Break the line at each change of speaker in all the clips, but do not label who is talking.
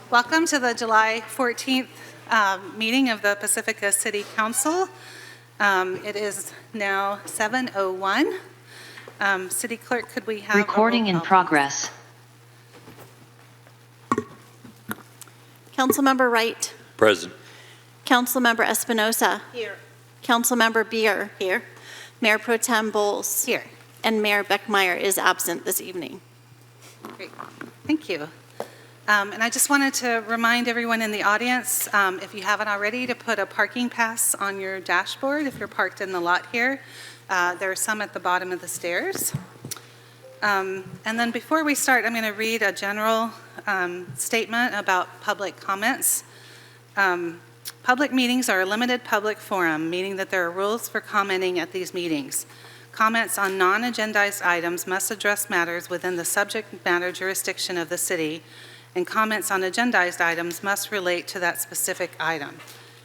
Welcome to the July 14th meeting of the Pacifica City Council. It is now 7:01. City Clerk, could we have
recording in progress?
Councilmember Wright.
Present.
Councilmember Espinosa.
Here.
Councilmember Beer.
Here.
Mayor Pro Tem Bowles.
Here.
And Mayor Beckmeyer is absent this evening.
Great. Thank you. And I just wanted to remind everyone in the audience, if you haven't already, to put a parking pass on your dashboard if you're parked in the lot here. There are some at the bottom of the stairs. And then before we start, I'm going to read a general statement about public comments. Public meetings are a limited public forum, meaning that there are rules for commenting at these meetings. Comments on non-agendized items must address matters within the subject matter jurisdiction of the city, and comments on agendized items must relate to that specific item.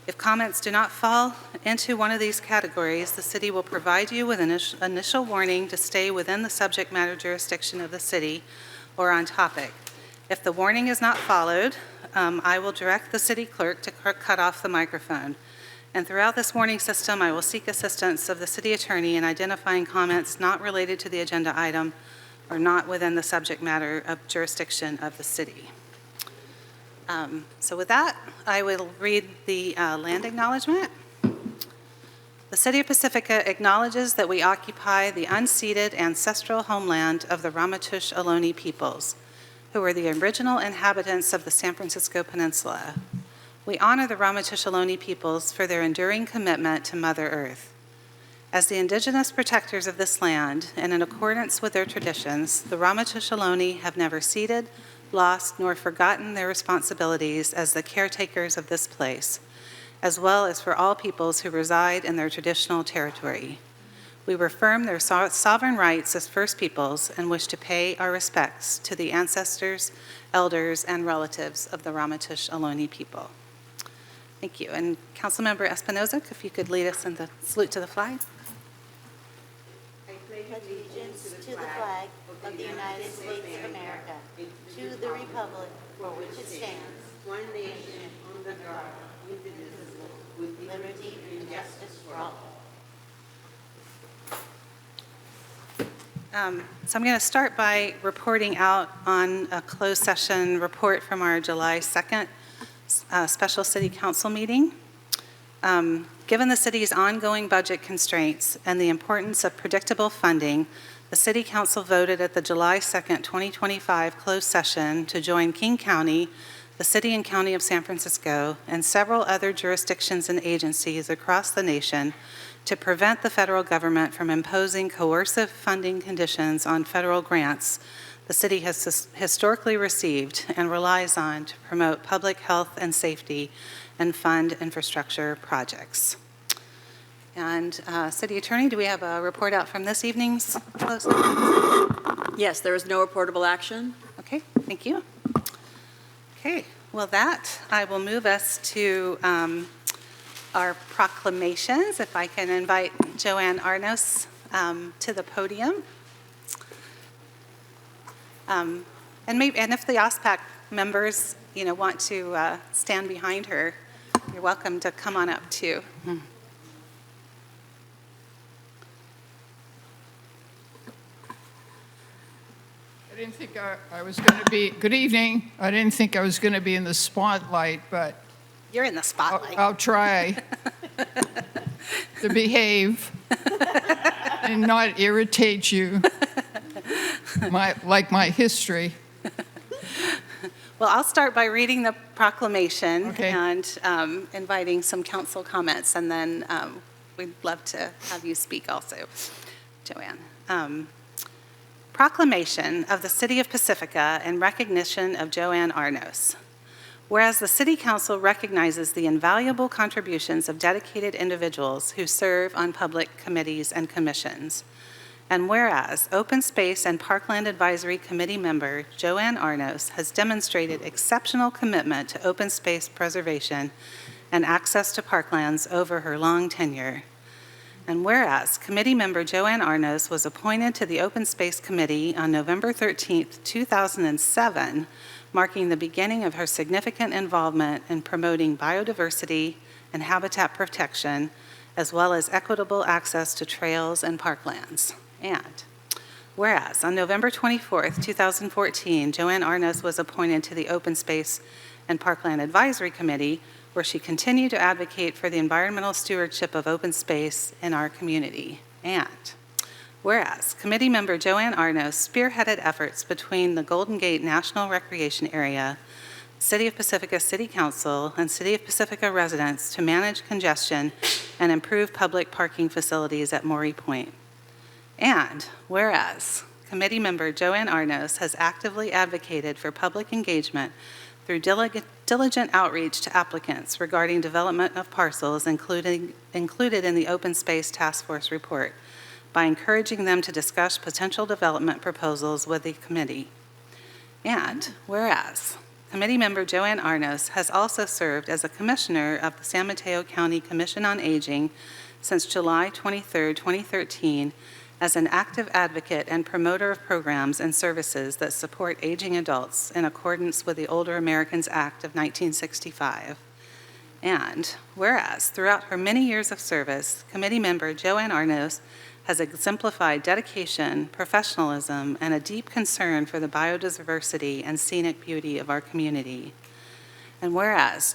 If comments do not fall into one of these categories, the city will provide you with an initial warning to stay within the subject matter jurisdiction of the city or on topic. If the warning is not followed, I will direct the city clerk to cut off the microphone. And throughout this warning system, I will seek assistance of the city attorney in identifying comments not related to the agenda item or not within the subject matter of jurisdiction of the city. So with that, I will read the land acknowledgement. The City of Pacifica acknowledges that we occupy the unceded ancestral homeland of the Ramaytush Ohlone peoples, who are the original inhabitants of the San Francisco Peninsula. We honor the Ramaytush Ohlone peoples for their enduring commitment to Mother Earth. As the indigenous protectors of this land, and in accordance with their traditions, the Ramaytush Ohlone have never ceded, lost, nor forgotten their responsibilities as the caretakers of this place, as well as for all peoples who reside in their traditional territory. We reaffirm their sovereign rights as First Peoples and wish to pay our respects to the ancestors, elders, and relatives of the Ramaytush Ohlone people. Thank you. And Councilmember Espinosa, if you could lead us in the salute to the flag.
I pledge allegiance to the flag of the United States of America, to the republic for which it stands, one nation, under God, indivisible, with liberty and justice for all.
So I'm going to start by reporting out on a closed session report from our July 2nd special city council meeting. Given the city's ongoing budget constraints and the importance of predictable funding, the City Council voted at the July 2nd, 2025 closed session to join King County, the City and County of San Francisco, and several other jurisdictions and agencies across the nation to prevent the federal government from imposing coercive funding conditions on federal grants the city has historically received and relies on to promote public health and safety and fund infrastructure projects. And City Attorney, do we have a report out from this evening's closed session?
Yes, there is no reportable action.
Okay, thank you. Okay, well I will move us to our proclamations. If I can invite Joanne Arnos to the podium. And if the OSPAC members, want to stand behind her, you're welcome to come on up too.
I didn't think I was going to be, good evening. I didn't think I was going to be in the spotlight, but
You're in the spotlight.
I'll try to behave and not irritate you, like my history.
Well, I'll start by reading the proclamation
Okay.
and inviting some council comments, and then we'd love to have you speak also, Joanne. Proclamation of the City of Pacifica in recognition of Joanne Arnos. Whereas the City Council recognizes the invaluable contributions of dedicated individuals who serve on public committees and commissions, and whereas Open Space and Parkland Advisory Committee member Joanne Arnos has demonstrated exceptional commitment to open space preservation and access to parklands over her long tenure, and whereas committee member Joanne Arnos was appointed to the Open Space Committee on November 13th, 2007, marking the beginning of her significant involvement in promoting biodiversity and habitat protection, as well as equitable access to trails and parklands. And whereas on November 24th, 2014, Joanne Arnos was appointed to the Open Space and Parkland Advisory Committee, where she continued to advocate for the environmental stewardship of open space in our community. And whereas committee member Joanne Arnos spearheaded efforts between the Golden Gate National Recreation Area, City of Pacifica City Council, and City of Pacifica residents to manage congestion and improve public parking facilities at Maury Point. And whereas committee member Joanne Arnos has actively advocated for public engagement through diligent outreach to applicants regarding development of parcels included in the Open Space Task Force report by encouraging them to discuss potential development proposals with the committee. And whereas committee member Joanne Arnos has also served as a commissioner of the San Mateo County Commission on Aging since July 23, 2013, as an active advocate and promoter of programs and services that support aging adults in accordance with the Older Americans Act of 1965. And whereas throughout her many years of service, committee member Joanne Arnos has exemplified dedication, professionalism, and a deep concern for the biodiversity and scenic beauty of our community. And whereas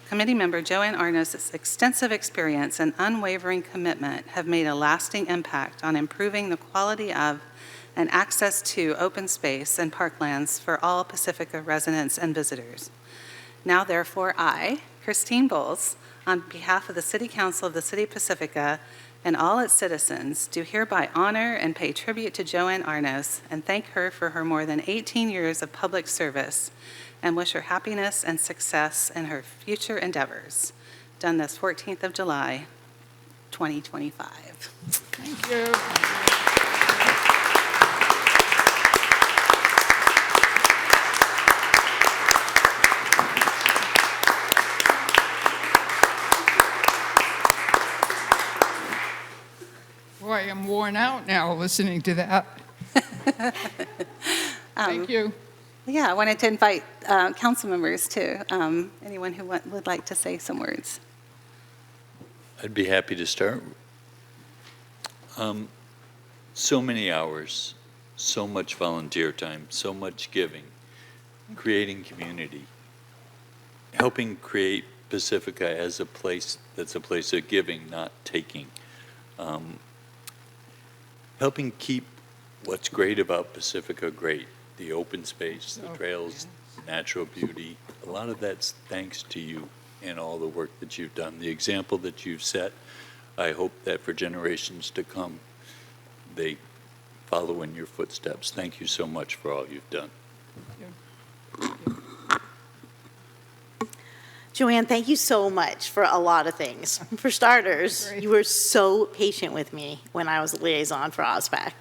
committee member Joanne Arnos' extensive experience and unwavering commitment have made a lasting impact on improving the quality of and access to open space and parklands for all Pacifica residents and visitors. Now, therefore, I, Christine Bowles, on behalf of the City Council of the City of Pacifica and all its citizens, do hereby honor and pay tribute to Joanne Arnos and thank her for her more than 18 years of public service and wish her happiness and success in her future endeavors. Done this 14th of July, 2025.
Thank you. Boy, I'm worn out now listening to that. Thank you.
Yeah, I wanted to invite council members too. Anyone who would like to say some words.
I'd be happy to start. So many hours, so much volunteer time, so much giving, creating community, helping create Pacifica as a place that's a place of giving, not taking. Helping keep what's great about Pacifica great, the open space, the trails, natural beauty. A lot of that's thanks to you and all the work that you've done. The example that you've set, I hope that for generations to come, they follow in your footsteps. Thank you so much for all you've done.
Joanne, thank you so much for a lot of things. For starters, you were so patient with me when I was a liaison for OSPAC.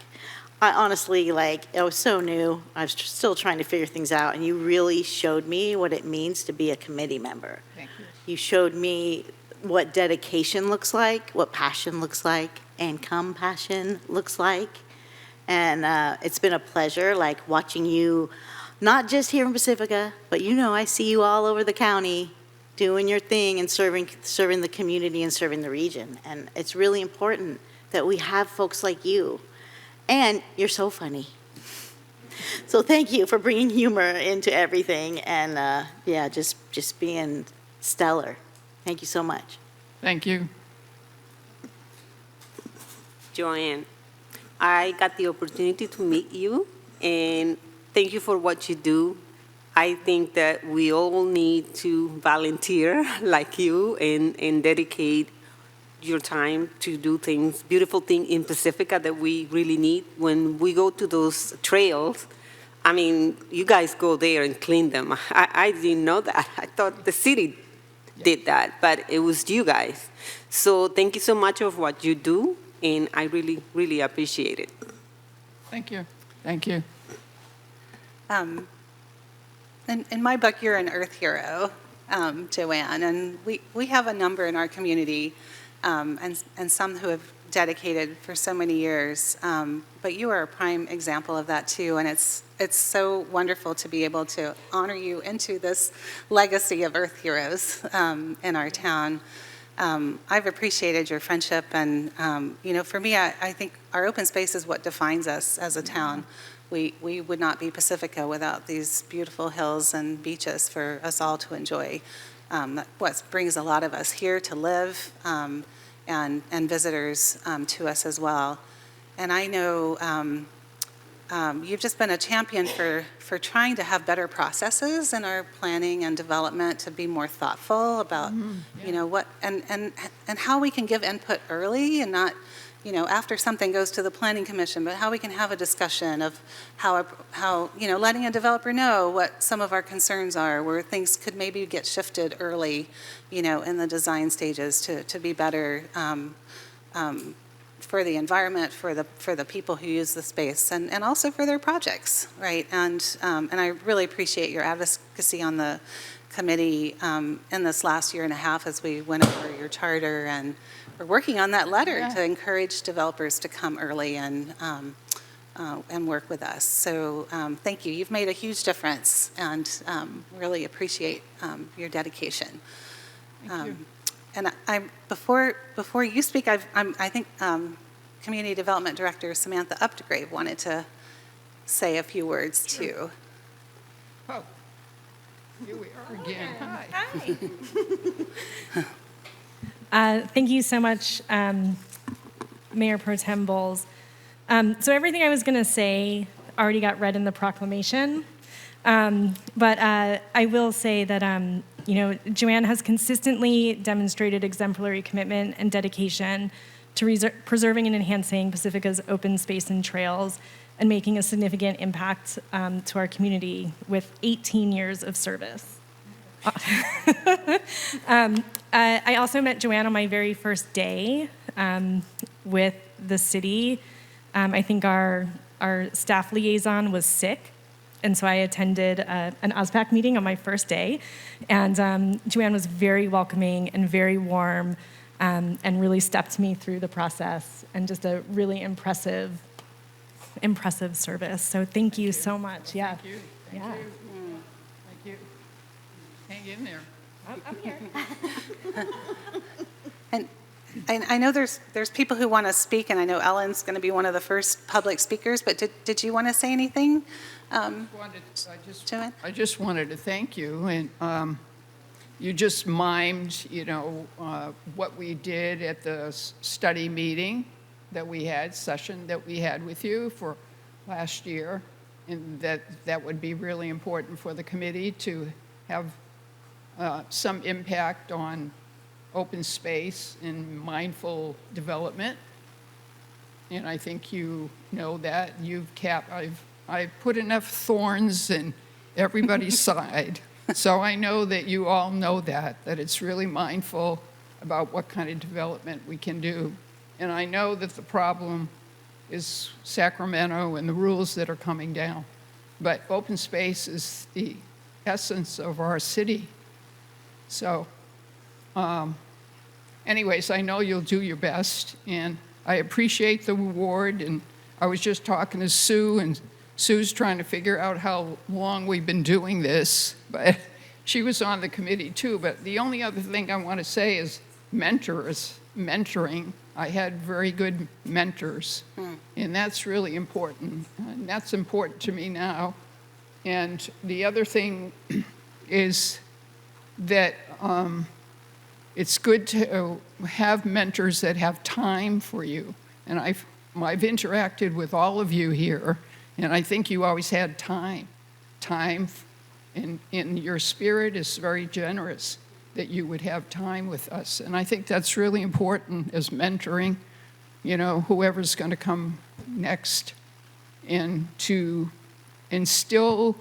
I honestly, I was so new. I was still trying to figure things out, and you really showed me what it means to be a committee member.
Thank you.
You showed me what dedication looks like, what passion looks like, and compassion looks like. And it's been a pleasure, watching you, not just here in Pacifica, but I see you all over the county doing your thing and serving the community and serving the region. And it's really important that we have folks like you. And you're so funny. So thank you for bringing humor into everything and, just being stellar. Thank you so much.
Thank you.
Joanne, I got the opportunity to meet you, and thank you for what you do. I think that we all need to volunteer like you and dedicate your time to do things, beautiful thing in Pacifica that we really need. When we go to those trails, I mean, you guys go there and clean them. I didn't know that. I thought the city did that, but it was you guys. So thank you so much for what you do, and I really, really appreciate it.
Thank you. Thank you.
In my book, you're an Earth hero, Joanne, and we have a number in our community, and some who have dedicated for so many years, but you are a prime example of that too, and it's so wonderful to be able to honor you into this legacy of Earth Heroes in our town. I've appreciated your friendship, and for me, I think our open space is what defines us as a town. We would not be Pacifica without these beautiful hills and beaches for us all to enjoy. That's what brings a lot of us here to live, and visitors to us as well. And I know you've just been a champion for trying to have better processes in our planning and development, to be more thoughtful about what and how we can give input early, and not after something goes to the planning commission, but how we can have a discussion of how letting a developer know what some of our concerns are, where things could maybe get shifted early, in the design stages to be better for the environment, for the people who use the space, and also for their projects, right? And I really appreciate your advocacy on the committee in this last year and a half as we went over your charter, and we're working on that letter to encourage developers to come early and work with us. So thank you. You've made a huge difference, and really appreciate your dedication.
Thank you.
And before you speak, I think Community Development Director Samantha Updegrave wanted to say a few words too.
Oh, here we are again.
Hi. Thank you so much, Mayor Pro Tem Bowles. So everything I was going to say already got read in the proclamation, but I will say that Joanne has consistently demonstrated exemplary commitment and dedication to preserving and enhancing Pacifica's open space and trails, and making a significant impact to our community with 18 years of service. I also met Joanne on my very first day with the city. I think our staff liaison was sick, and so I attended an OSPAC meeting on my first day, and Joanne was very welcoming and very warm, and really stepped me through the process, and just a really impressive service. So thank you so much. Yeah.
Thank you. Thank you. Hang in there.
I'm here.
And I know there's people who want to speak, and I know Ellen's going to be one of the first public speakers, but did you want to say anything? Joanne?
I just wanted to thank you, and you just mimed, what we did at the study meeting session that we had with you for last year, and that would be really important for the committee to have some impact on open space and mindful development. And I think you know that. I've put enough thorns in everybody's side. So I know that you all know that it's really mindful about what kind of development we can do. And I know that the problem is Sacramento and the rules that are coming down. But open space is the essence of our city. So anyways, I know you'll do your best, and I appreciate the award. And I was just talking to Sue, and Sue's trying to figure out how long we've been doing this, but she was on the committee too. But the only other thing I want to say is mentoring. I had very good mentors, and that's really important. And that's important to me now. And the other thing is that it's good to have mentors that have time for you. And I've interacted with all of you here, and I think you always had time. And your spirit is very generous that you would have time with us. And I think that's really important as mentoring, whoever's going to come next, and to instill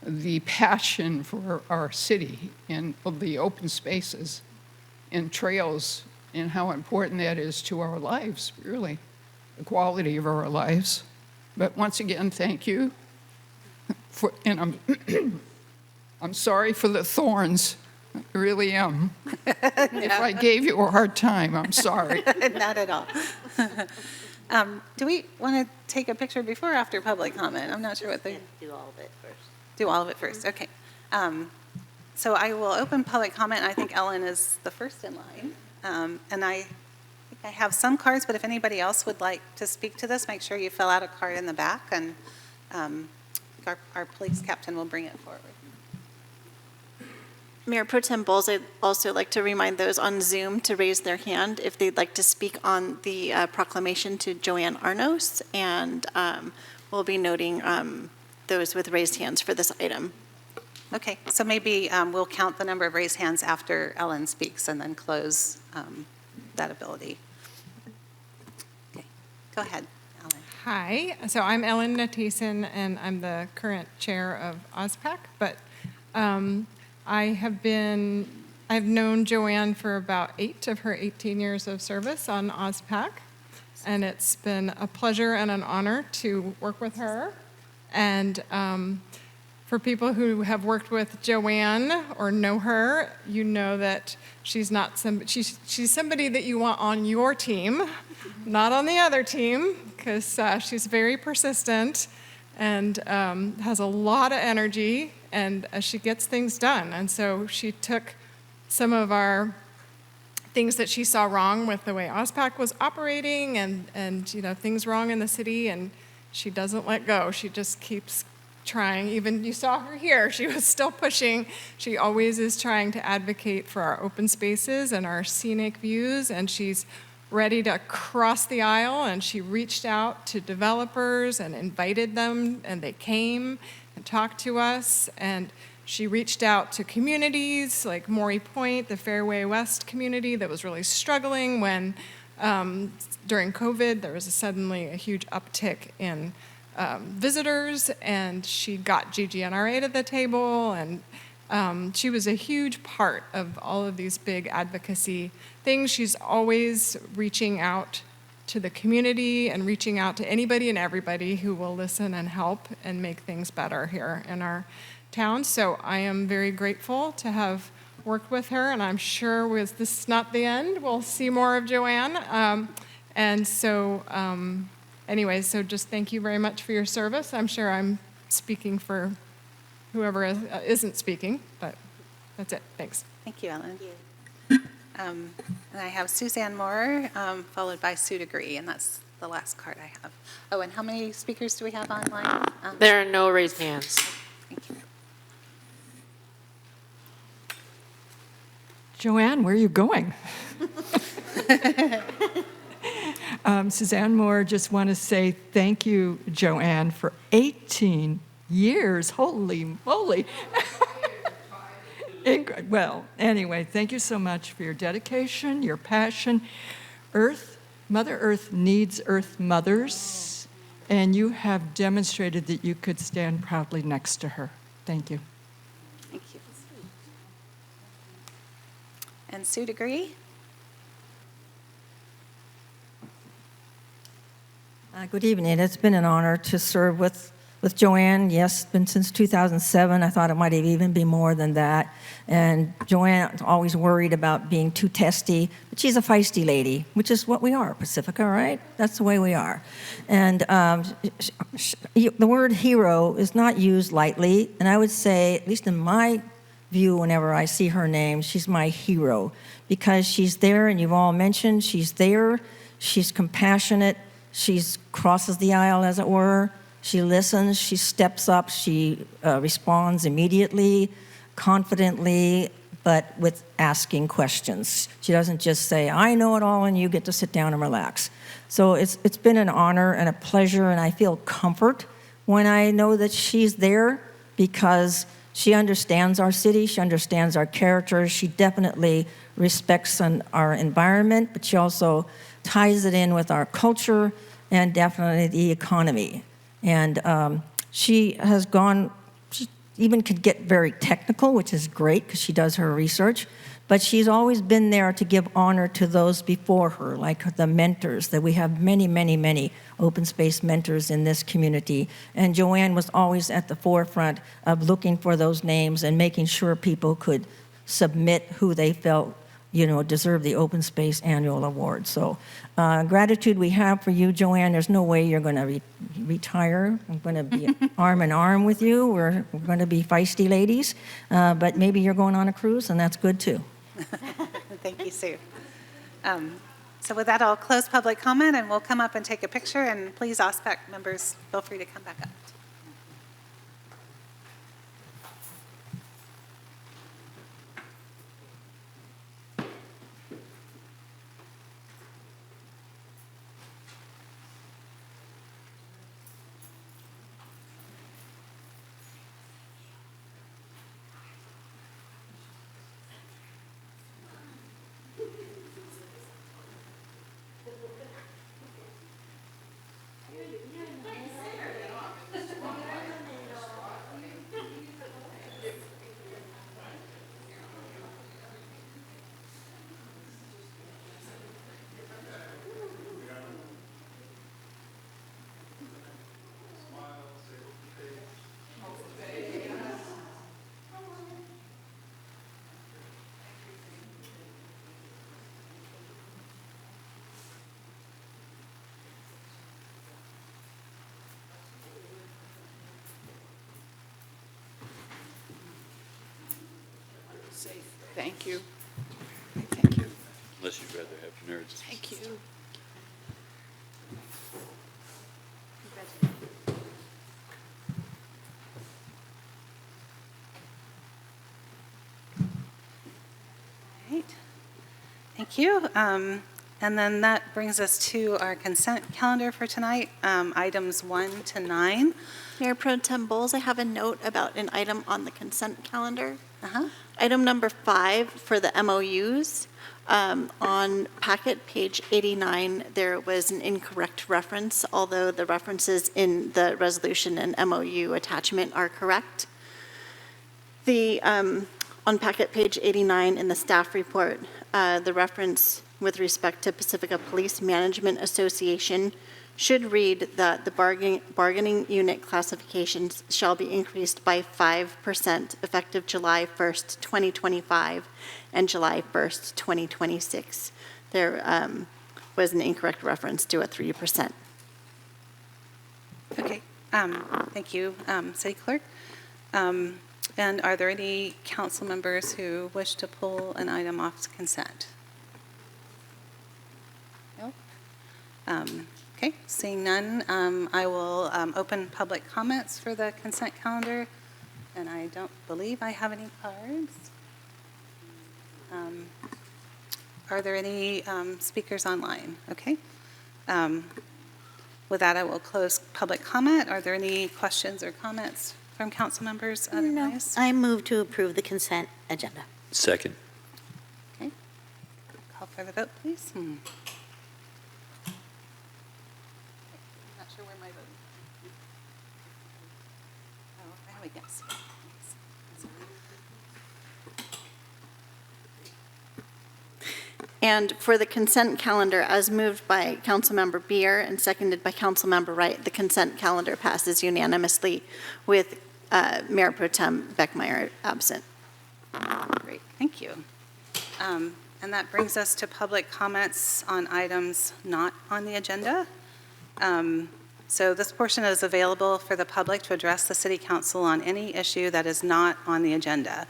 the passion for our city and the open spaces and trails, and how important that is to our lives, really, the quality of our lives. But once again, thank you. And I'm sorry for the thorns I really am. If I gave you a hard time, I'm sorry.
Not at all. Do we want to take a picture before or after public comment? I'm not sure what they,
Do all of it first.
do all of it first, okay. So I will open public comment, and I think Ellen is the first in line. And I think I have some cards, but if anybody else would like to speak to this, make sure you fill out a card in the back, and our police captain will bring it forward.
Mayor Pro Tem Bowles, I'd also like to remind those on Zoom to raise their hand if they'd like to speak on the proclamation to Joanne Arnos, and we'll be noting those with raised hands for this item.
Okay, so maybe we'll count the number of raised hands after Ellen speaks and then close that ability. Okay, go ahead, Ellen.
Hi, so I'm Ellen Nateson, and I'm the current chair of OSPAC, but I've known Joanne for about 8 of her 18 years of service on OSPAC, and it's been a pleasure and an honor to work with her. And for people who have worked with Joanne or know her, you know that she's somebody that you want on your team, not on the other team, because she's very persistent and has a lot of energy, and she gets things done. And so she took some of our things that she saw wrong with the way OSPAC was operating and things wrong in the city, and she doesn't let go. She just keeps trying. Even you saw her here, she was still pushing. She always is trying to advocate for our open spaces and our scenic views, and she's ready to cross the aisle, and she reached out to developers and invited them, and they came and talked to us, and she reached out to communities like Maury Point, the Fairway West community that was really struggling when during COVID there was suddenly a huge uptick in visitors, and she got GGNRA to the table, and she was a huge part of all of these big advocacy things. She's always reaching out to the community and reaching out to anybody and everybody who will listen and help and make things better here in our town. So I am very grateful to have worked with her, and I'm sure this is not the end. We'll see more of Joanne. And so anyways, so just thank you very much for your service. I'm sure I'm speaking for whoever isn't speaking, but that's it. Thanks.
Thank you, Ellen. And I have Suzanne Moore, followed by Sue Degree, and that's the last card I have. Oh, and how many speakers do we have online?
There are no raised hands.
Thank you.
Joanne, where are you going? Suzanne Moore, just want to say thank you, Joanne, for 18 years. Holy moly. Well, anyway, thank you so much for your dedication, your passion. Mother Earth needs Earth mothers, and you have demonstrated that you could stand proudly next to her. Thank you.
Thank you. And Sue Degree?
Good evening. It's been an honor to serve with Joanne. Yes, it's been since 2007. I thought it might have even been more than that. And Joanne always worried about being too testy, but she's a feisty lady, which is what we are, Pacifica, right? That's the way we are. And the word hero is not used lightly, and I would say, at least in my view, whenever I see her name, she's my hero, because she's there, and you've all mentioned, she's there, she's compassionate, she crosses the aisle, as it were. She listens, she steps up, she responds immediately, confidently, but with asking questions. She doesn't just say, I know it all, and you get to sit down and relax. So it's been an honor and a pleasure, and I feel comfort when I know that she's there, because she understands our city, she understands our character, she definitely respects our environment, but she also ties it in with our culture and definitely the economy. And she even could get very technical, which is great because she does her research, but she's always been there to give honor to those before her, like the mentors, that we have many, many, many open space mentors in this community. And Joanne was always at the forefront of looking for those names and making sure people could submit who they felt, deserved the Open Space Annual Award. So gratitude we have for you, Joanne. There's no way you're going to retire. I'm going to be arm in arm with you. We're going to be feisty ladies, but maybe you're going on a cruise, and that's good too.
Thank you, Sue. So with that, I'll close public comment, and we'll come up and take a picture, and please, OSPAC members, feel free to come back up.
Thank you.
Thank you.
Unless you'd rather have nerds.
Thank you.
Great. Thank you. And then that brings us to our consent calendar for tonight, items 1 to 9.
Mayor Pro Tem Bowles, I have a note about an item on the consent calendar.
Uh-huh.
Item number 5 for the MOUs. On packet page 89, there was an incorrect reference, although the references in the resolution and MOU attachment are correct. On packet page 89 in the staff report, the reference with respect to Pacifica Police Management Association should read that the bargaining unit classifications shall be increased by 5% effective July 1st, 2025 and July 1st, 2026. There was an incorrect reference to a 3%.
Okay. Thank you, City Clerk. And are there any council members who wish to pull an item off consent? No? Okay, seeing none, I will open public comments for the consent calendar, and I don't believe I have any cards. Are there any speakers online? Okay. With that, I will close public comment. Are there any questions or comments from council members otherwise?
No, I move to approve the consent agenda.
Second.
Okay. Call for the vote, please. Not sure where my vote. Oh, there we go.
And for the consent calendar, as moved by Councilmember Beer and seconded by Councilmember Wright, the consent calendar passes unanimously with Mayor Pro Tem Beckmeyer absent.
Great, thank you. And that brings us to public comments on items not on the agenda. So this portion is available for the public to address the City Council on any issue that is not on the agenda.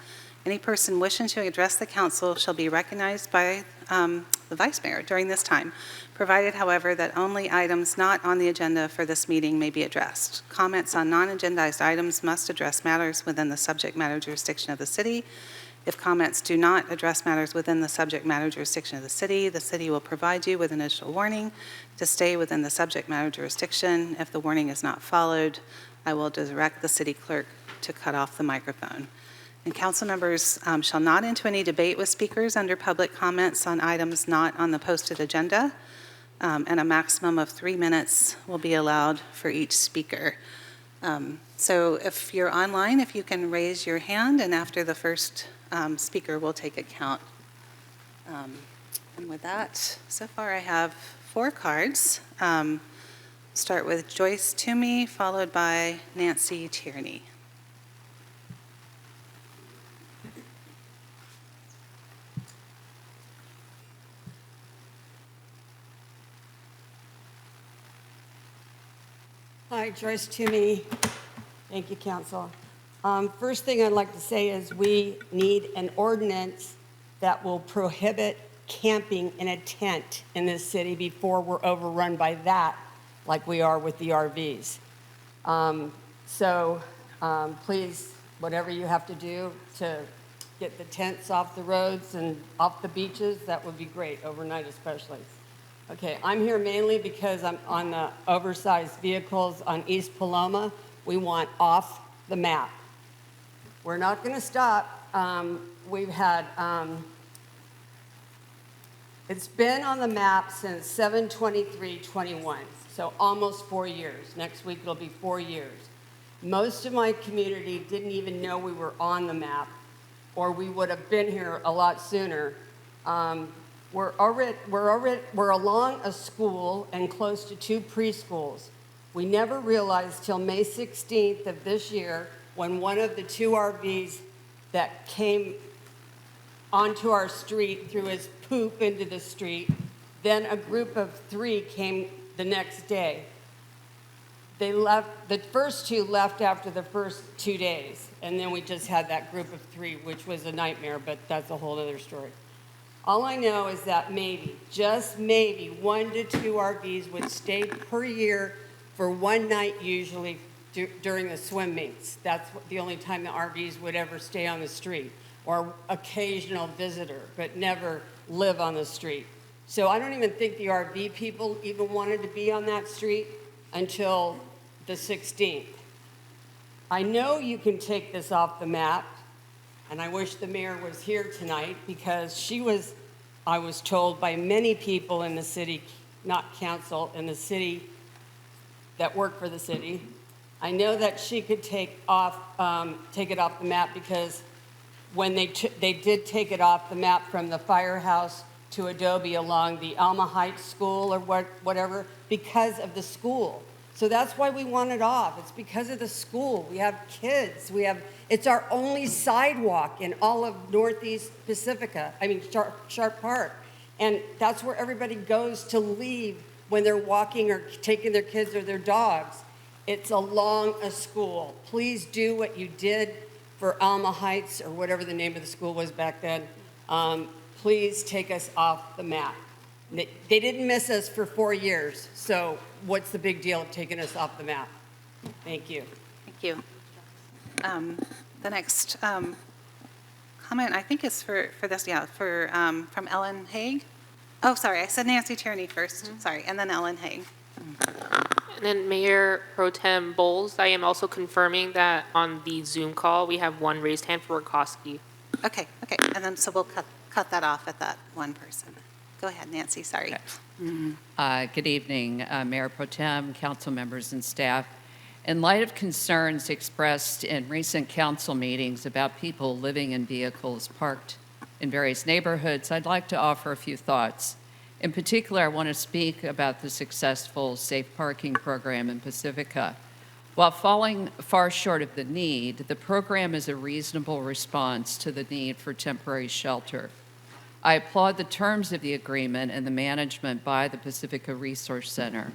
Any person wishing to address the council shall be recognized by the Vice Mayor during this time, provided, however, that only items not on the agenda for this meeting may be addressed. Comments on non-agendized items must address matters within the subject matter jurisdiction of the city. If comments do not address matters within the subject matter jurisdiction of the city will provide you with initial warning to stay within the subject matter jurisdiction. If the warning is not followed, I will direct the city clerk to cut off the microphone. And council members shall not enter any debate with speakers under public comments on items not on the posted agenda, and a maximum of 3 minutes will be allowed for each speaker. So if you're online, if you can raise your hand, and after the first speaker, we'll take a count. And with that, so far I have 4 cards. Start with Joyce Toomey, followed by Nancy Tierney.
Hi, Joyce Toomey. Thank you, Council. First thing I'd like to say is we need an ordinance that will prohibit camping in a tent in this city before we're overrun by that, like we are with the RVs. Please, whatever you have to do to get the tents off the roads and off the beaches, that would be great, overnight especially. Okay, I'm here mainly because I'm on the oversized vehicles on East Paloma. We want off the map. We're not going to stop. We've had, it's been on the map since 7/23/21, so almost 4 years. Next week it'll be 4 years. Most of my community didn't even know we were on the map, or we would have been here a lot sooner. We're along a school and close to 2 preschools. We never realized till May 16th of this year when one of the 2 RVs that came onto our street threw his poop into the street. Then a group of 3 came the next day. They left, the first 2 left after the first 2 days, and then we just had that group of 3, which was a nightmare, but that's a whole other story. All I know is that maybe, just maybe, 1 to 2 RVs would stay per year for 1 night usually during the swim meets. That's the only time the RVs would ever stay on the street, or occasional visitor, but never live on the street. So I don't even think the RV people even wanted to be on that street until the 16th. I know you can take this off the map, and I wish the mayor was here tonight because I was told by many people in the city, not council, in the city that work for the city. I know that she could take it off the map because when they did take it off the map from the firehouse to Adobe along the Alma Heights School or whatever, because of the school. So that's why we want it off. It's because of the school. We have kids. It's our only sidewalk in all of Northeast Pacifica, Sharp Park. And that's where everybody goes to leave when they're walking or taking their kids or their dogs. It's along a school. Please do what you did for Alma Heights or whatever the name of the school was back then. Please take us off the map. They didn't miss us for 4 years, so what's the big deal of taking us off the map? Thank you.
Thank you. The next comment, I think, is for this, from Ellen Haig. Oh, sorry, I said Nancy Tierney first, sorry, and then Ellen Haig.
And then Mayor Pro Tem Bowles, I am also confirming that on the Zoom call, we have 1 raised hand for Rakoski.
Okay, and then so we'll cut that off at that 1 person. Go ahead, Nancy, sorry.
Okay. Good evening, Mayor Pro Tem, council members, and staff. In light of concerns expressed in recent council meetings about people living in vehicles parked in various neighborhoods, I'd like to offer a few thoughts. In particular, I want to speak about the successful safe parking program in Pacifica. While falling far short of the need, the program is a reasonable response to the need for temporary shelter. I applaud the terms of the agreement and the management by the Pacifica Resource Center.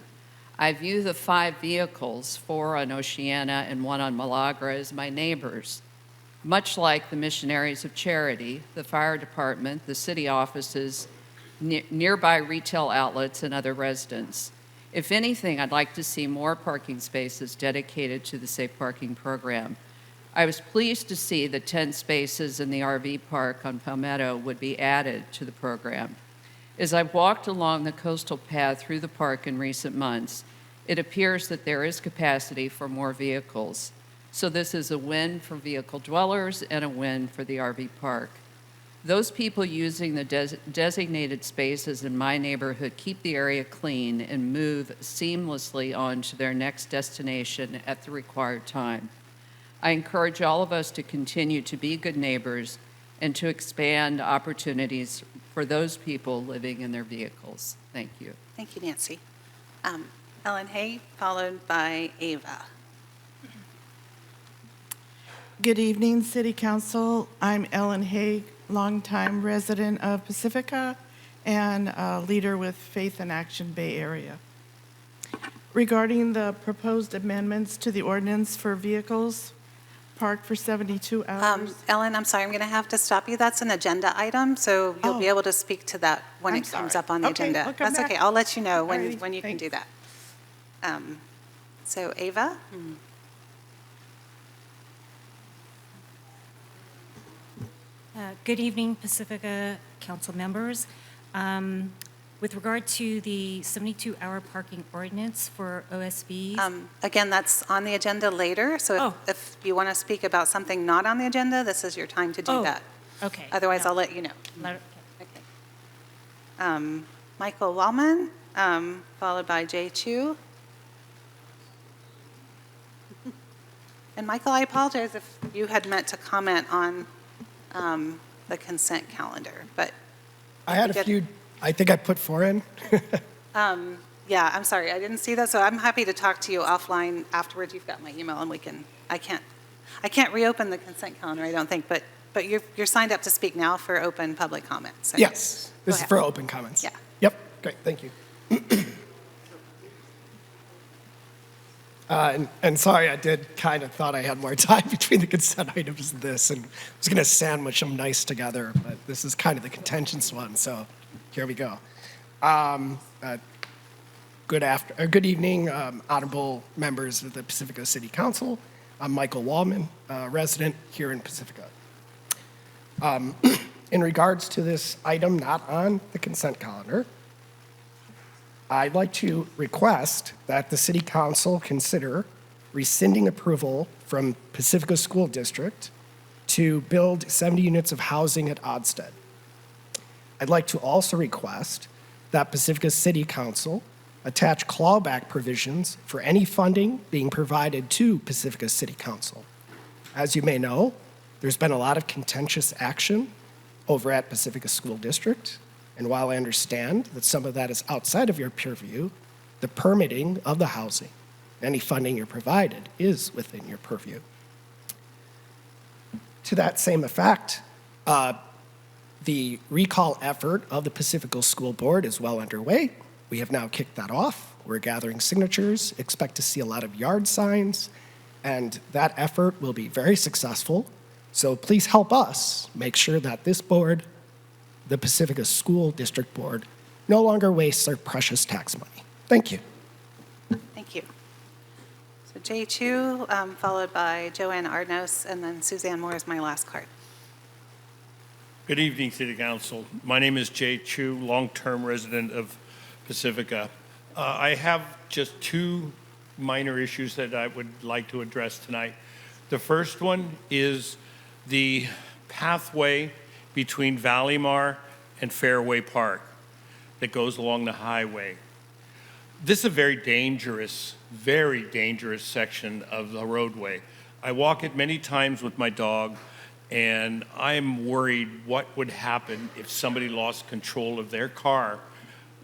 I view the 5 vehicles, 4 on Oceana and 1 on Milagro, as my neighbors. Much like the Missionaries of Charity, the fire department, the city offices, nearby retail outlets, and other residents. If anything, I'd like to see more parking spaces dedicated to the safe parking program. I was pleased to see the 10 spaces in the RV park on Palmetto would be added to the program. As I've walked along the coastal path through the park in recent months, it appears that there is capacity for more vehicles. So this is a win for vehicle dwellers and a win for the RV park. Those people using the designated spaces in my neighborhood keep the area clean and move seamlessly on to their next destination at the required time. I encourage all of us to continue to be good neighbors and to expand opportunities for those people living in their vehicles. Thank you.
Thank you, Nancy. Ellen Hay, followed by Ava.
Good evening, City Council. I'm Ellen Haig, longtime resident of Pacifica and a leader with Faith in Action Bay Area. regarding the proposed amendments to the ordinance for vehicles parked for 72 hours.
Ellen, I'm sorry, I'm going to have to stop you. That's an agenda item, so you'll be able to speak to that when
I'm
it comes
sorry.
up on the
Okay,
agenda.
I'll come
That's okay.
back.
I'll let you know when
Alrighty,
you can do
thanks.
that. So Ava?
Good evening, Pacifica Council members. With regard to the 72-hour parking ordinance for OSBs,
Again, that's on the agenda later, so
Oh.
if you want to speak about something not on the agenda, this is your time to do
Oh,
that.
okay.
Otherwise, I'll let you know. Okay. Michael Wallman, followed by Jay Chu. And Michael, I apologize if you had meant to comment on the consent calendar, but
I had a few, I think I put 4 in.
yeah, I'm sorry, I didn't see that, so I'm happy to talk to you offline afterwards. You've got my email, and I can't reopen the consent calendar, I don't think, but you're signed up to speak now for open public comment. So
Yes,
go
this is
ahead.
for open comments.
Yeah.
Yep, great, thank you. And sorry, I did kind of thought I had more time between the consent items and this, and was going to sandwich them nice together, but this is kind of the contentious one, so here we go. Good evening, honorable members of the Pacifica City Council. I'm Michael Wallman, resident here in Pacifica. In regards to this item not on the consent calendar, I'd like to request that the City Council consider rescinding approval from Pacifica School District to build 70 units of housing at Odsted. I'd like to also request that Pacifica City Council attach clawback provisions for any funding being provided to Pacifica City Council. As you may know, there's been a lot of contentious action over at Pacifica School District. And while I understand that some of that is outside of your purview, the permitting of the housing, any funding you're provided, is within your purview. To that same effect, the recall effort of the Pacifica School Board is well underway. We have now kicked that off. We're gathering signatures, expect to see a lot of yard signs, and that effort will be very successful. So please help us make sure that this board, the Pacifica School District Board, no longer wastes our precious tax money. Thank you.
Thank you. So Jay Chu, followed by Joanne Ardnos, and then Suzanne Moore is my last card.
Good evening, City Council. My name is Jay Chu, long-term resident of Pacifica. I have just 2 minor issues that I would like to address tonight. The first one is the pathway between Valleymar and Fairway Park that goes along the highway. This is a very dangerous section of the roadway. I walk it many times with my dog, and I'm worried what would happen if somebody lost control of their car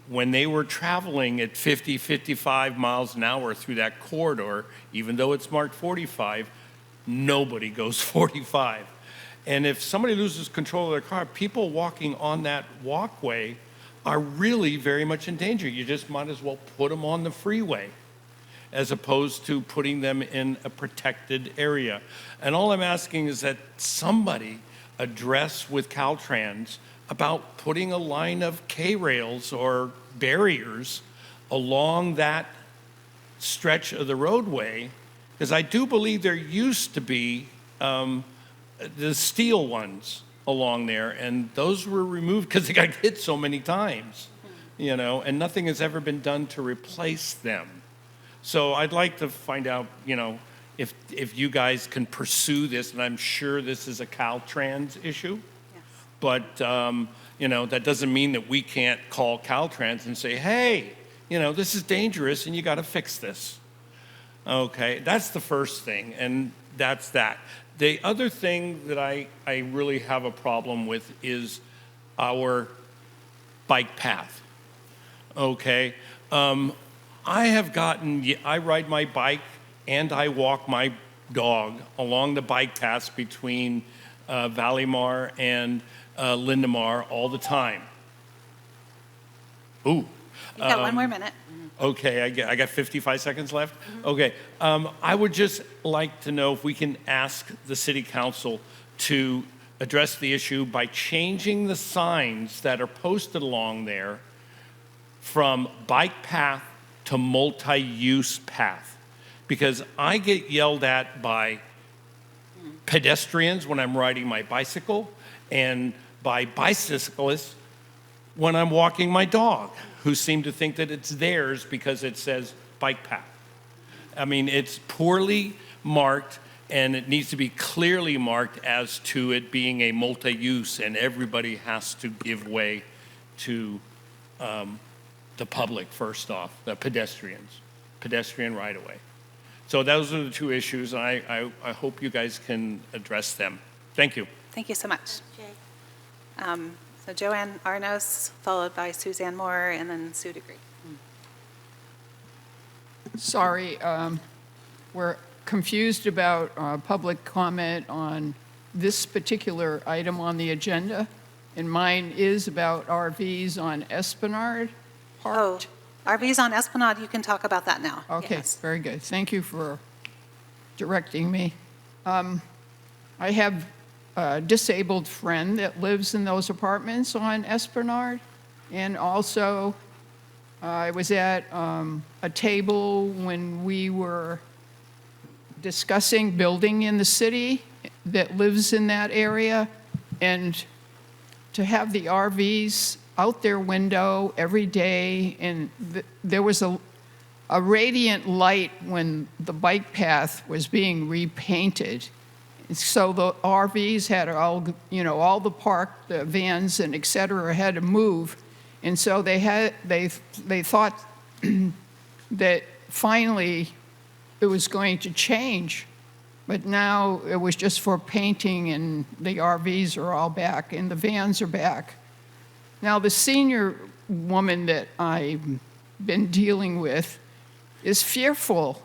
when they were traveling at 50, 55 miles an hour through that corridor. Even though it's marked 45, nobody goes 45. And if somebody loses control of their car, people walking on that walkway are really very much in danger. You just might as well put them on the freeway as opposed to putting them in a protected area. And all I'm asking is that somebody address with Caltrans about putting a line of K-rails or barriers along that stretch of the roadway, because I do believe there used to be the steel ones along there, and those were removed because they got hit so many times, and nothing has ever been done to replace them. So I'd like to find out, if you guys can pursue this, and I'm sure this is a Caltrans issue, but, that doesn't mean that we can't call Caltrans and say, hey, this is dangerous and you got to fix this. Okay, that's the first thing, and that's that. The other thing that I really have a problem with is our bike path, okay? I ride my bike and I walk my dog along the bike paths between Valleymar and Lindemar all the time. Ooh,
You got one more minute.
Okay, I got 55 seconds left? Okay. I would just like to know if we can ask the city council to address the issue by changing the signs that are posted along there from bike path to multi-use path. Because I get yelled at by pedestrians when I'm riding my bicycle and by bicyclists when I'm walking my dog, who seem to think that it's theirs because it says bike path. I mean, it's poorly marked, and it needs to be clearly marked as to it being a multi-use, and everybody has to give way to the public first off, the pedestrian right-of-way. So those are the two issues. I hope you guys can address them. Thank you.
Thank you so much. So Joanne Arnos, followed by Suzanne Moore, and then Sue DeGree.
Sorry, we're confused about public comment on this particular item on the agenda, and mine is about RVs on Esplanade Park.
Oh, RVs on Esplanade, you can talk about that now.
Okay,
Yes.
very good. Thank you for directing me. I have a disabled friend that lives in those apartments on Esplanade, and also I was at a table when we were discussing building in the city that lives in that area, and to have the RVs out their window every day, and there was a radiant light when the bike path was being repainted. So the RVs had all the park, the vans and et cetera had to move. And so they thought that finally it was going to change. But now it was just for painting, and the RVs are all back and the vans are back. Now the senior woman that I've been dealing with is fearful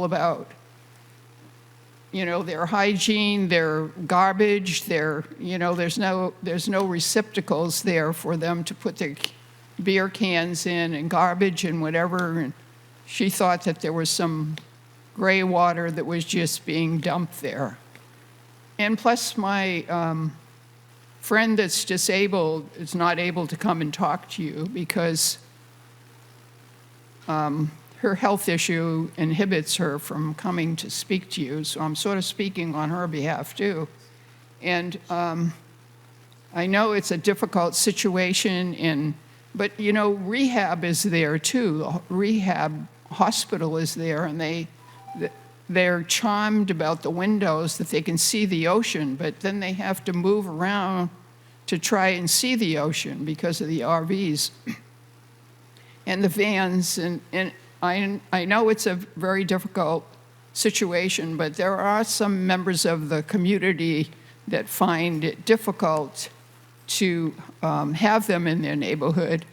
about their hygiene, their garbage, there's no receptacles there for them to put their beer cans in and garbage and whatever. And she thought that there was some gray water that was just being dumped there. And plus my friend that's disabled is not able to come and talk to you because her health issue inhibits her from coming to speak to you, so I'm sort of speaking on her behalf too. And I know it's a difficult situation, but rehab is there too. The rehab hospital is there, and they're charmed about the windows that they can see the ocean, but then they have to move around to try and see the ocean because of the RVs and the vans. And I know it's a very difficult situation, but there are some members of the community that find it difficult to have them in their neighborhood.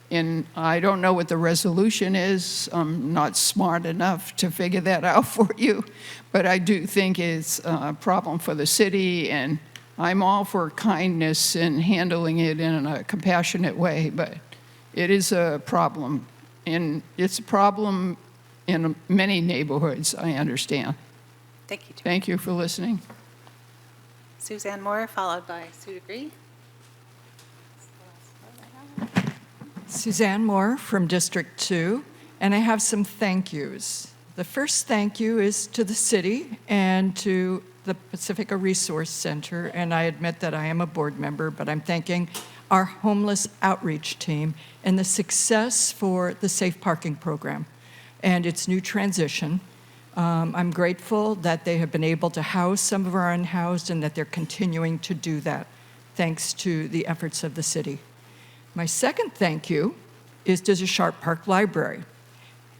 And I don't know what the resolution is. I'm not smart enough to figure that out for you, but I do think it's a problem for the city, and I'm all for kindness and handling it in a compassionate way, but it is a problem. And it's a problem in many neighborhoods, I understand.
Thank you.
Thank you for listening.
Suzanne Moore, followed by Sue DeGree.
Suzanne Moore from District 2, and I have some thank yous. The first thank you is to the city and to the Pacifica Resource Center, and I admit that I am a board member, but I'm thanking our homeless outreach team and the success for the safe parking program and its new transition. I'm grateful that they have been able to house some of our unhoused and that they're continuing to do that, thanks to the efforts of the city. My second thank you is to the Sharp Park Library.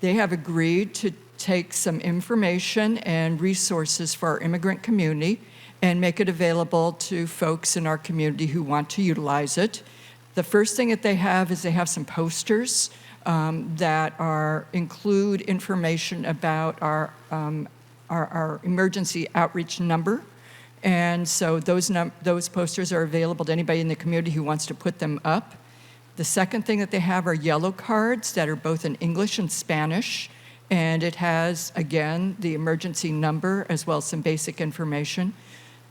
They have agreed to take some information and resources for our immigrant community and make it available to folks in our community who want to utilize it. The first thing that they have is they have some posters that include information about our emergency outreach number. And so those posters are available to anybody in the community who wants to put them up. The second thing that they have are yellow cards that are both in English and Spanish, and it has, again, the emergency number as well as some basic information.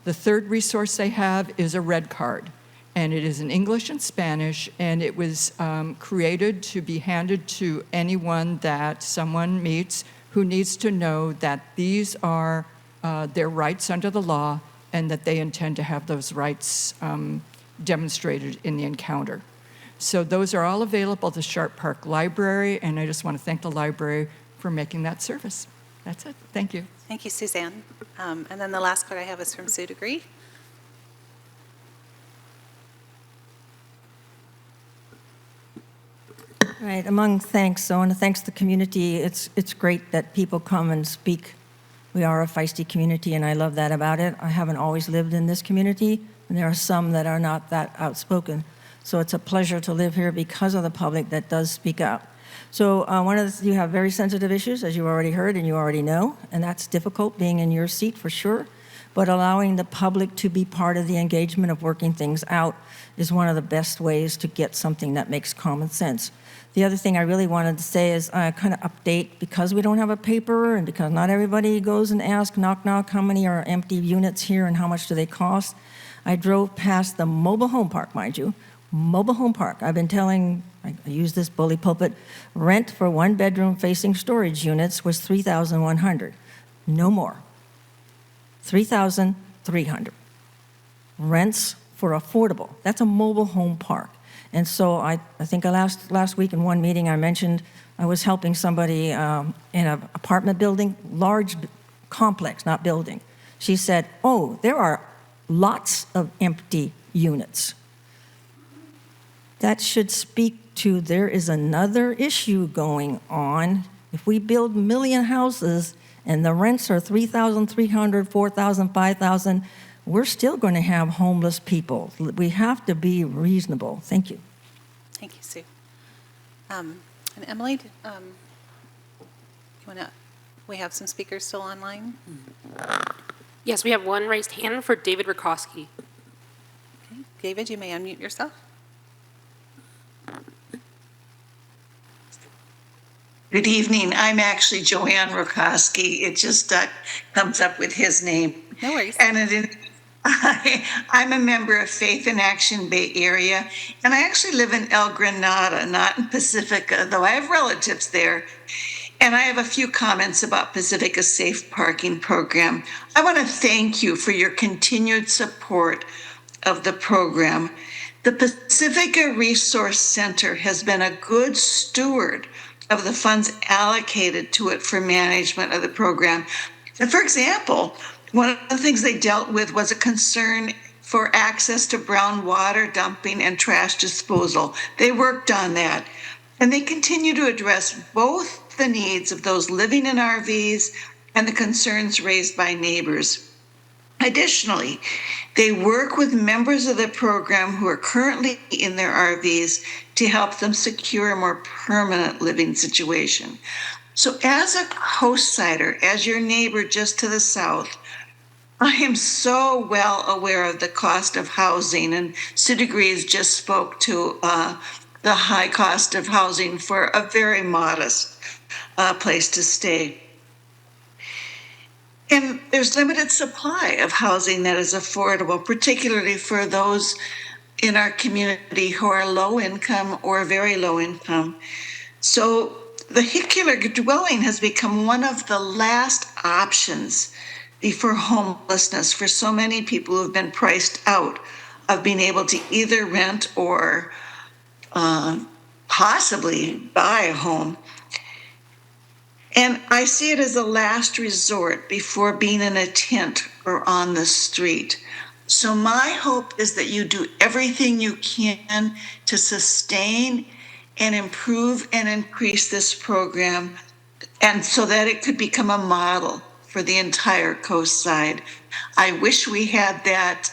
The third resource they have is a red card, and it is in English and Spanish, and it was created to be handed to anyone that someone meets who needs to know that these are their rights under the law and that they intend to have those rights demonstrated in the encounter. So those are all available at the Sharp Park Library, and I just want to thank the library for making that service. That's it. Thank you.
Thank you, Suzanne. And then the last card I have is from Sue Degree.
Right, among thanks, I want to thank the community. It's great that people come and speak. We are a feisty community, and I love that about it. I haven't always lived in this community, and there are some that are not that outspoken. So it's a pleasure to live here because of the public that does speak out. So you have very sensitive issues, as you already heard and you already know, and that's difficult being in your seat for sure. But allowing the public to be part of the engagement of working things out is one of the best ways to get something that makes common sense. The other thing I really wanted to say is kind of update, because we don't have a paper and because not everybody goes and asks, knock, knock, how many are empty units here and how much do they cost? I drove past the mobile home park, mind you, mobile home park. I've been telling, I use this bully pulpit, rent for one bedroom facing storage units was $3,100, no more. $3,300. Rents for affordable. That's a mobile home park. And so I think last week in one meeting I mentioned I was helping somebody in an apartment building, large complex, not building. She said, oh, there are lots of empty units. That should speak to there is another issue going on. If we build million houses and the rents are $3,300, $4,000, $5,000, we're still going to have homeless people. We have to be reasonable. Thank you.
Thank you, Sue. And Emily, we have some speakers still online?
Yes, we have one raised hand for David Rakowski.
Okay. David, you may unmute yourself.
Good evening. I'm actually Joanne Rakowski. It just comes up with his name.
No worries.
And I'm a member of Faith in Action Bay Area, and I actually live in El Granada, not in Pacifica, though I have relatives there. And I have a few comments about Pacifica's Safe Parking Program. I want to thank you for your continued support of the program. The Pacifica Resource Center has been a good steward of the funds allocated to it for management of the program. And for example, one of the things they dealt with was a concern for access to brown water dumping and trash disposal. They worked on that, and they continue to address both the needs of those living in RVs and the concerns raised by neighbors. Additionally, they work with members of the program who are currently in their RVs to help them secure a more permanent living situation. So as a co-sider, as your neighbor just to the south, I am so well aware of the cost of housing, and Sue Degrees just spoke to the high cost of housing for a very modest place to stay. And there's limited supply of housing that is affordable, particularly for those in our community who are low income or very low income. So vehicular dwelling has become one of the last options before homelessness for so many people who have been priced out of being able to either rent or possibly buy a home. And I see it as a last resort before being in a tent or on the street. So my hope is that you do everything you can to sustain and improve and increase this program, and so that it could become a model for the entire coast side. I wish we had that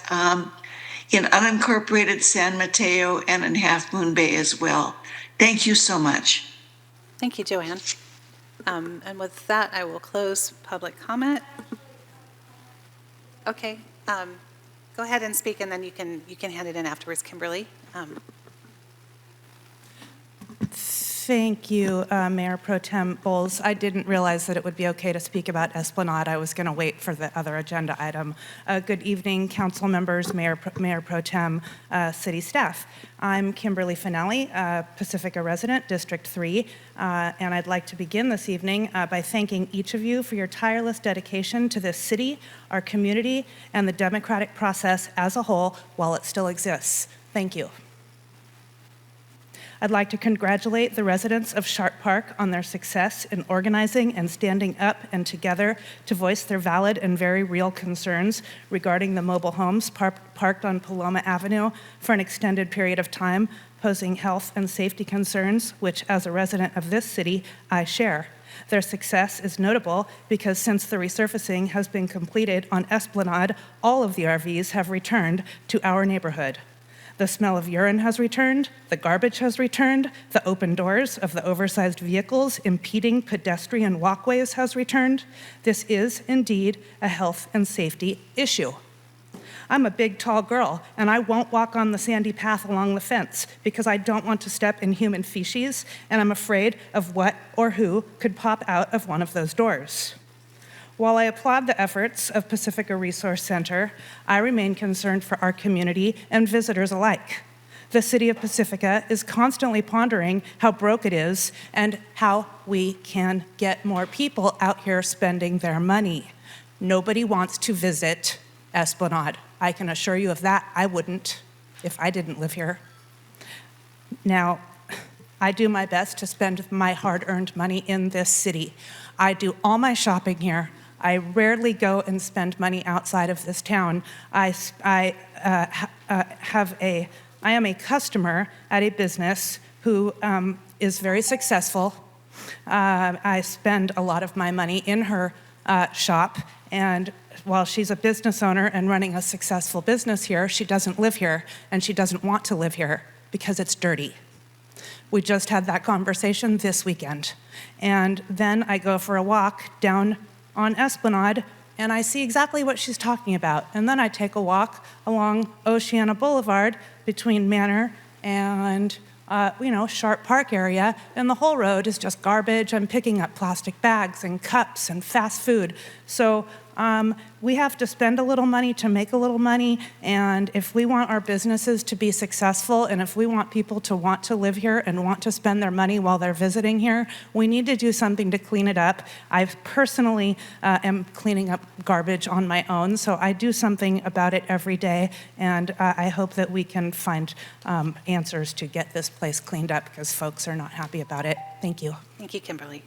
in unincorporated San Mateo and in Half Moon Bay as well. Thank you so much.
Thank you, Joanne. And with that, I will close public comment. Okay, go ahead and speak, and then you can hand it in afterwards, Kimberly. Thank you, Mayor Pro Tem Bowles. I didn't realize that it would be okay to speak about Esplanade. I was going to wait for the other agenda item. Good evening, council members, Mayor Pro Tem, city staff. I'm Kimberly Finelli, Pacifica resident, District 3, and I'd like to begin this evening by thanking each of you for your tireless dedication to this city, our community, and the democratic process as a whole while it still exists. Thank you. I'd like to congratulate the residents of Sharp Park on their success in organizing and standing up and together to voice their valid and very real concerns regarding the mobile homes parked on Paloma Avenue for an extended period of time, posing health and safety concerns, which as a resident of this city, I share. Their success is notable because since the resurfacing has been completed on Esplanade, all of the RVs have returned to our neighborhood. The smell of urine has returned, the garbage has returned, the open doors of the oversized vehicles impeding pedestrian walkways has returned. This is indeed a health and safety issue. I'm a big, tall girl, and I won't walk on the sandy path along the fence because I don't want to step in human feces, and I'm afraid of what or who could pop out of one of those doors. While I applaud the efforts of Pacifica Resource Center, I remain concerned for our community and visitors alike. The city of Pacifica is constantly pondering how broke it is and how we can get more people out here spending their money. Nobody wants to visit Esplanade. I can assure you of that. I wouldn't if I didn't live here. Now, I do my best to spend my hard-earned money in this city. I do all my shopping here. I rarely go and spend money outside of this town. I am a customer at a business who is very successful. I spend a lot of my money in her shop, and while she's a business owner and running a successful business here, she doesn't live here, and she doesn't want to live here because it's dirty. We just had that conversation this weekend. And then I go for a walk down on Esplanade, and I see exactly what she's talking about. And then I take a walk along Oceana Boulevard between Manor and Sharp Park area, and the whole road is just garbage. I'm picking up plastic bags and cups and fast food. So we have to spend a little money to make a little money, and if we want our businesses to be successful, and if we want people to want to live here and want to spend their money while they're visiting here, we need to do something to clean it up. I personally am cleaning up garbage on my own, so I do something about it every day, and I hope that we can find answers to get this place cleaned up because folks are not happy about it. Thank you. Thank you, Kimberly.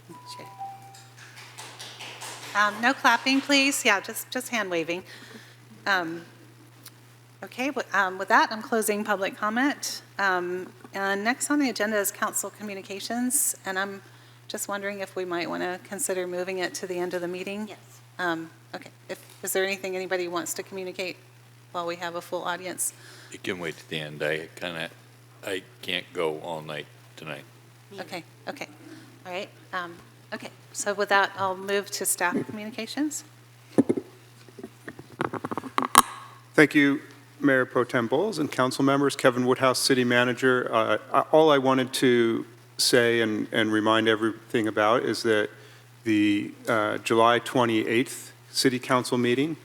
No clapping, please. Yeah, just hand waving. Okay, with that, I'm closing public comment. And next on the agenda is council communications, and I'm just wondering if we might want to consider moving it to the end of the meeting.
Yes.
Okay. Is there anything anybody wants to communicate while we have a full audience?
You can wait to the end. I can't go all night tonight.
Okay. All right. Okay, so with that, I'll move to staff communications.
Thank you, Mayor Pro Tem Bowles and council members. Kevin Woodhouse, City Manager. All I wanted to say and remind everything about is that the July 28th City Council meeting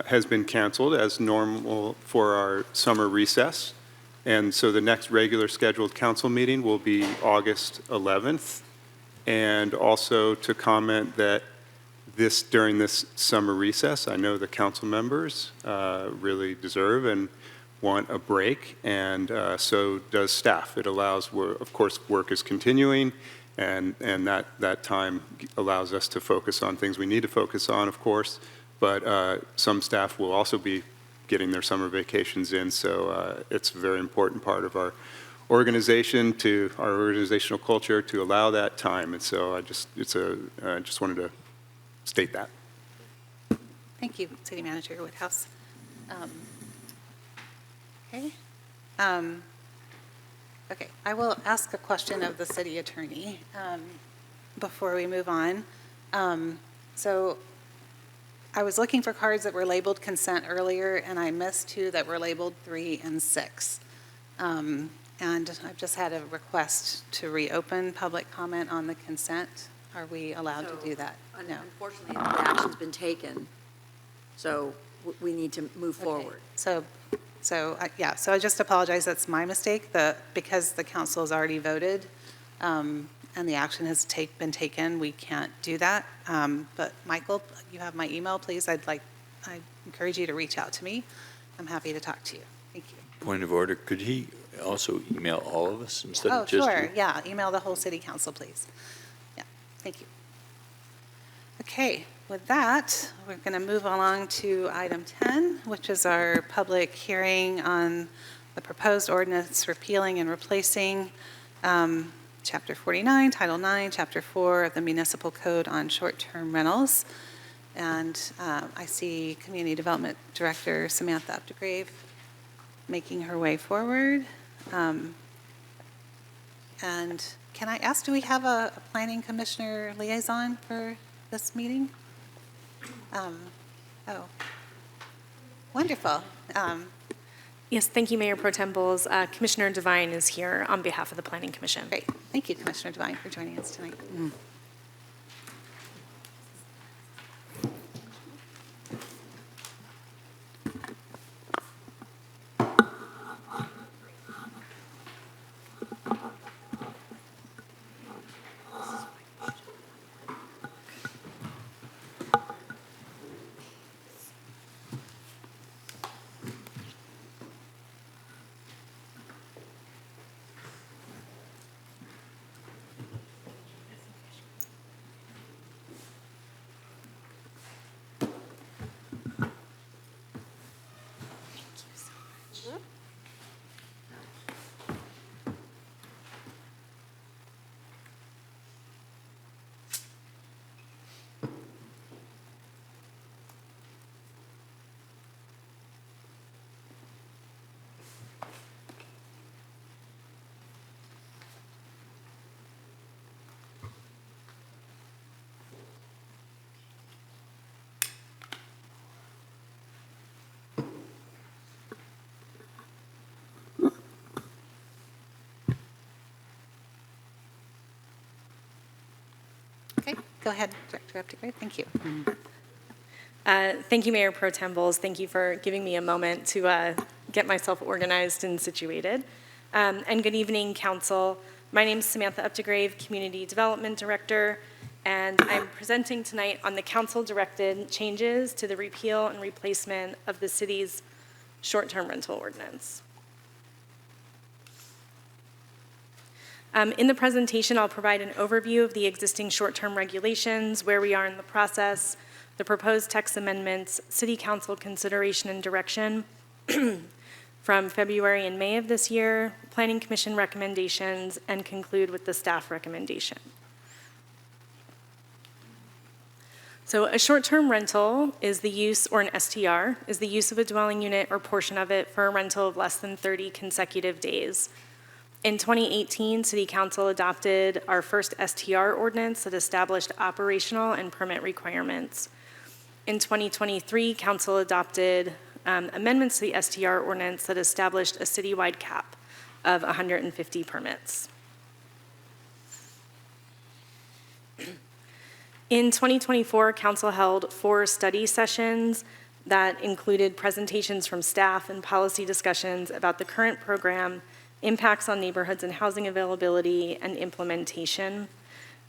has been canceled as normal for our summer recess. And so the next regular scheduled council meeting will be August 11th. And also to comment that during this summer recess, I know the council members really deserve and want a break, and so does staff. It allows, of course, work is continuing, and that time allows us to focus on things we need to focus on, of course, but some staff will also be getting their summer vacations in, so it's a very important part of our organization, to our organizational culture, to allow that time. And so I just wanted to state that.
Thank you, City Manager Woodhouse. Okay. Okay, I will ask a question of the city attorney before we move on. So I was looking for cards that were labeled consent earlier, and I missed two that were labeled 3 and 6. And I've just had a request to reopen public comment on the consent. Are we allowed to do that? No.
Unfortunately, the action's been taken, so we need to move forward.
So I just apologize, that's my mistake, because the council has already voted, and the action has been taken, we can't do that. But Michael, you have my email, please. I encourage you to reach out to me. I'm happy to talk to you. Thank you.
Point of order, could he also email all of us instead of just you?
Oh, sure, yeah, email the whole city council, please. Yeah, thank you. Okay, with that, we're going to move along to item 10, which is our public hearing on the proposed ordinance repealing and replacing Chapter 49, Title 9, Chapter 4 of the Municipal Code on short-term rentals. And I see Community Development Director Samantha Updegrave making her way forward. And can I ask, do we have a Planning Commissioner liaison for this meeting? Oh, wonderful.
Yes, thank you, Mayor Pro Tem Bowles. Commissioner Devine is here on behalf of the Planning Commission.
Great. Thank you, Commissioner Devine, for joining us tonight. Okay, go ahead, Director Updegrave. Thank you.
Thank you, Mayor Pro Tem Bowles. Thank you for giving me a moment to get myself organized and situated. And good evening, Council. My name is Samantha Updegrave, Community Development Director, and I'm presenting tonight on the Council-directed changes to the repeal and replacement of the city's short-term rental ordinance. In the presentation, I'll provide an overview of the existing short-term regulations, where we are in the process, the proposed text amendments, City Council consideration and direction from February and May of this year, Planning Commission recommendations, and conclude with the staff recommendation. So a short-term rental is the use, or an STR, is the use of a dwelling unit or portion of it for a rental of less than 30 consecutive days. In 2018, City Council adopted our first STR ordinance that established operational and permit requirements. In 2023, Council adopted amendments to the STR ordinance that established a citywide cap of 150 permits. In 2024, Council held 4 study sessions that included presentations from staff and policy discussions about the current program, impacts on neighborhoods and housing availability, and implementation.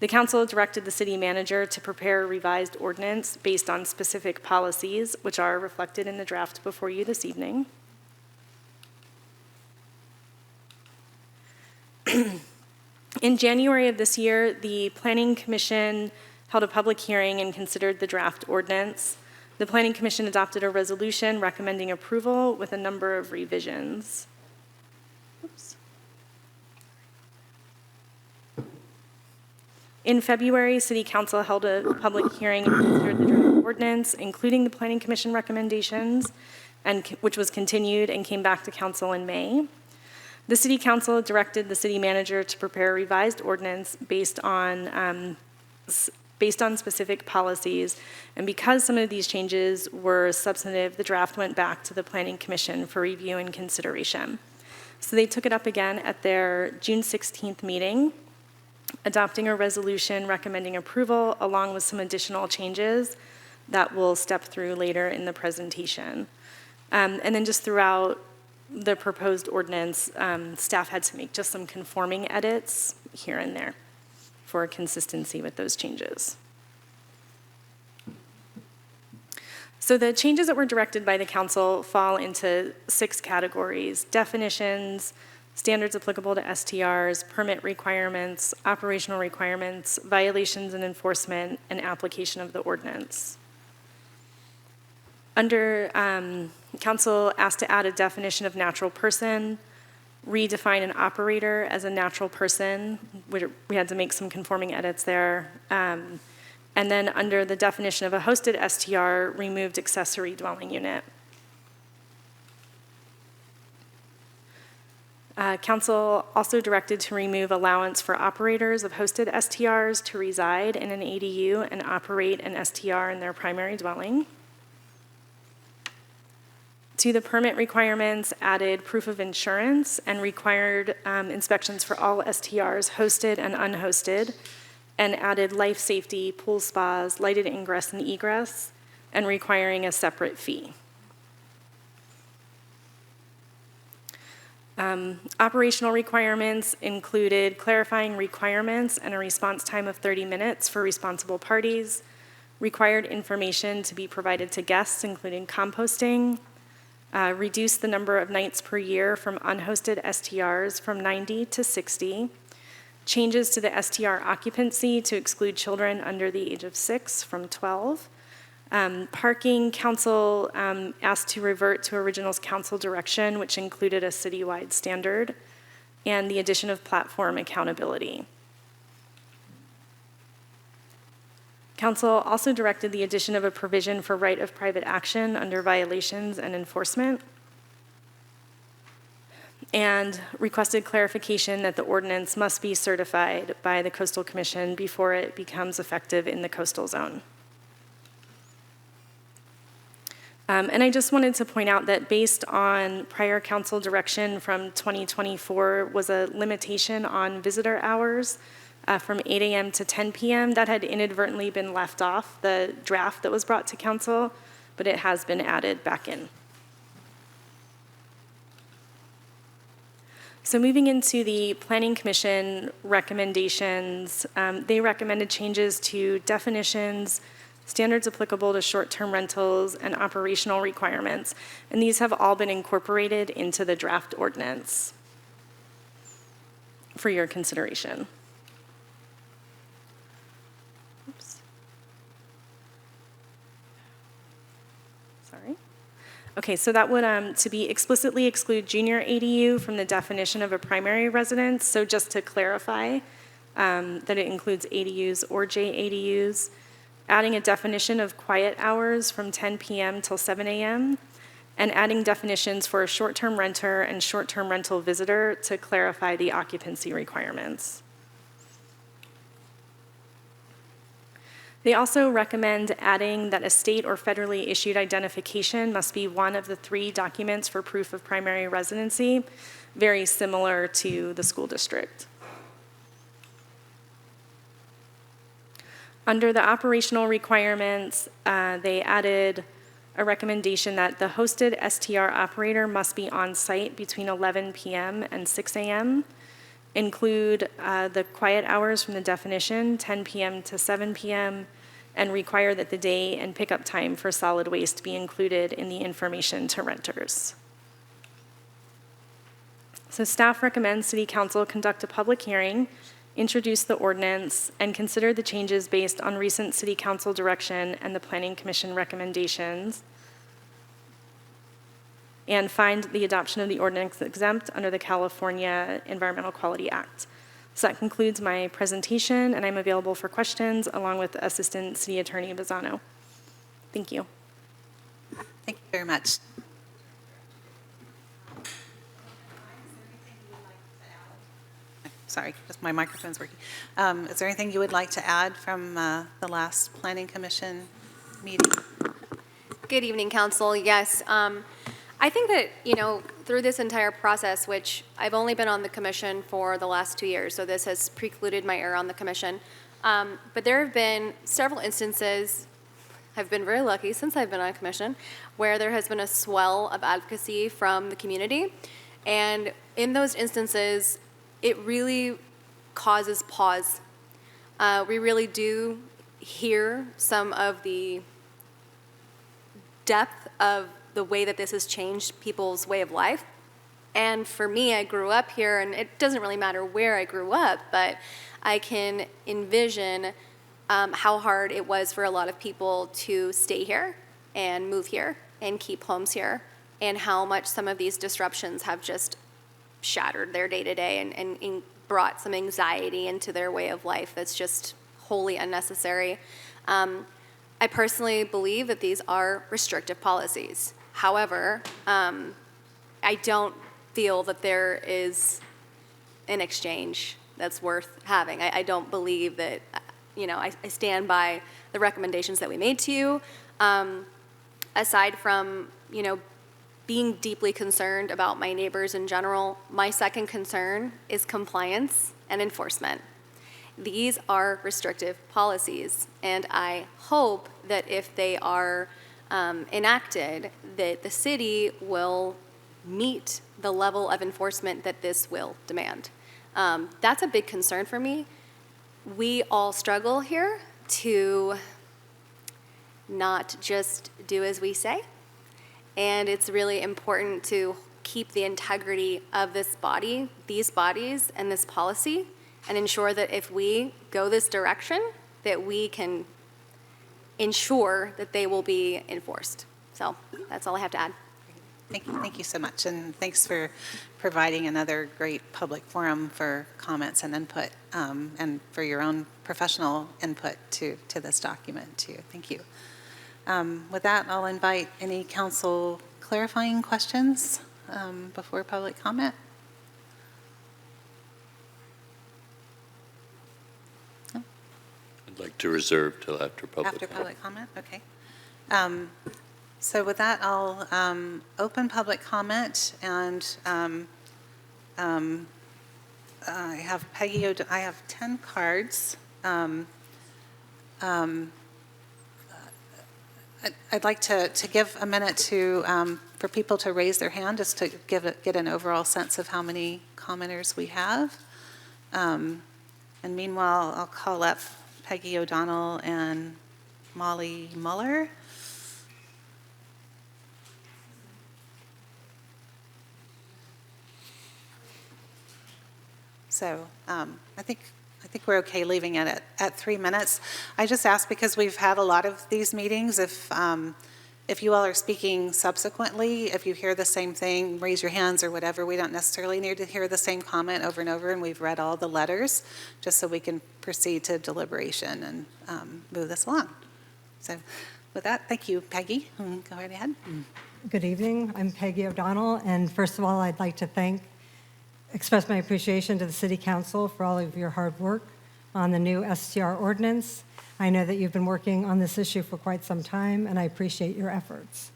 The council directed the city manager to prepare a revised ordinance based on specific policies, which are reflected in the draft before you this evening. In January of this year, the Planning Commission held a public hearing and considered the draft ordinance. The Planning Commission adopted a resolution recommending approval with a number of revisions. Oops. In February, City Council held a public hearing and considered the draft ordinance, including the Planning Commission recommendations, which was continued and came back to Council in May. The City Council directed the city manager to prepare a revised ordinance based on specific policies, and because some of these changes were substantive, the draft went back to the Planning Commission for review and consideration. So they took it up again at their June 16th meeting, adopting a resolution recommending approval along with some additional changes that we'll step through later in the presentation. And then just throughout the proposed ordinance, staff had to make just some conforming edits here and there for consistency with those changes. So the changes that were directed by the council fall into 6 categories: definitions, standards applicable to STRs, permit requirements, operational requirements, violations and enforcement, and application of the ordinance. Under, council asked to add a definition of natural person, redefine an operator as a natural person. We had to make some conforming edits there. And then under the definition of a hosted STR, removed accessory dwelling unit. Council also directed to remove allowance for operators of hosted STRs to reside in an ADU and operate an STR in their primary dwelling. To the permit requirements, added proof of insurance and required inspections for all STRs, hosted and unhosted, and added life safety, pool spas, lighted ingress and egress, and requiring a separate fee. Operational requirements included clarifying requirements and a response time of 30 minutes for responsible parties, required information to be provided to guests, including composting, reduce the number of nights per year from unhosted STRs from 90 to 60, changes to the STR occupancy to exclude children under the age of 6 from 12. Parking, council asked to revert to originals council direction, which included a citywide standard, and the addition of platform accountability. Council also directed the addition of a provision for right of private action under violations and enforcement, and requested clarification that the ordinance must be certified by the Coastal Commission before it becomes effective in the coastal zone. And I just wanted to point out that based on prior council direction from 2024 was a limitation on visitor hours from 8 a.m. to 10 p.m. That had inadvertently been left off the draft that was brought to council, but it has been added back in. So moving into the Planning Commission recommendations, they recommended changes to definitions, standards applicable to short-term rentals, and operational requirements. And these have all been incorporated into the draft ordinance for your consideration. Oops. Sorry. Okay, so that would to be explicitly exclude junior ADU from the definition of a primary residence. So just to clarify that it includes ADUs or JADUs. Adding a definition of quiet hours from 10 p.m. till 7 a.m., and adding definitions for a short-term renter and short-term rental visitor to clarify the occupancy requirements. They also recommend adding that a state or federally issued identification must be one of the 3 documents for proof of primary residency, very similar to the school district. Under the operational requirements, they added a recommendation that the hosted STR operator must be on site between 11 p.m. and 6 a.m., include the quiet hours from the definition, 10 p.m. to 7 p.m., and require that the day and pickup time for solid waste be included in the information to renters. So staff recommends City Council conduct a public hearing, introduce the ordinance, and consider the changes based on recent City Council direction and the Planning Commission recommendations, and find the adoption of the ordinance exempt under the California Environmental Quality Act. So that concludes my presentation, and I'm available for questions along with Assistant City Attorney Bizzano. Thank you.
Thank you very much. Sorry, just my microphone's working. Is there anything you would like to add from the last Planning Commission meeting?
Good evening, Council. Yes, I think that, through this entire process, which I've only been on the commission for the last 2 years, so this has precluded my error on the commission. But there have been several instances, I've been very lucky since I've been on a commission, where there has been a swell of advocacy from the community. And in those instances, it really causes pause. We really do hear some of the depth of the way that this has changed people's way of life. And for me, I grew up here, and it doesn't really matter where I grew up, but I can envision how hard it was for a lot of people to stay here and move here and keep homes here, and how much some of these disruptions have just shattered their day-to-day and brought some anxiety into their way of life that's just wholly unnecessary. I personally believe that these are restrictive policies. However, I don't feel that there is an exchange that's worth having. I don't believe that, I stand by the recommendations that we made to you. Aside from, being deeply concerned about my neighbors in general, my second concern is compliance and enforcement. These are restrictive policies, and I hope that if they are enacted, that the city will meet the level of enforcement that this will demand. That's a big concern for me. We all struggle here to not just do as we say, and it's really important to keep the integrity of this body, these bodies, and this policy, and ensure that if we go this direction, that we can ensure that they will be enforced. So that's all I have to add.
Thank you so much, and thanks for providing another great public forum for comments and input, and for your own professional input to this document too. Thank you. With that, I'll invite any council clarifying questions before public comment.
I'd like to reserve till after public
After
comment.
public comment, okay. So with that, I'll open public comment, and I have Peggy, I have 10 cards. I'd like to give a minute for people to raise their hand, just to get an overall sense of how many commenters we have. And meanwhile, I'll call up Peggy O'Donnell and Molly Muller. So I think we're okay leaving it at 3 minutes. I just ask because we've had a lot of these meetings. If you all are speaking subsequently, if you hear the same thing, raise your hands or whatever. We don't necessarily need to hear the same comment over and over, and we've read all the letters, just so we can proceed to deliberation and move this along. So with that, thank you, Peggy. Go right ahead.
Good evening. I'm Peggy O'Donnell, and first of all, I'd like to express my appreciation to the City Council for all of your hard work on the new STR ordinance. I know that you've been working on this issue for quite some time, and I appreciate your efforts.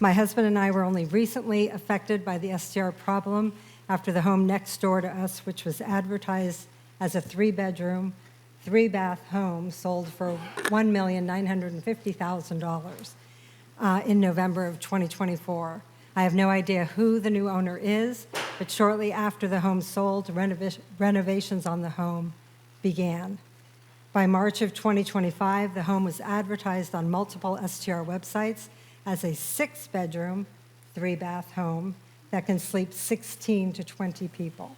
My husband and I were only recently affected by the STR problem after the home next door to us, which was advertised as a 3-bedroom, 3-bath home, sold for $1,950,000 in November of 2024. I have no idea who the new owner is, but shortly after the home sold, renovations on the home began. By March of 2025, the home was advertised on multiple STR websites as a 6-bedroom, 3-bath home that can sleep 16 to 20 people.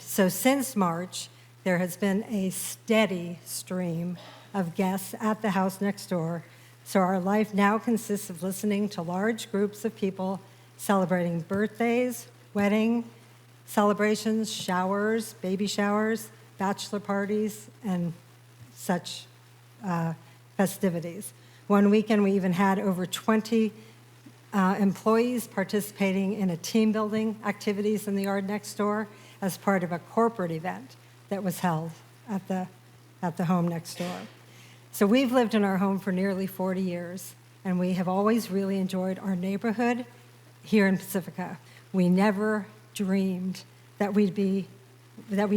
So since March, there has been a steady stream of guests at the house next door. So our life now consists of listening to large groups of people celebrating birthdays, wedding celebrations, showers, baby showers, bachelor parties, and such festivities. One weekend, we even had over 20 employees participating in a team building activities in the yard next door as part of a corporate event that was held at the home next door. So we've lived in our home for nearly 40 years, and we have always really enjoyed our neighborhood here in Pacifica. We never dreamed that we'd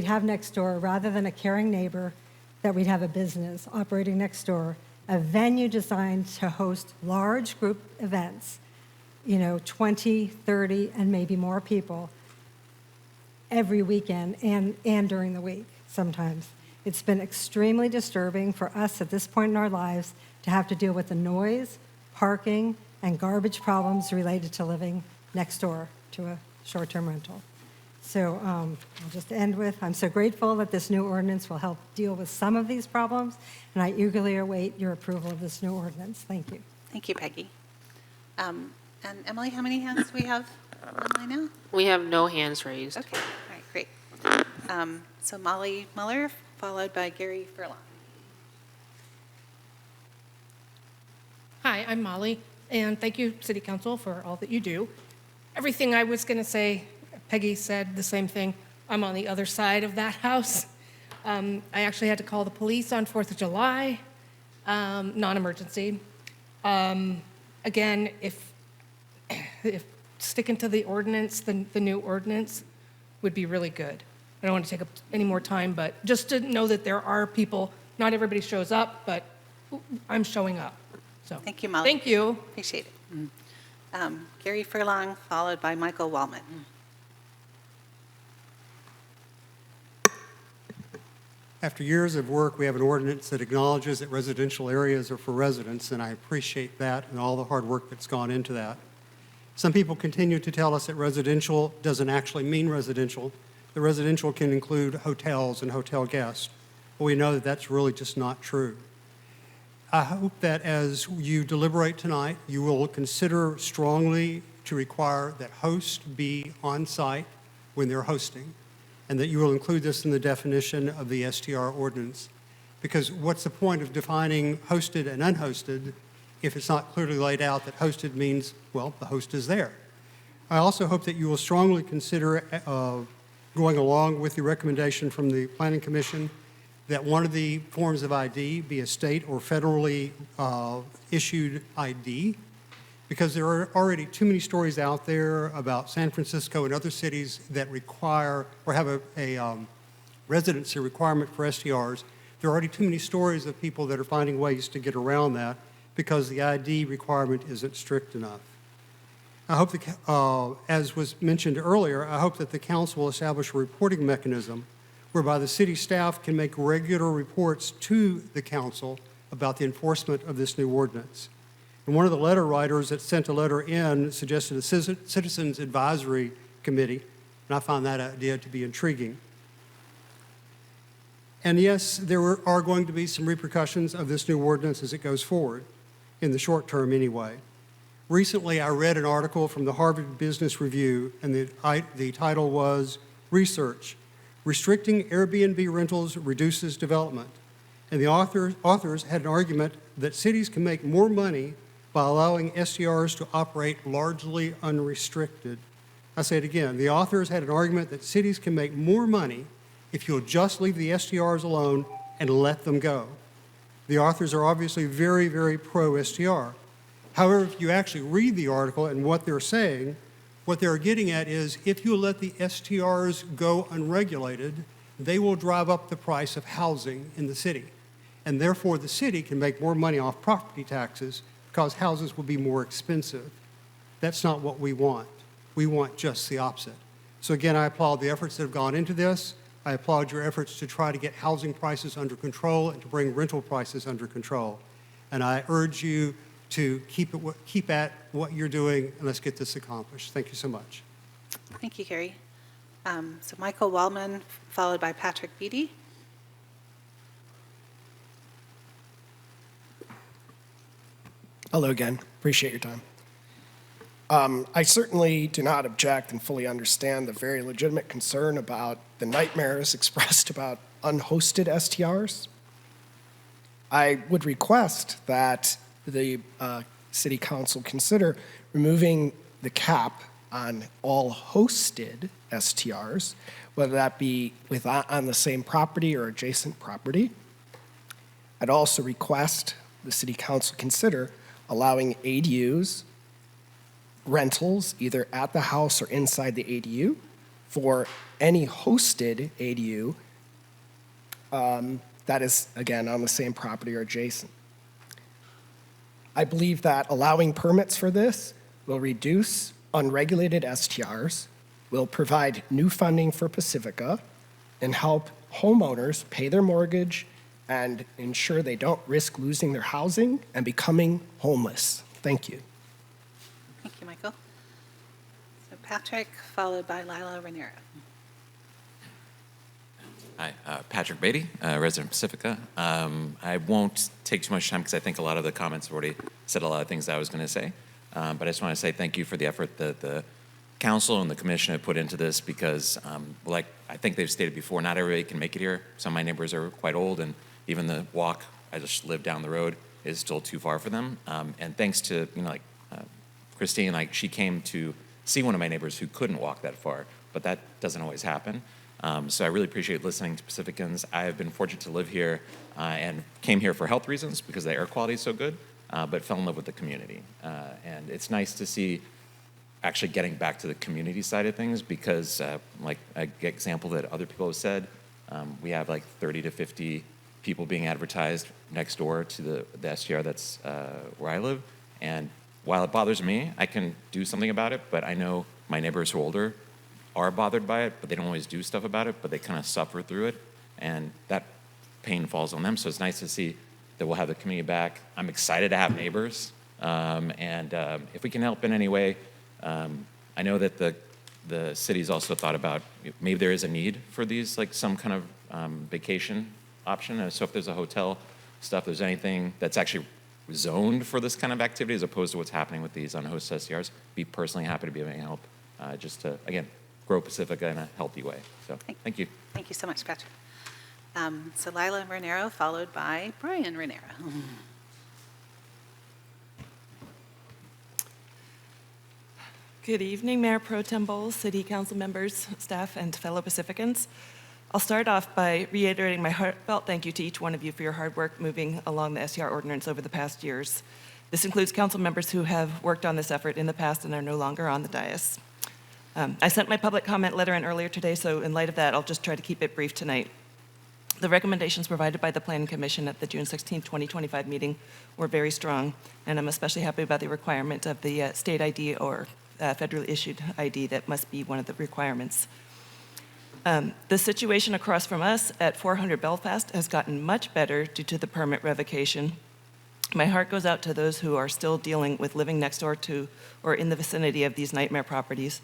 have next door, rather than a caring neighbor, that we'd have a business operating next door, a venue designed to host large group events, 20, 30, and maybe more people every weekend and during the week sometimes. It's been extremely disturbing for us at this point in our lives to have to deal with the noise, parking, and garbage problems related to living next door to a short-term rental. So I'll just end with, I'm so grateful that this new ordinance will help deal with some of these problems, and I eagerly await your approval of this new ordinance. Thank you.
Thank you, Peggy. And Emily, how many hands do we have online now?
We have no hands raised.
Okay, all right, great. So Molly Muller, followed by Gary Furlong.
Hi, I'm Molly, and thank you, City Council, for all that you do. Everything I was going to say, Peggy said the same thing. I'm on the other side of that house. I actually had to call the police on 4th of July, non-emergency. Again, if sticking to the ordinance, the new ordinance would be really good. I don't want to take up any more time, but just to know that there are people, not everybody shows up, but I'm showing up. So
Thank you, Molly.
Thank you.
Appreciate it. Gary Furlong, followed by Michael Wallman.
After years of work, we have an ordinance that acknowledges that residential areas are for residents, and I appreciate that and all the hard work that's gone into that. Some people continue to tell us that residential doesn't actually mean residential. The residential can include hotels and hotel guests. But we know that that's really just not true. I hope that as you deliberate tonight, you will consider strongly to require that hosts be on site when they're hosting, and that you will include this in the definition of the STR ordinance. Because what's the point of defining hosted and unhosted if it's not clearly laid out that hosted means, well, the host is there? I also hope that you will strongly consider going along with the recommendation from the Planning Commission that one of the forms of ID be a state or federally issued ID, because there are already too many stories out there about San Francisco and other cities that require or have a residency requirement for STRs. There are already too many stories of people that are finding ways to get around that because the ID requirement isn't strict enough. I hope, as was mentioned earlier, I hope that the council will establish a reporting mechanism whereby the city staff can make regular reports to the council about the enforcement of this new ordinance. And one of the letter writers that sent a letter in suggested a Citizens Advisory Committee, and I found that idea to be intriguing. And yes, there are going to be some repercussions of this new ordinance as it goes forward, in the short term anyway. Recently, I read an article from the Harvard Business Review, and the title was Research: Restricting Airbnb Rentals Reduces Development. And the authors had an argument that cities can make more money by allowing STRs to operate largely unrestricted. I say it again, the authors had an argument that cities can make more money if you'll just leave the STRs alone and let them go. The authors are obviously very, very pro-STR. However, if you actually read the article and what they're saying, what they're getting at is if you let the STRs go unregulated, they will drive up the price of housing in the city. And therefore, the city can make more money off property taxes because houses will be more expensive. That's not what we want. We want just the opposite. So again, I applaud the efforts that have gone into this. I applaud your efforts to try to get housing prices under control and to bring rental prices under control. And I urge you to keep at what you're doing, and let's get this accomplished. Thank you so much.
Thank you, Gary. So Michael Wallman, followed by Patrick Beatty.
Hello again. Appreciate your time. I certainly do not object and fully understand the very legitimate concern about the nightmares expressed about unhosted STRs. I would request that the City Council consider removing the cap on all hosted STRs, whether that be on the same property or adjacent property. I'd also request the City Council consider allowing ADUs, rentals, either at the house or inside the ADU. For any hosted ADU, that is, again, on the same property or adjacent. I believe that allowing permits for this will reduce unregulated STRs, will provide new funding for Pacifica, and help homeowners pay their mortgage and ensure they don't risk losing their housing and becoming homeless. Thank you.
Thank you, Michael. So Patrick, followed by Lila Raniero.
Hi, Patrick Beatty, resident of Pacifica. I won't take too much time because I think a lot of the comments have already said a lot of things that I was going to say. But I just want to say thank you for the effort that the council and the commission have put into this because, like I think they've stated before, not everybody can make it here. Some of my neighbors are quite old, and even the walk, I just live down the road, is still too far for them. And thanks to, Christine, she came to see one of my neighbors who couldn't walk that far, but that doesn't always happen. So I really appreciate listening to Pacificans. I have been fortunate to live here and came here for health reasons because the air quality is so good, but fell in love with the community. And it's nice to see actually getting back to the community side of things because, like an example that other people have said, we have like 30 to 50 people being advertised next door to the STR that's where I live. And while it bothers me, I can do something about it, but I know my neighbors who are older are bothered by it, but they don't always do stuff about it, but they kind of suffer through it, and that pain falls on them. So it's nice to see that we'll have the community back. I'm excited to have neighbors, and if we can help in any way, I know that the city's also thought about maybe there is a need for these, like some kind of vacation option. So if there's a hotel stuff, there's anything that's actually zoned for this kind of activity as opposed to what's happening with these unhosted STRs, be personally happy to be able to help just to, again, grow Pacifica in a healthy way. So thank you.
Thank you so much, Patrick. So Lila Raniero, followed by Brian Raniero.
Good evening, Mayor Pro Tem Bowles, City Council members, staff, and fellow Pacificans. I'll start off by reiterating my heartfelt thank you to each one of you for your hard work moving along the STR ordinance over the past years. This includes council members who have worked on this effort in the past and are no longer on the dais. I sent my public comment letter in earlier today, so in light of that, I'll just try to keep it brief tonight. The recommendations provided by the Planning Commission at the June 16, 2025 meeting were very strong, and I'm especially happy about the requirement of the state ID or federally issued ID that must be one of the requirements. The situation across from us at 400 Belfast has gotten much better due to the permit revocation. My heart goes out to those who are still dealing with living next door to or in the vicinity of these nightmare properties.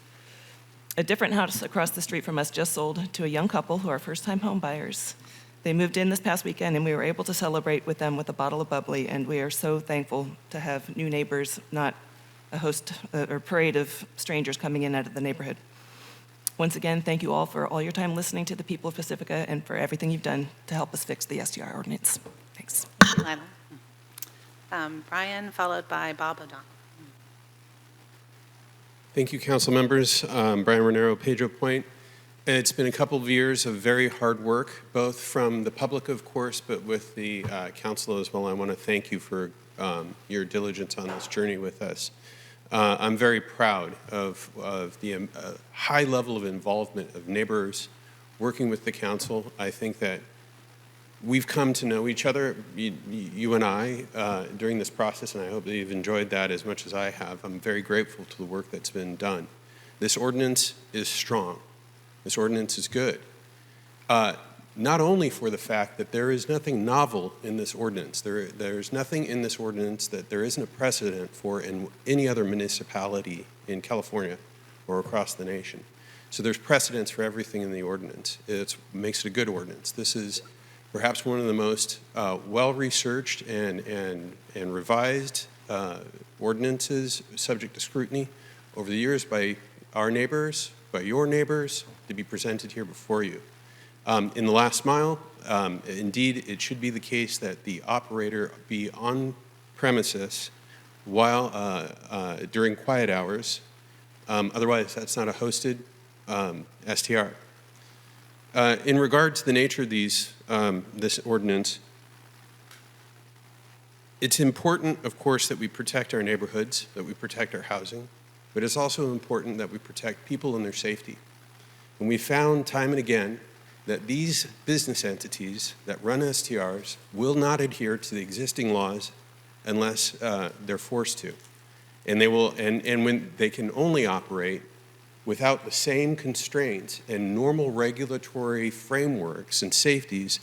A different house across the street from us just sold to a young couple who are first-time home buyers. They moved in this past weekend, and we were able to celebrate with them with a bottle of bubbly, and we are so thankful to have new neighbors, not a host or parade of strangers coming in out of the neighborhood. Once again, thank you all for all your time listening to the people of Pacifica and for everything you've done to help us fix the STR ordinance. Thanks.
Thank you, Lila. Brian, followed by Bob O'Donnell.
Thank you, council members. Brian Raniero, Pedro Point. It's been a couple of years of very hard work, both from the public, of course, but with the council as well. I want to thank you for your diligence on this journey with us. I'm very proud of the high level of involvement of neighbors working with the council. I think that we've come to know each other, you and I, during this process, and I hope that you've enjoyed that as much as I have. I'm very grateful to the work that's been done. This ordinance is strong. This ordinance is good. Not only for the fact that there is nothing novel in this ordinance. There's nothing in this ordinance that there isn't a precedent for in any other municipality in California or across the nation. So there's precedence for everything in the ordinance. It makes it a good ordinance. This is perhaps one of the most well-researched and revised ordinances subject to scrutiny over the years by our neighbors, by your neighbors, to be presented here before you. In the last mile, indeed, it should be the case that the operator be on premises while during quiet hours. Otherwise, that's not a hosted STR. In regard to the nature of this ordinance, it's important, of course, that we protect our neighborhoods, that we protect our housing, but it's also important that we protect people and their safety. And we found time and again that these business entities that run STRs will not adhere to the existing laws unless they're forced to. And they will, and when they can only operate without the same constraints and normal regulatory frameworks and safeties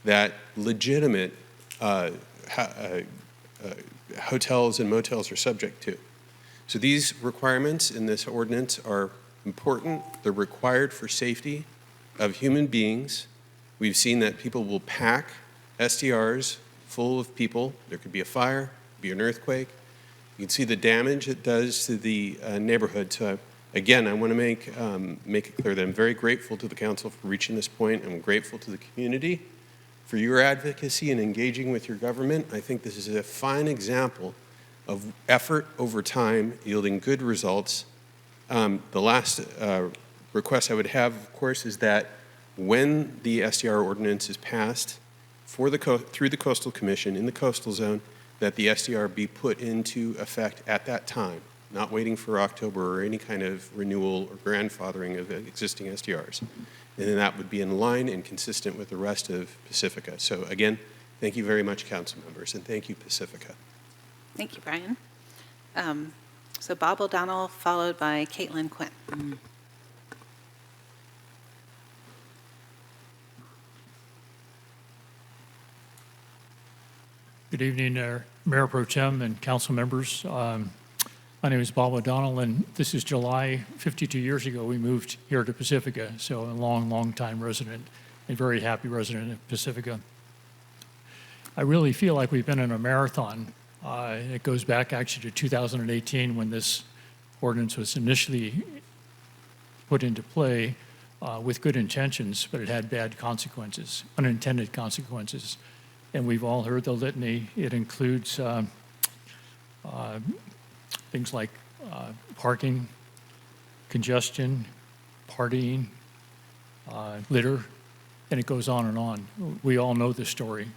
that legitimate hotels and motels are subject to. So these requirements in this ordinance are important. They're required for safety of human beings. We've seen that people will pack STRs full of people. There could be a fire, be an earthquake. You can see the damage it does to the neighborhood. So again, I want to make it clear that I'm very grateful to the council for reaching this point. I'm grateful to the community for your advocacy and engaging with your government. I think this is a fine example of effort over time yielding good results. The last request I would have, of course, is that when the SDR ordinance is passed through the Coastal Commission in the coastal zone, that the SDR be put into effect at that time, not waiting for October or any kind of renewal or grandfathering of existing SDRs. And then that would be in line and consistent with the rest of Pacifica. So again, thank you very much, council members, and thank you, Pacifica.
Thank you, Brian. So Bob O'Donnell, followed by Caitlin Quinn.
Good evening, Mayor Pro Tem and council members. My name is Bob O'Donnell, and this is July. 52 years ago, we moved here to Pacifica, so a long time resident, a very happy resident of Pacifica. I really feel like we've been in a marathon. It goes back actually to 2018 when this ordinance was initially put into play with good intentions, but it had bad consequences, unintended consequences. And we've all heard the litany. It includes things like parking, congestion, partying, litter, and it goes on and on. We all know this story,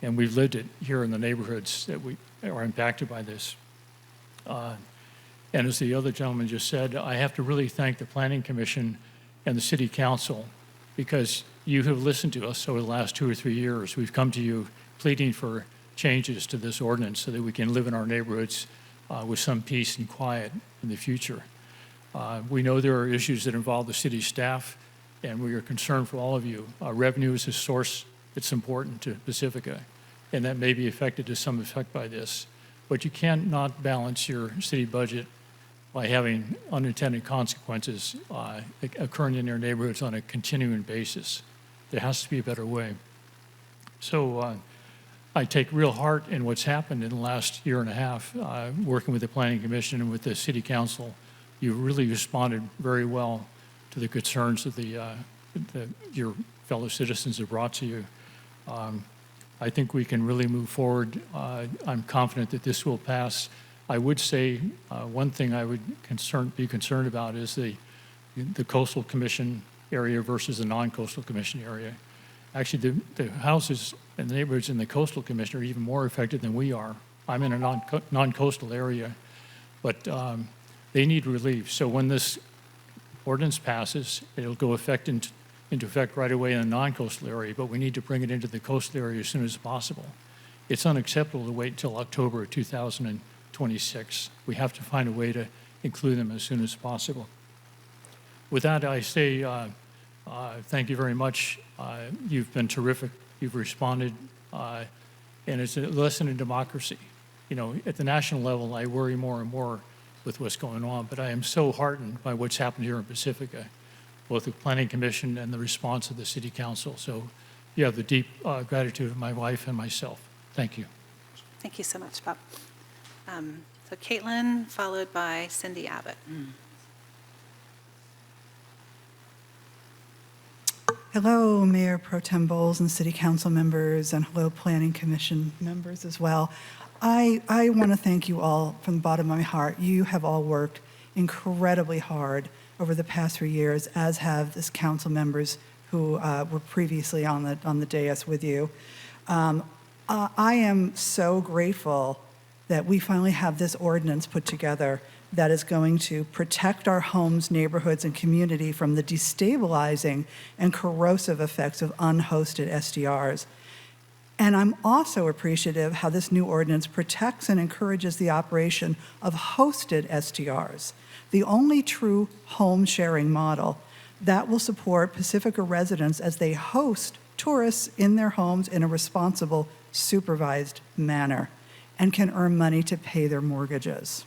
and we've lived it here in the neighborhoods that we are impacted by this. And as the other gentleman just said, I have to really thank the Planning Commission and the City Council, because you have listened to us over the last 2 or 3 years. We've come to you pleading for changes to this ordinance so that we can live in our neighborhoods with some peace and quiet in the future. We know there are issues that involve the city staff, and we are concerned for all of you. Revenue is a source that's important to Pacifica, and that may be affected to some effect by this. But you cannot balance your city budget by having unintended consequences occurring in your neighborhoods on a continuing basis. There has to be a better way. So I take real heart in what's happened in the last year and a half, working with the Planning Commission and with the City Council. You really responded very well to the concerns that your fellow citizens have brought to you. I think we can really move forward. I'm confident that this will pass. I would say one thing I would be concerned about is the Coastal Commission area versus the non-Coastal Commission area. Actually, the houses and the neighborhoods in the Coastal Commission are even more affected than we are. I'm in a non-coastal area, but they need relief. So when this ordinance passes, it'll go into effect right away in the non-coastal area, but we need to bring it into the coastal area as soon as possible. It's unacceptable to wait until October of 2026. We have to find a way to include them as soon as possible. With that, I say thank you very much. You've been terrific. You've responded, and it's a lesson in democracy. You know, at the national level, I worry more and more with what's going on, but I am so heartened by what's happened here in Pacifica, both the Planning Commission and the response of the City Council. So you have the deep gratitude of my wife and myself. Thank you.
Thank you so much, Bob. So Caitlin, followed by Cindy Abbott.
Hello, Mayor Pro Tem Bowles and City Council members, and hello, Planning Commission members as well. I want to thank you all from the bottom of my heart. You have all worked incredibly hard over the past 3 years, as have this council members who were previously on the dais with you. I am so grateful that we finally have this ordinance put together that is going to protect our homes, neighborhoods, and community from the destabilizing and corrosive effects of unhosted STRs. And I'm also appreciative how this new ordinance protects and encourages the operation of hosted STRs, the only true home sharing model that will support Pacifica residents as they host tourists in their homes in a responsible, supervised manner and can earn money to pay their mortgages.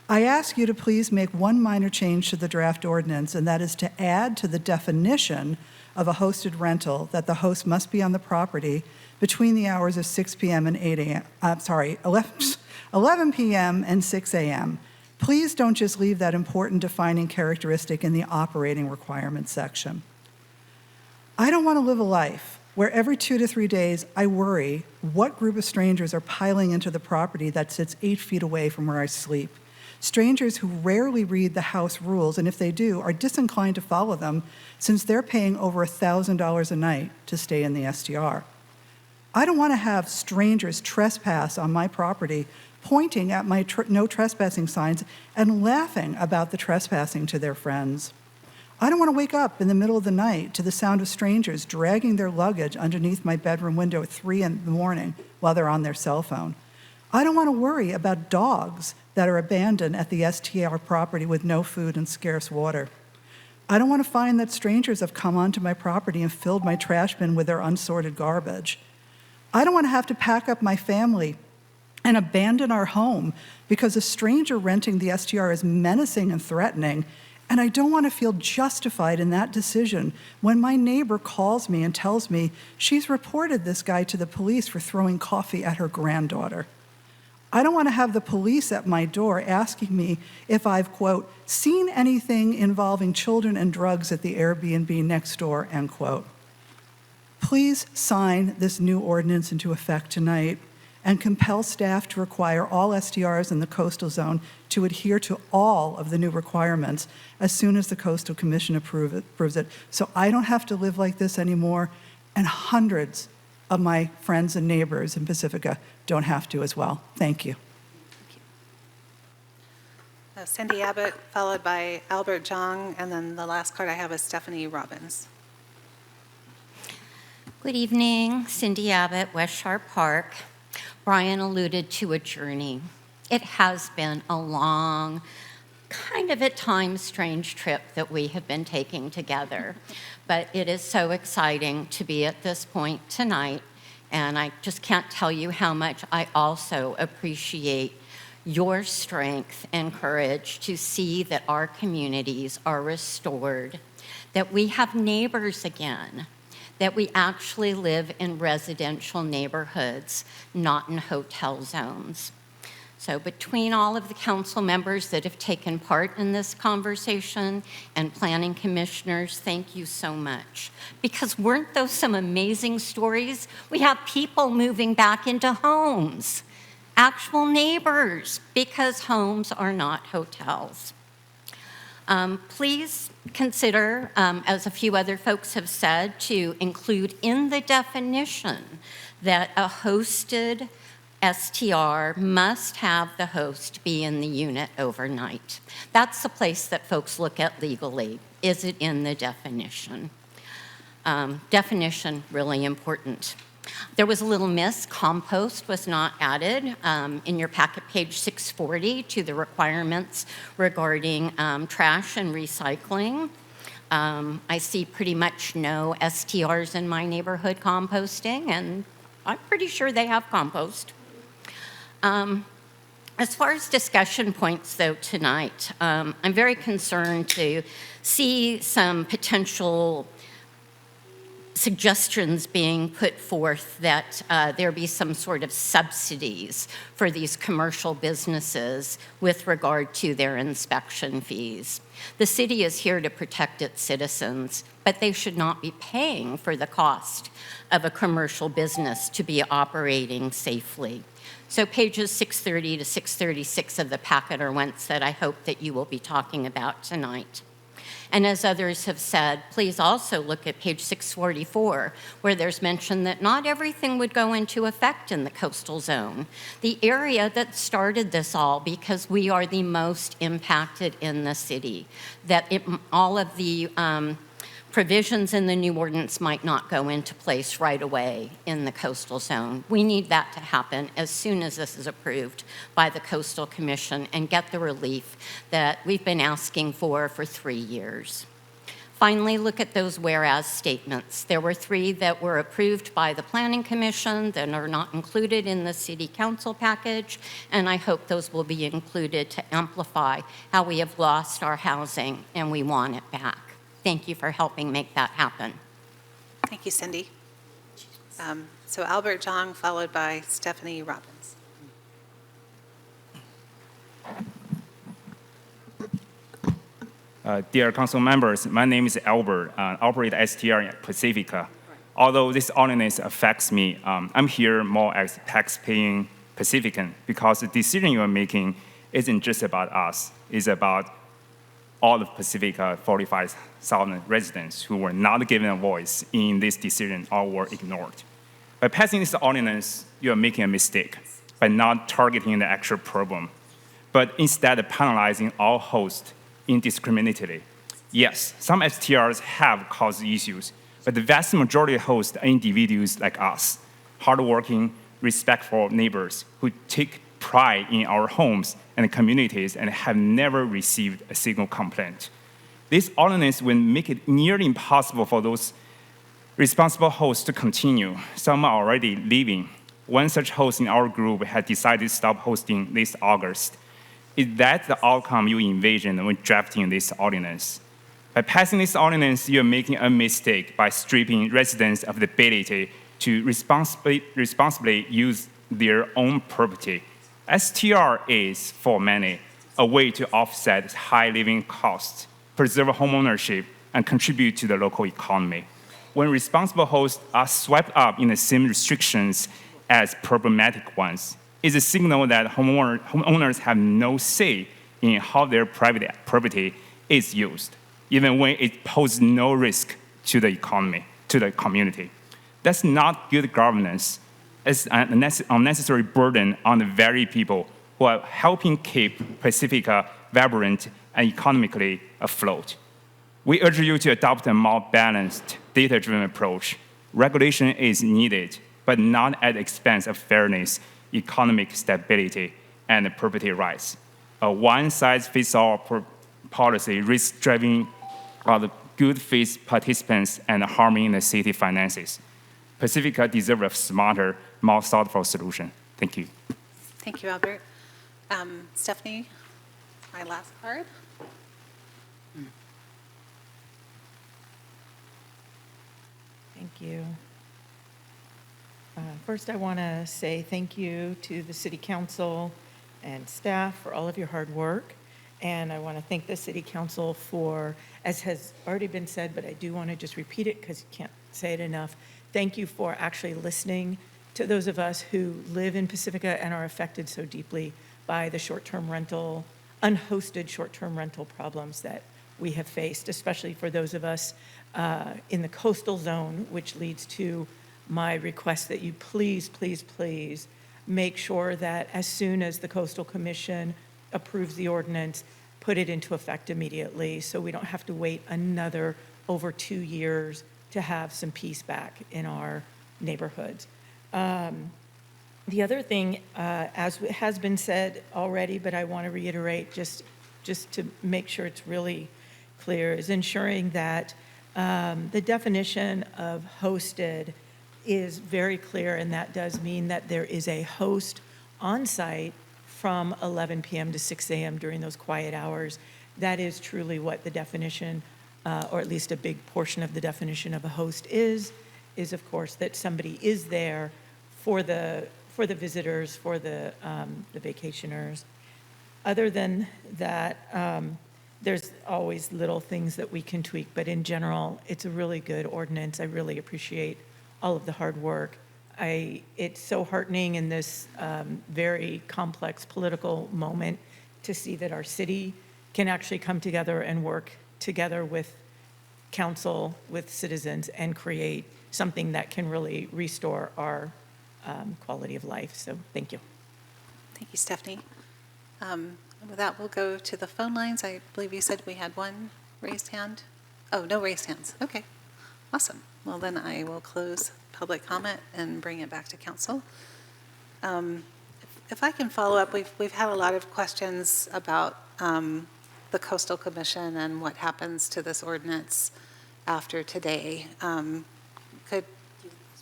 I ask you to please make one minor change to the draft ordinance, and that is to add to the definition of a hosted rental that the host must be on the property between the hours of 6 p.m. and 11 p.m. and 6 a.m. Please don't just leave that important defining characteristic in the operating requirements section. I don't want to live a life where every 2 to 3 days I worry what group of strangers are piling into the property that sits 8 feet away from where I sleep. Strangers who rarely read the house rules, and if they do, are disinclined to follow them since they're paying over $1,000 a night to stay in the STR. I don't want to have strangers trespass on my property, pointing at my no trespassing signs and laughing about the trespassing to their friends. I don't want to wake up in the middle of the night to the sound of strangers dragging their luggage underneath my bedroom window at 3 in the morning while they're on their cell phone. I don't want to worry about dogs that are abandoned at the STR property with no food and scarce water. I don't want to find that strangers have come onto my property and filled my trash bin with their unsorted garbage. I don't want to have to pack up my family and abandon our home because a stranger renting the STR is menacing and threatening, and I don't want to feel justified in that decision when my neighbor calls me and tells me she's reported this guy to the police for throwing coffee at her granddaughter. I don't want to have the police at my door asking me if I've, quote, seen anything involving children and drugs at the Airbnb next door, end quote. Please sign this new ordinance into effect tonight and compel staff to require all STRs in the coastal zone to adhere to all of the new requirements as soon as the Coastal Commission approves it, so I don't have to live like this anymore, and hundreds of my friends and neighbors in Pacifica don't have to as well. Thank you.
Cindy Abbott, followed by Albert Jong, and then the last card I have is Stephanie Robbins.
Good evening, Cindy Abbott, West Sharp Park. Brian alluded to a journey. It has been a long, kind of at times strange trip that we have been taking together, but it is so exciting to be at this point tonight, and I just can't tell you how much I also appreciate your strength and courage to see that our communities are restored, that we have neighbors again, that we actually live in residential neighborhoods, not in hotel zones. So between all of the council members that have taken part in this conversation and planning commissioners, thank you so much. Because weren't those some amazing stories? We have people moving back into homes, actual neighbors, because homes are not hotels. Please consider, as a few other folks have said, to include in the definition that a hosted STR must have the host be in the unit overnight. That's the place that folks look at legally. Is it in the definition? Definition, really important. There was a little miss. Compost was not added in your packet, page 640, to the requirements regarding trash and recycling. I see pretty much no STRs in my neighborhood composting, and I'm pretty sure they have compost. As far as discussion points, though, tonight, I'm very concerned to see some potential suggestions being put forth that there be some sort of subsidies for these commercial businesses with regard to their inspection fees. The city is here to protect its citizens, but they should not be paying for the cost of a commercial business to be operating safely. So pages 630 to 636 of the packet are ones that I hope that you will be talking about tonight. And as others have said, please also look at page 644, where there's mention that not everything would go into effect in the coastal zone. The area that started this all, because we are the most impacted in the city, that all of the provisions in the new ordinance might not go into place right away in the coastal zone. We need that to happen as soon as this is approved by the Coastal Commission and get the relief that we've been asking for 3 years. Finally, look at those whereas statements. There were 3 that were approved by the Planning Commission that are not included in the City Council package, and I hope those will be included to amplify how we have lost our housing and we want it back. Thank you for helping make that happen.
Thank you, Cindy. So Albert Jong, followed by Stephanie Robbins.
Dear council members, my name is Albert, operate STR at Pacifica. Although this ordinance affects me, I'm here more as tax-paying Pacifican because the decision you are making isn't just about us, it's about all of Pacifica 45,000 residents who were not given a voice in this decision or were ignored. By passing this ordinance, you are making a mistake by not targeting the actual problem, but instead penalizing all hosts indiscriminately. Yes, some STRs have caused issues, but the vast majority of hosts are individuals like us, hardworking, respectful neighbors who take pride in our homes and communities and have never received a single complaint. This ordinance will make it nearly impossible for those responsible hosts to continue. Some are already leaving. One such host in our group had decided to stop hosting this August. Is that the outcome you envisioned when drafting this ordinance? By passing this ordinance, you're making a mistake by stripping residents of the ability to responsibly use their own property. STR is, for many, a way to offset high living costs, preserve homeownership, and contribute to the local economy. When responsible hosts are swept up in the same restrictions as problematic ones, it's a signal that homeowners have no say in how their private property is used, even when it poses no risk to the economy, to the community. That's not good governance. It's an unnecessary burden on the very people who are helping keep Pacifica vibrant and economically afloat. We urge you to adopt a more balanced, data-driven approach. Regulation is needed, but not at the expense of fairness, economic stability, and property rights. A one-size-fits-all policy risks driving the good faith participants and harming the city finances. Pacifica deserves a smarter, more thoughtful solution. Thank you.
Thank you, Albert. Stephanie, my last card.
Thank you. First, I want to say thank you to the City Council and staff for all of your hard work. And I want to thank the City Council for, as has already been said, but I do want to just repeat it because you can't say it enough. Thank you for actually listening to those of us who live in Pacifica and are affected so deeply by the short-term rental, unhosted short-term rental problems that we have faced, especially for those of us in the coastal zone, which leads to my request that you please, please, please make sure that as soon as the Coastal Commission approves the ordinance, put it into effect immediately so we don't have to wait another over 2 years to have some peace back in our neighborhoods. The other thing, as has been said already, but I want to reiterate just to make sure it's really clear, is ensuring that the definition of hosted is very clear, and that does mean that there is a host on site from 11 p.m. to 6 a.m. during those quiet hours. That is truly what the definition, or at least a big portion of the definition of a host is of course that somebody is there for the visitors, for the vacationers. Other than that, there's always little things that we can tweak, but in general, it's a really good ordinance. I really appreciate all of the hard work. It's so heartening in this very complex political moment to see that our city can actually come together and work together with council, with citizens, and create something that can really restore our quality of life. So thank you.
Thank you, Stephanie. With that, we'll go to the phone lines. I believe you said we had one raised hand. Oh, no raised hands. Okay, awesome. Well, then I will close public comment and bring it back to council. If I can follow up, we've had a lot of questions about the Coastal Commission and what happens to this ordinance after today. Could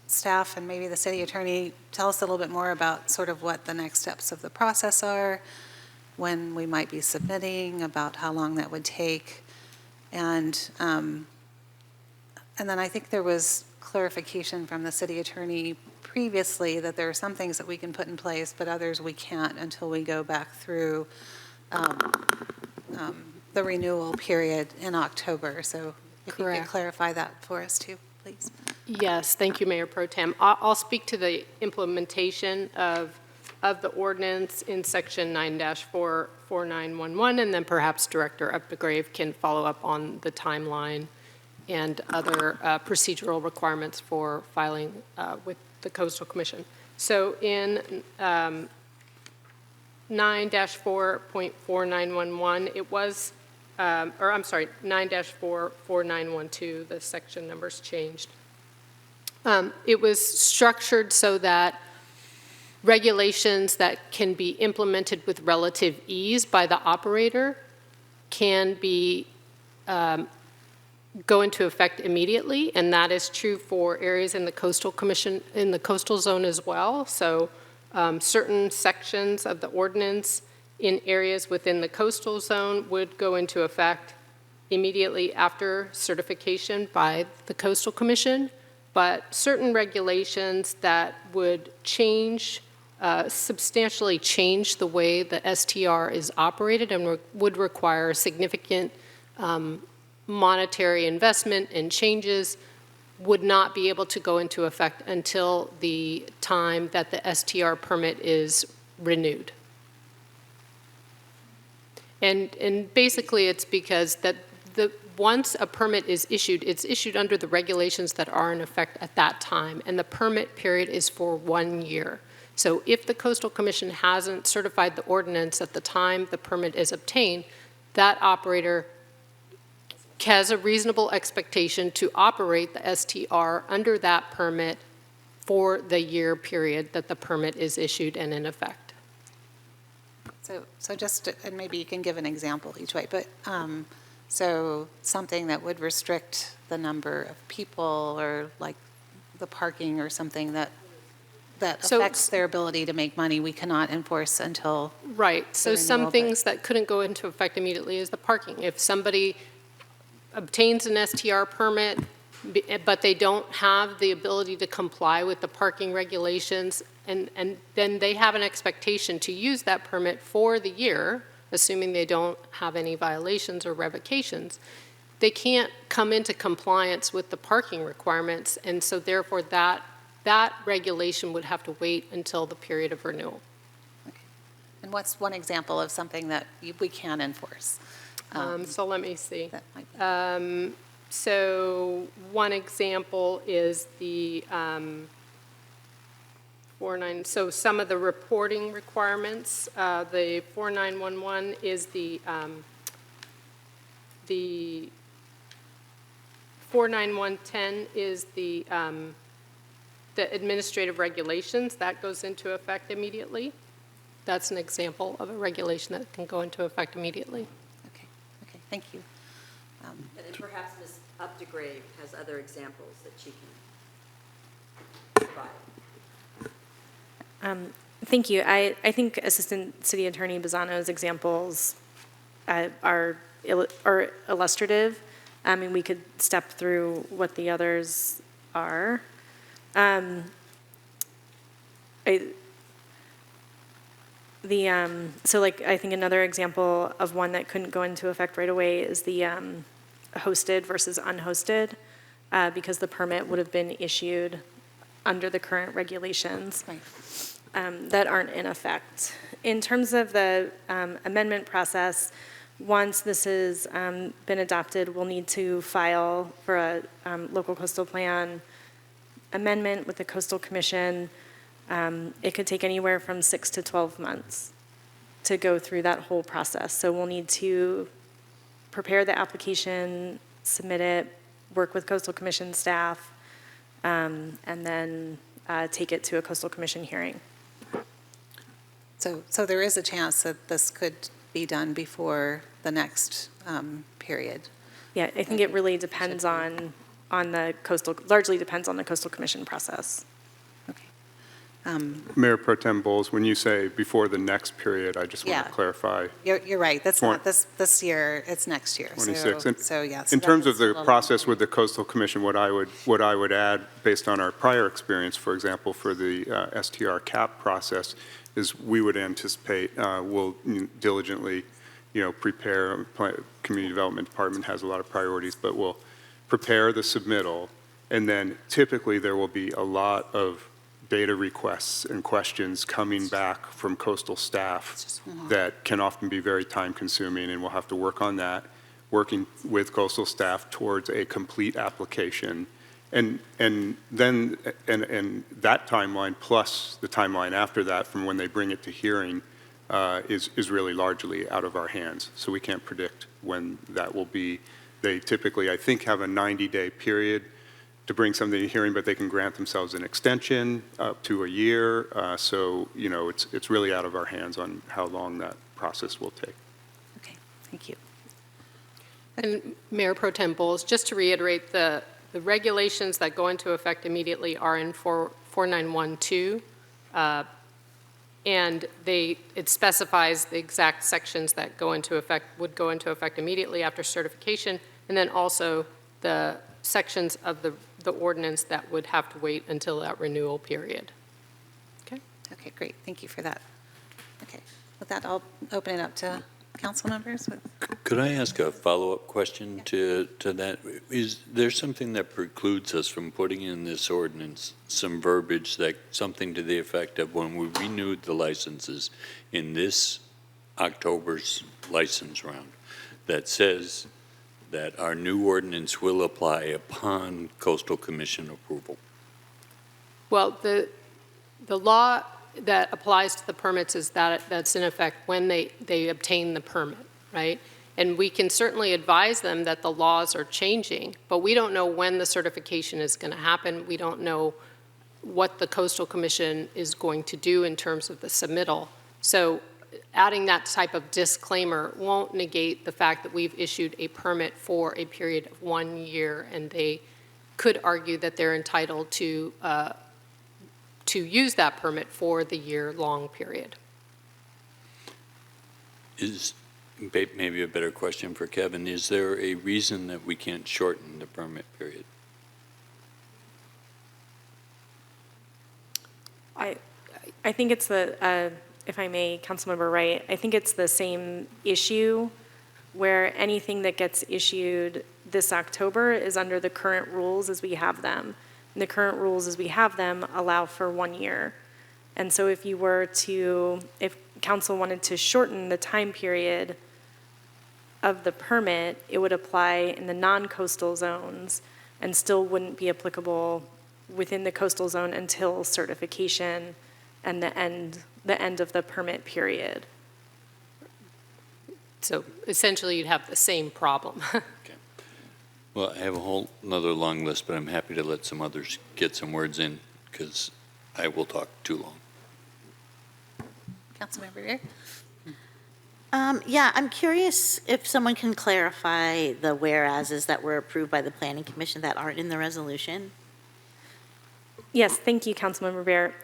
staff and maybe the city attorney tell us a little bit more about sort of what the next steps of the process are, when we might be submitting, about how long that would take, and then I think there was clarification from the city attorney previously that there are some things that we can put in place, but others we can't until we go back through the renewal period in October. So if you could clarify that for us too, please.
Yes, thank you, Mayor Pro Tem. I'll speak to the implementation of the ordinance in section 9-44911, and then perhaps Director Updegrave can follow up on the timeline and other procedural requirements for filing with the Coastal Commission. So in 9-4.4911, it was, or I'm sorry, 9-44912, the section numbers changed. It was structured so that regulations that can be implemented with relative ease by the operator can be go into effect immediately, and that is true for areas in the Coastal Commission, in the coastal zone as well. So certain sections of the ordinance in areas within the coastal zone would go into effect immediately after certification by the Coastal Commission, but certain regulations that would change, substantially change the way the STR is operated and would require significant monetary investment and changes would not be able to go into effect until the time that the STR permit is renewed. And basically it's because that once a permit is issued, it's issued under the regulations that are in effect at that time, and the permit period is for 1 year. So if the Coastal Commission hasn't certified the ordinance at the time the permit is obtained, that operator has a reasonable expectation to operate the STR under that permit for the year period that the permit is issued and in effect.
So just, and maybe you can give an example each way, but so something that would restrict the number of people or like the parking or something that affects their ability to make money, we cannot enforce until.
Right, so some things that couldn't go into effect immediately is the parking. If somebody obtains an STR permit, but they don't have the ability to comply with the parking regulations, and then they have an expectation to use that permit for the year, assuming they don't have any violations or revocations, they can't come into compliance with the parking requirements, and so therefore that regulation would have to wait until the period of renewal.
Okay. And what's one example of something that we can enforce?
So let me see. So one example is the so some of the reporting requirements, the 4911 is the 49110 is the administrative regulations that goes into effect immediately. That's an example of a regulation that can go into effect immediately.
Okay, thank you.
And then perhaps Ms. Updegrave has other examples that she can provide.
Thank you. I think Assistant City Attorney Bisano's examples are illustrative. I mean, we could step through what the others are. So like, I think another example of one that couldn't go into effect right away is the hosted versus unhosted, because the permit would have been issued under the current regulations that aren't in effect. In terms of the amendment process, once this has been adopted, we'll need to file for a local coastal plan amendment with the Coastal Commission. It could take anywhere from 6 to 12 months to go through that whole process. So we'll need to prepare the application, submit it, work with Coastal Commission staff, and then take it to a Coastal Commission hearing.
So there is a chance that this could be done before the next period?
Yeah, I think it really depends on the coastal, largely depends on the Coastal Commission process.
Mayor Pro Tem Bowles, when you say before the next period, I just want
Yeah.
to clarify.
You're right, that's not this year, it's next year.
26.
So yes.
In terms of the process with the Coastal Commission, what I would add, based on our prior experience, for example, for the STR cap process, is we would anticipate we'll diligently, prepare. Community Development Department has a lot of priorities, but we'll prepare the submittal, and then typically there will be a lot of data requests and questions coming back from coastal staff that can often be very time-consuming, and we'll have to work on that, working with coastal staff towards a complete application. And then that timeline plus the timeline after that from when they bring it to hearing is really largely out of our hands. So we can't predict when that will be. They typically, I think, have a 90-day period to bring something to hearing, but they can grant themselves an extension up to a year. So, it's really out of our hands on how long that process will take.
Okay, thank you.
And Mayor Pro Tem Bowles, just to reiterate, the regulations that go into effect immediately are in 4912, and it specifies the exact sections that would go into effect immediately after certification, and then also the sections of the ordinance that would have to wait until that renewal period. Okay?
Okay, great, thank you for that. Okay, with that, I'll open it up to council members.
Could I ask a follow-up question to that? Is there something that precludes us from putting in this ordinance some verbiage, something to the effect of when we renewed the licenses in this October's license round, that says that our new ordinance will apply upon Coastal Commission approval?
Well, the law that applies to the permits is that's in effect when they obtain the permit, right? And we can certainly advise them that the laws are changing, but we don't know when the certification is going to happen. We don't know what the Coastal Commission is going to do in terms of the submittal. So adding that type of disclaimer won't negate the fact that we've issued a permit for a period of 1 year, and they could argue that they're entitled to use that permit for the year-long period.
Is maybe a better question for Kevin, is there a reason that we can't shorten the permit period?
I think it's if I may, Councilmember Wright, I think it's the same issue where anything that gets issued this October is under the current rules as we have them. And the current rules as we have them allow for 1 year. And so if council wanted to shorten the time period of the permit, it would apply in the non-coastal zones and still wouldn't be applicable within the coastal zone until certification and the end of the permit period.
So essentially, you'd have the same problem.
Okay. Well, I have a whole another long list, but I'm happy to let some others get some words in because I will talk too long.
Councilmember Rear?
Yeah, I'm curious if someone can clarify the whereases that were approved by the Planning Commission that aren't in the resolution.
Yes, thank you, Councilmember Bear.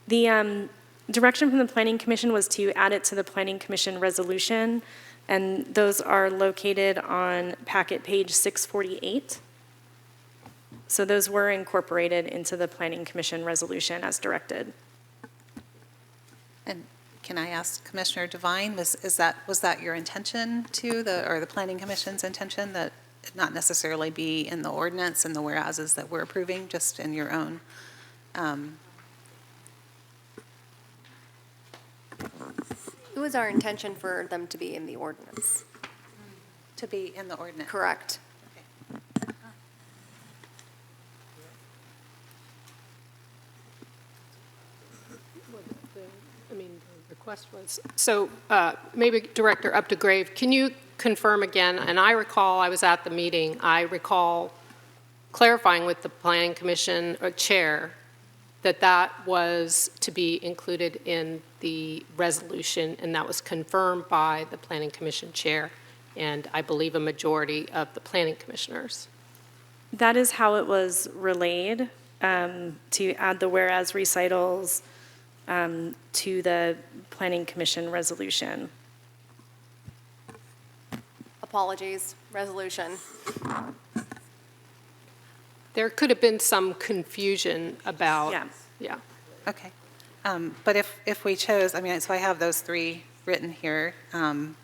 The direction from the Planning Commission was to add it to the Planning Commission resolution, and those are located on packet page 648. So those were incorporated into the Planning Commission resolution as directed.
And can I ask Commissioner Devine, was that your intention or the Planning Commission's intention that it not necessarily be in the ordinance and the whereases that we're approving, just in your own?
It was our intention for them to be in the ordinance.
To be in the ordinance?
Correct.
I mean, the request was, so maybe Director Updegrave, can you confirm again, and I recall, I was at the meeting, I recall clarifying with the Planning Commission Chair that that was to be included in the resolution, and that was confirmed by the Planning Commission Chair, and I believe a majority of the Planning Commissioners.
That is how it was relayed, to add the whereas recitals to the Planning Commission resolution.
Apologies, resolution.
There could have been some confusion about, yeah.
Okay. But if we chose, I mean, so I have those three written here from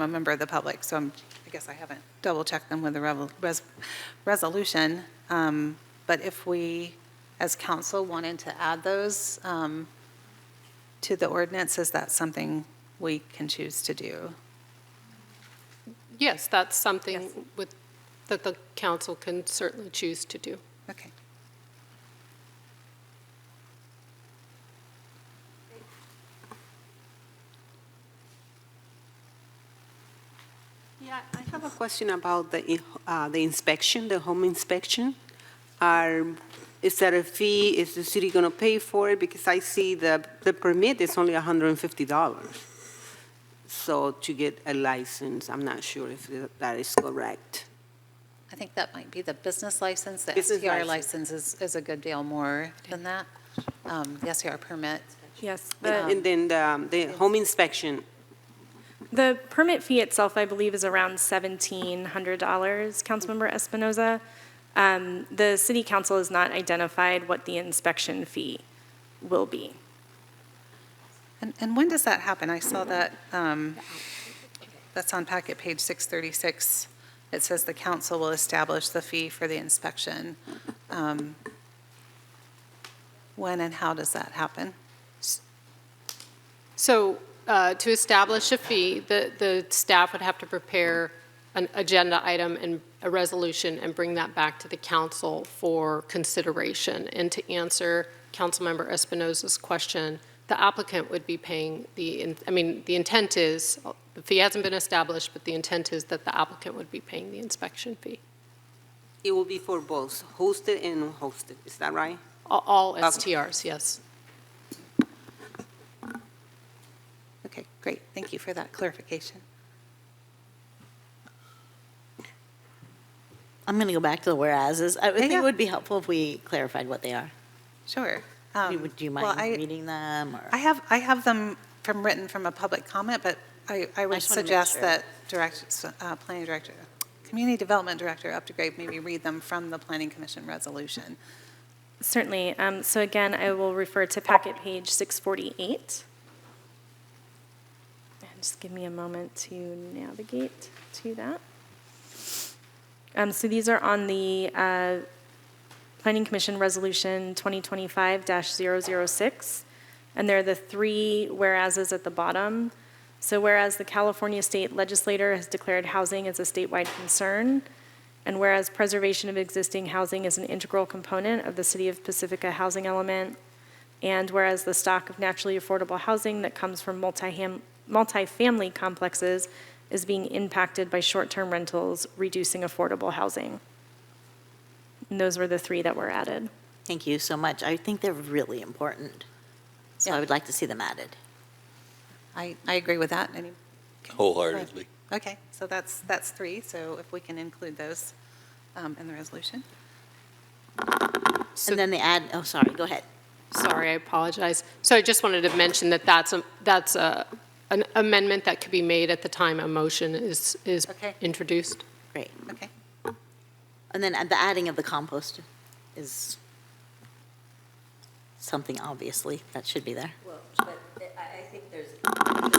a member of the public, so I guess I haven't double-checked them with the resolution. But if we, as council, wanted to add those to the ordinance, is that something we can choose to do?
Yes, that's something that the council can certainly choose to do.
Okay.
Yeah, I have a question about the inspection, the home inspection. Is there a fee? Is the city going to pay for it? Because I see the permit is only $150. So to get a license, I'm not sure if that is correct.
I think that might be the business license. The
Business
STR
license.
license is a good deal more than that. The STR permit.
Yes.
And then the home inspection.
The permit fee itself, I believe, is around $1,700, Councilmember Espinoza. The city council has not identified what the inspection fee will be.
And when does that happen? I saw that, that's on packet page 636. It says the council will establish the fee for the inspection. When and how does that happen?
So to establish a fee, the staff would have to prepare an agenda item and a resolution and bring that back to the council for consideration. And to answer Councilmember Espinoza's question, the applicant would be paying the intent is, the fee hasn't been established, but the intent is that the applicant would be paying the inspection fee.
It will be for both hosted and unhosted, is that right?
All
Okay.
STRs, yes.
Okay, great. Thank you for that clarification.
I'm going to go back to the whereases. I would think it would be helpful if we clarified what they are.
Sure.
Do you mind reading them? Or?
I have them written from a public comment, but I would
just wanna make
suggest
sure.
that Planning Director, Community Development Director Updegrave maybe read them from the Planning Commission resolution.
Certainly. So again, I will refer to packet page 648. And just give me a moment to navigate to that. So these are on the Planning Commission Resolution 2025-006, and they're the three whereases at the bottom. So whereas the California State Legislature has declared housing as a statewide concern, and whereas preservation of existing housing is an integral component of the City of Pacifica housing element, and whereas the stock of naturally affordable housing that comes from multifamily complexes is being impacted by short-term rentals, reducing affordable housing. And those were the three that were added.
Thank you so much. I think they're really important. So I would like to see them added.
I agree with that.
Wholeheartedly.
Okay, so that's three, so if we can include those in the resolution.
And then sorry, go ahead.
Sorry, I apologize. So I just wanted to mention that that's an amendment that could be made at the time a motion is introduced.
Great.
Okay.
And then the adding of the compost is something, obviously, that should be there.
Well, but I think there's.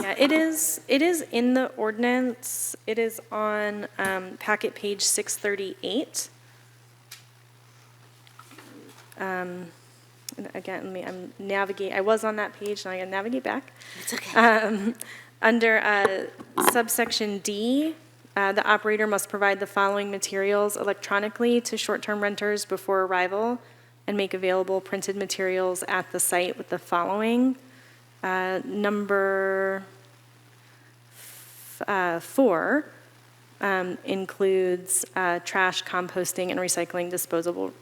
Yeah, it is in the ordinance. It is on packet page 638. And again, I was on that page, now I gotta navigate back.
It's okay.
Under subsection D, The operator must provide the following materials electronically to short-term renters before arrival and make available printed materials at the site with the following. Number 4 includes trash, composting, and recycling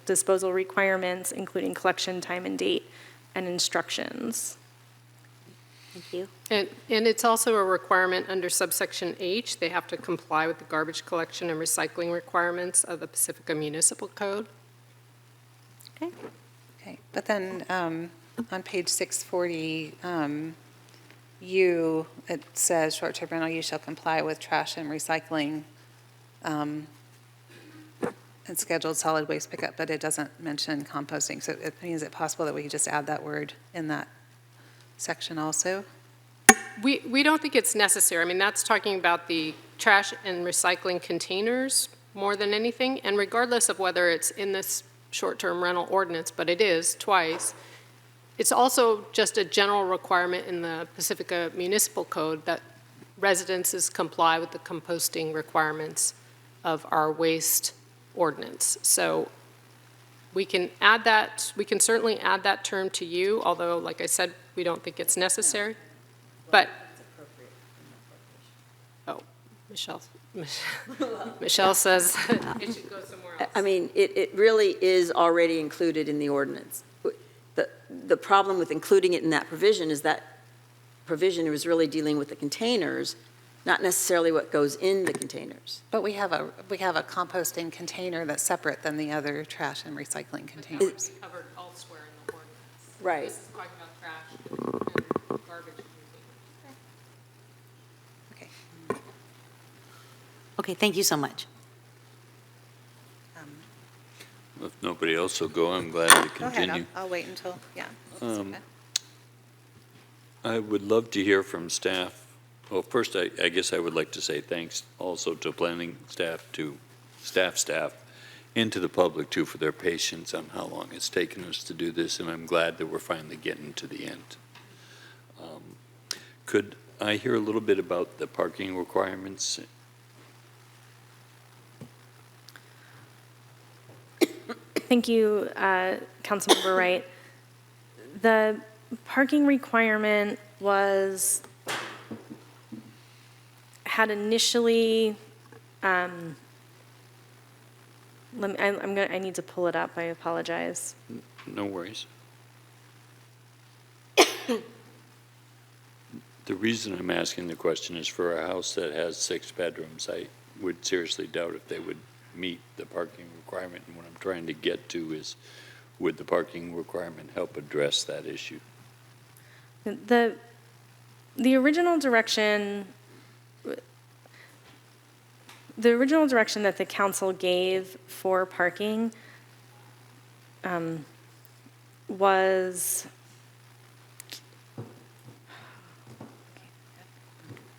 disposal requirements, including collection time and date, and instructions.
Thank you.
And it's also a requirement under subsection H. They have to comply with the garbage collection and recycling requirements of the Pacifica Municipal Code.
Okay, but then on page 640, it says short-term rental use shall comply with trash and recycling and scheduled solid waste pickup, but it doesn't mention composting. So is it possible that we could just add that word in that section also?
We don't think it's necessary. I mean, that's talking about the trash and recycling containers more than anything, and regardless of whether it's in this short-term rental ordinance, but it is twice, it's also just a general requirement in the Pacifica Municipal Code that residences comply with the composting requirements of our waste ordinance. So we can add that, we can certainly add that term to you, although, like I said, we don't think it's necessary. But, oh, Michelle says it should go somewhere else.
I mean, it really is already included in the ordinance. The problem with including it in that provision is that provision is really dealing with the containers, not necessarily what goes in the containers.
But we have a composting container that's separate than the other trash and recycling containers.
It's covered elsewhere in the ordinance.
Right.
This is talking about trash and garbage containers.
Okay, thank you so much.
If nobody else will go, I'm glad to
Go ahead,
continue.
I'll wait until, yeah. that's okay.
I would love to hear from staff. Well, first, I guess I would like to say thanks also to planning staff, to staff, and to the public, too, for their patience on how long it's taken us to do this, and I'm glad that we're finally getting to the end. Could I hear a little bit about the parking requirements?
Thank you, Councilmember Wright. The parking requirement had initially, I need to pull it up, I apologize.
No worries. The reason I'm asking the question is for a house that has 6 bedrooms, I would seriously doubt if they would meet the parking requirement. And what I'm trying to get to is, would the parking requirement help address that issue?
The original direction that the council gave for parking was,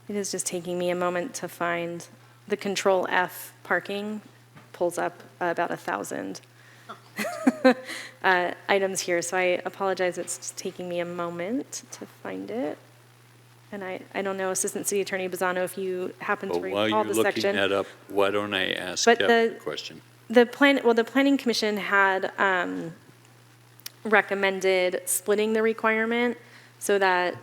it is just taking me a moment to find the Control F parking pulls up about 1,000 items here, so I apologize, it's just taking me a moment to find it. And I don't know, Assistant City Attorney Bazzano, if you happen to recall the section.
While you're looking that up, why don't I ask Kevin a question?
The Planning Commission had recommended splitting the requirement so that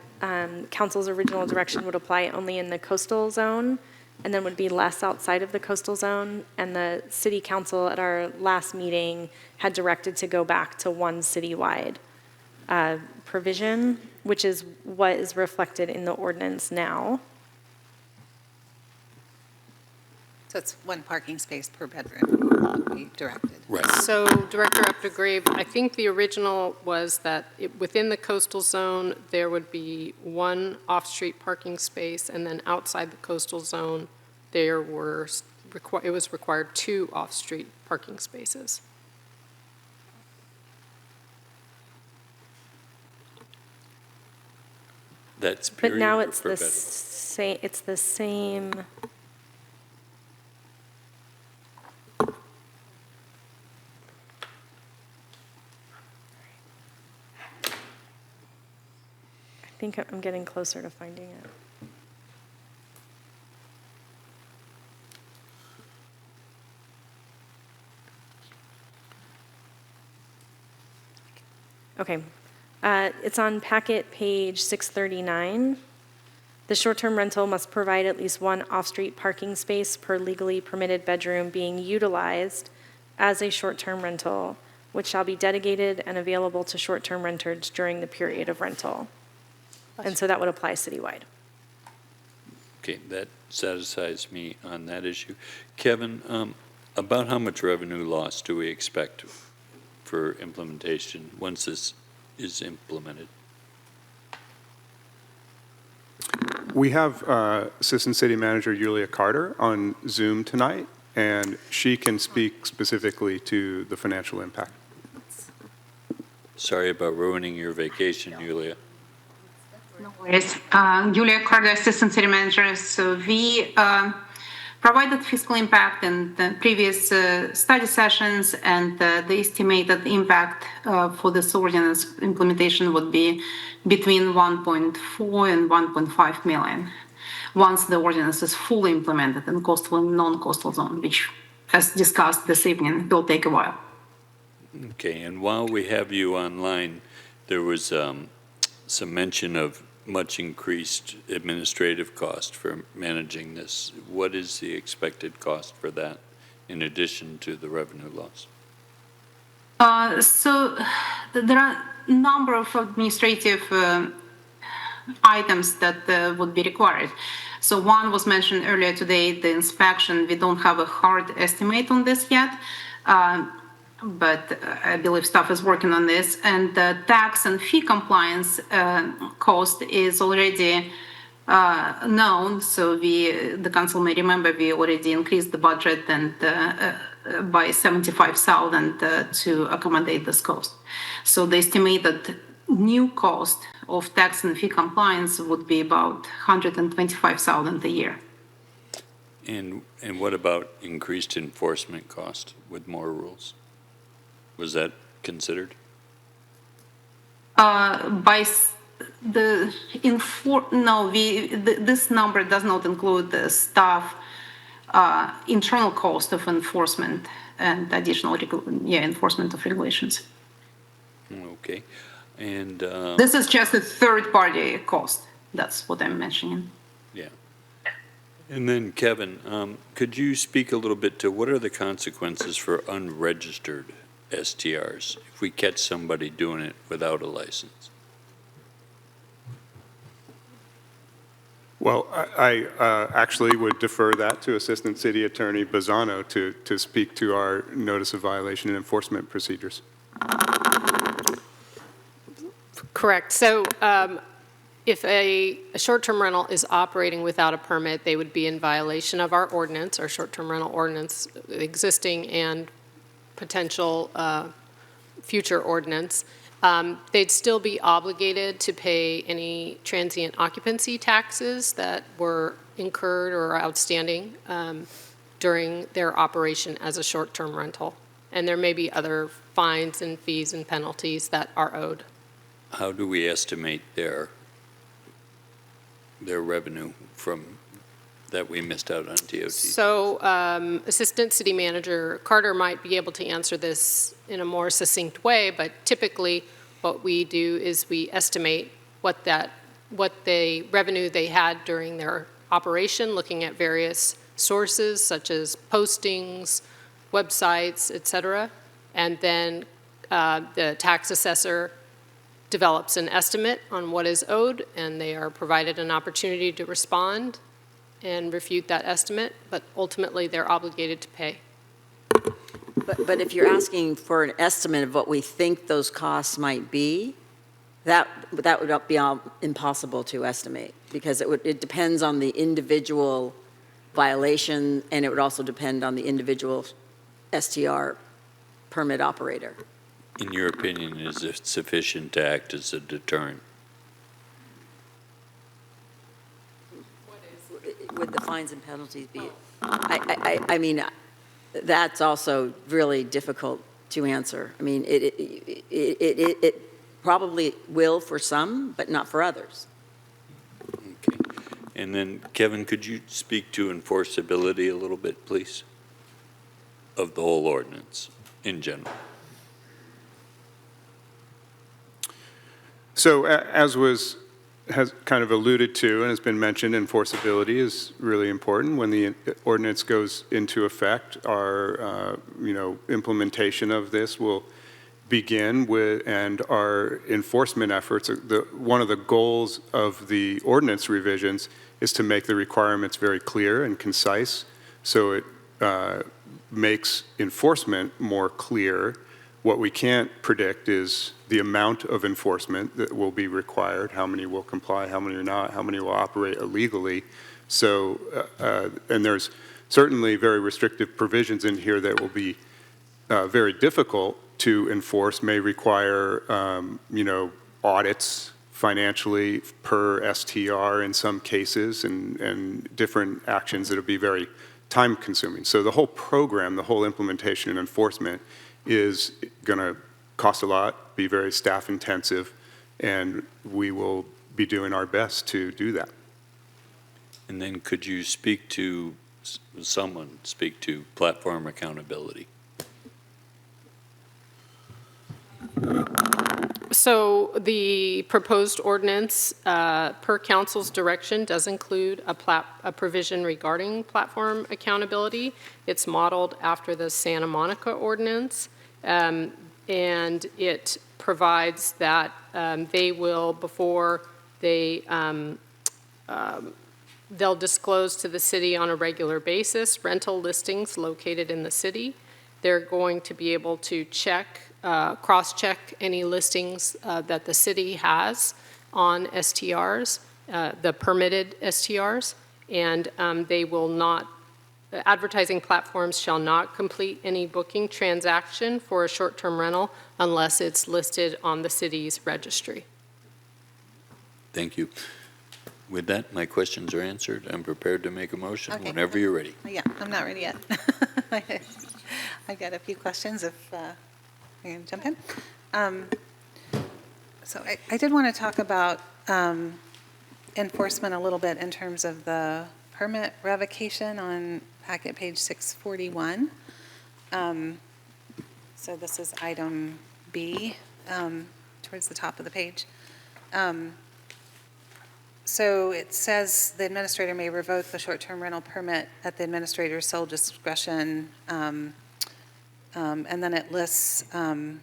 council's original direction would apply only in the coastal zone and then would be less outside of the coastal zone. And the city council at our last meeting had directed to go back to one citywide provision, which is what is reflected in the ordinance now.
So it's 1 parking space per bedroom would be directed.
Right.
So Director Updegrave, I think the original was that within the coastal zone, there would be 1 off-street parking space, and then outside the coastal zone, it was required 2 off-street parking spaces.
That's
But
period
now
or
it's
per
the
bedroom?
same, it's the same. I think I'm getting closer to finding it. Okay. It's on packet page 639. The short-term rental must provide at least one off-street parking space per legally permitted bedroom being utilized as a short-term rental, which shall be dedicated and available to short-term renters during the period of rental. And so that would apply citywide.
Okay, that satisfies me on that issue. Kevin, about how much revenue loss do we expect for implementation once this is implemented?
We have Assistant City Manager Yulia Carter on Zoom tonight, and she can speak specifically to the financial impact.
Sorry about ruining your vacation, Yulia.
No worries. Julia Carter, Assistant City Manager. So we provided fiscal impact in the previous study sessions, and the estimated impact for this ordinance implementation would be between 1.4 and 1.5 million once the ordinance is fully implemented in coastal and non-coastal zone, which, as discussed this evening, will take a while.
Okay, and while we have you online, there was some mention of much increased administrative cost for managing this. What is the expected cost for that in addition to the revenue loss?
So there are a number of administrative items that would be required. So one was mentioned earlier today, the inspection. We don't have a hard estimate on this yet. But I believe staff is working on this. And the tax and fee compliance cost is already known. So the council may remember we already increased the budget and by 75,000 to accommodate this cost. So the estimated new cost of tax and fee compliance would be about 125,000 a year.
And what about increased enforcement cost with more rules? Was that considered?
This number does not include the staff internal cost of enforcement and additional enforcement of regulations.
Okay, and
this is just a third-party cost. That's what I'm mentioning.
Yeah. And then, Kevin, could you speak a little bit to what are the consequences for unregistered STRs if we catch somebody doing it without a license?
Well, I actually would defer that to Assistant City Attorney Bazzano to speak to our notice of violation and enforcement procedures.
Correct. So if a short-term rental is operating without a permit, they would be in violation of our ordinance, our short-term rental ordinance, existing and potential future ordinance. They'd still be obligated to pay any transient occupancy taxes that were incurred or outstanding during their operation as a short-term rental. And there may be other fines and fees and penalties that are owed.
How do we estimate their revenue from that we missed out on DOT?
So Assistant City Manager Carter might be able to answer this in a more succinct way, but typically what we do is we estimate what the revenue they had during their operation, looking at various sources such as postings, websites, et cetera, and then the tax assessor develops an estimate on what is owed, and they are provided an opportunity to respond and refute that estimate, but ultimately they're obligated to pay.
But if you're asking for an estimate of what we think those costs might be, that would be impossible to estimate, because it depends on the individual violation, and it would also depend on the individual STR permit operator.
In your opinion, is it sufficient to act as a deterrent?
Would the fines and penalties be? I mean, that's also really difficult to answer. I mean, it probably will for some, but not for others.
Okay. And then, Kevin, could you speak to enforceability a little bit, please, of the whole ordinance in general?
So has kind of alluded to and has been mentioned, enforceability is really important. When the ordinance goes into effect, our implementation of this will begin with, and our enforcement efforts. One of the goals of the ordinance revisions is to make the requirements very clear and concise, so it makes enforcement more clear. What we can't predict is the amount of enforcement that will be required, how many will comply, how many are not, how many will operate illegally. So, and there's certainly very restrictive provisions in here that will be very difficult to enforce, may require, audits financially per STR in some cases, and different actions that will be very time consuming. So the whole program, the whole implementation and enforcement is going to cost a lot, be very staff intensive, and we will be doing our best to do that.
And then could you speak to, someone speak to platform accountability?
So the proposed ordinance, per council's direction, does include a provision regarding platform accountability. It's modeled after the Santa Monica ordinance, and it provides that they will, before they, they'll disclose to the city on a regular basis rental listings located in the city. They're going to be able to check, cross-check any listings that the city has on STRs, the permitted STRs, and they will not, advertising platforms shall not complete any booking transaction for a short-term rental unless it's listed on the city's registry.
Thank you. With that, my questions are answered. I'm prepared to make a motion whenever you're ready.
Yeah, I'm not ready yet. I've got a few questions if you're going to jump in. So I did want to talk about enforcement a little bit in terms of the permit revocation on packet page 641. So this is item B towards the top of the page. So it says the administrator may revoke the short-term rental permit at the administrator's sole discretion, and then it lists, well,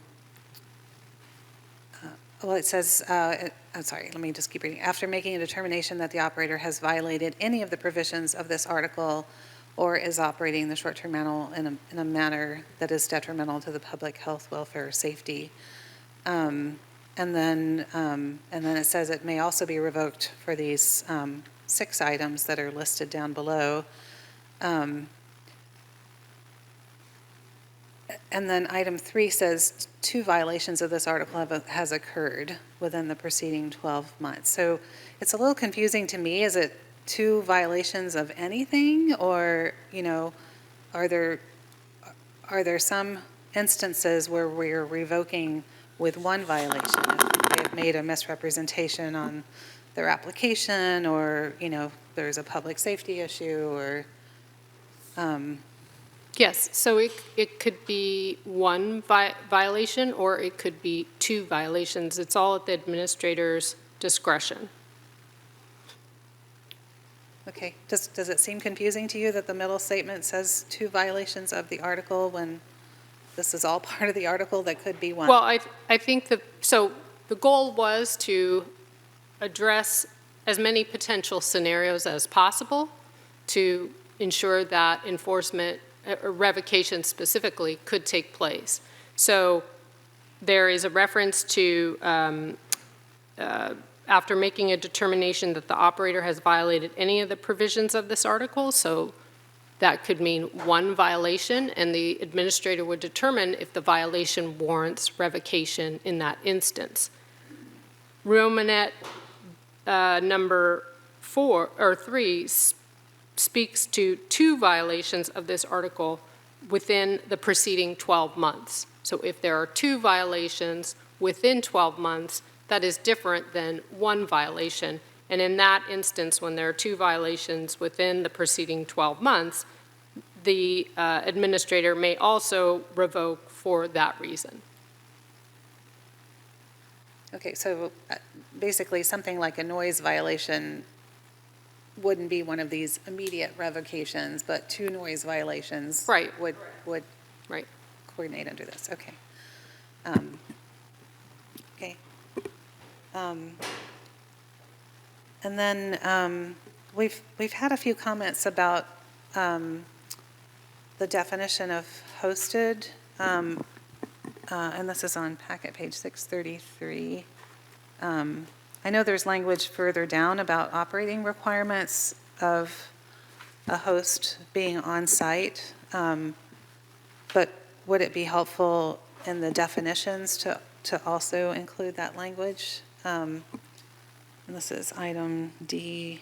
it says, I'm sorry, let me just keep reading. After making a determination that the operator has violated any of the provisions of this article or is operating the short-term rental in a manner that is detrimental to the public health, welfare, or safety. And then it says it may also be revoked for these 6 items that are listed down below. And then item 3 says 2 violations of this article has occurred within the preceding 12 months. So it's a little confusing to me. Is it 2 violations of anything, or are there some instances where we're revoking with 1 violation if they've made a misrepresentation on their application, or there's a public safety issue, or
Yes, so it could be 1 violation or it could be 2 violations. It's all at the administrator's discretion.
Okay, does it seem confusing to you that the middle statement says 2 violations of the article when this is all part of the article that could be 1?
Well, I think so the goal was to address as many potential scenarios as possible to ensure that enforcement, or revocation specifically, could take place. So there is a reference to after making a determination that the operator has violated any of the provisions of this article, so that could mean 1 violation, and the administrator would determine if the violation warrants revocation in that instance. Romanet number 4 or 3 speaks to 2 violations of this article within the preceding 12 months. So if there are 2 violations within 12 months, that is different than 1 violation. And in that instance, when there are 2 violations within the preceding 12 months, the administrator may also revoke for that reason.
Okay, so basically, something like a noise violation wouldn't be one of these immediate revocations, but 2 noise violations
Right.
would
Right.
coordinate under this, okay. Okay. And then we've had a few comments about the definition of hosted, and this is on packet page 633. I know there's language further down about operating requirements of a host being on site, but would it be helpful in the definitions to also include that language? And this is item D,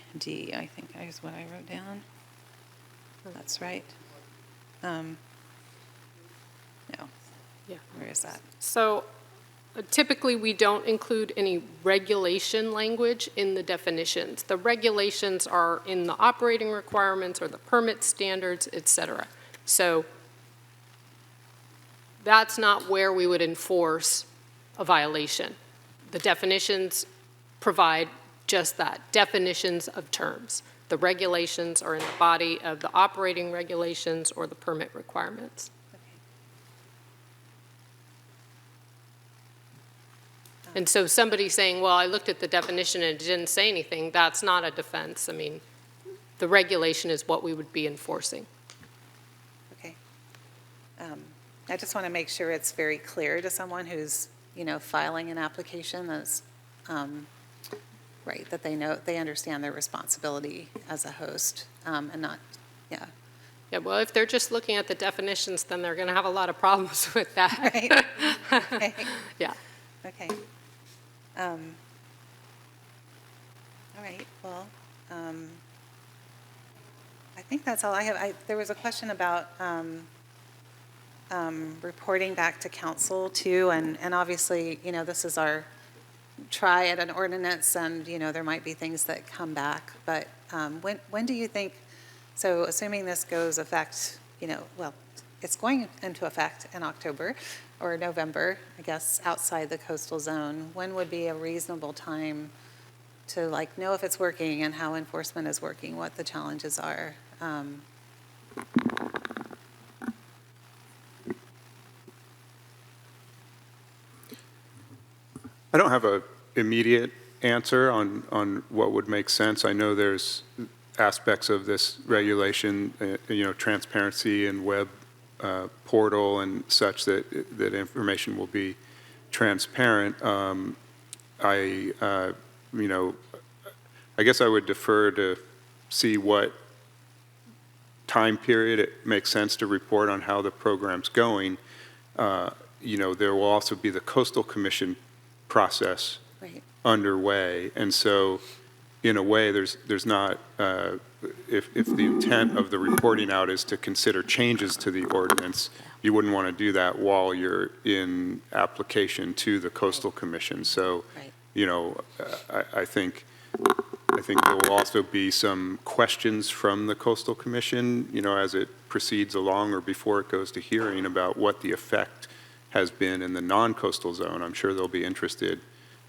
I think is what I wrote down. That's right. No.
Yeah.
Where is that?
So typically, we don't include any regulation language in the definitions. The regulations are in the operating requirements or the permit standards, et cetera. So that's not where we would enforce a violation. The definitions provide just that, definitions of terms. The regulations are in the body of the operating regulations or the permit requirements. And so somebody saying, well, I looked at the definition and it didn't say anything, that's not a defense. I mean, the regulation is what we would be enforcing.
Okay. I just want to make sure it's very clear to someone who's, filing an application that's, right, that they understand their responsibility as a host, and not, yeah.
Yeah, well, if they're just looking at the definitions, then they're going to have a lot of problems with that.
Right. Okay.
Yeah.
Okay. All right, well, I think that's all I have. There was a question about reporting back to council too, and obviously, this is our try at an ordinance, and, there might be things that come back, but when do you think, so assuming this goes effect, well, it's going into effect in October or November, I guess, outside the coastal zone, when would be a reasonable time to know if it's working and how enforcement is working, what the challenges are?
I don't have an immediate answer on what would make sense. I know there's aspects of this regulation, transparency and web portal and such that information will be transparent. I guess I would defer to see what time period it makes sense to report on how the program's going. There will also be the Coastal Commission process underway, and so in a way there's not if the intent of the reporting out is to consider changes to the ordinance, you wouldn't want to do that while you're in application to the Coastal Commission. So, I think there will also be some questions from the Coastal Commission, as it proceeds along or before it goes to hearing about what the effect has been in the non-coastal zone. I'm sure they'll be interested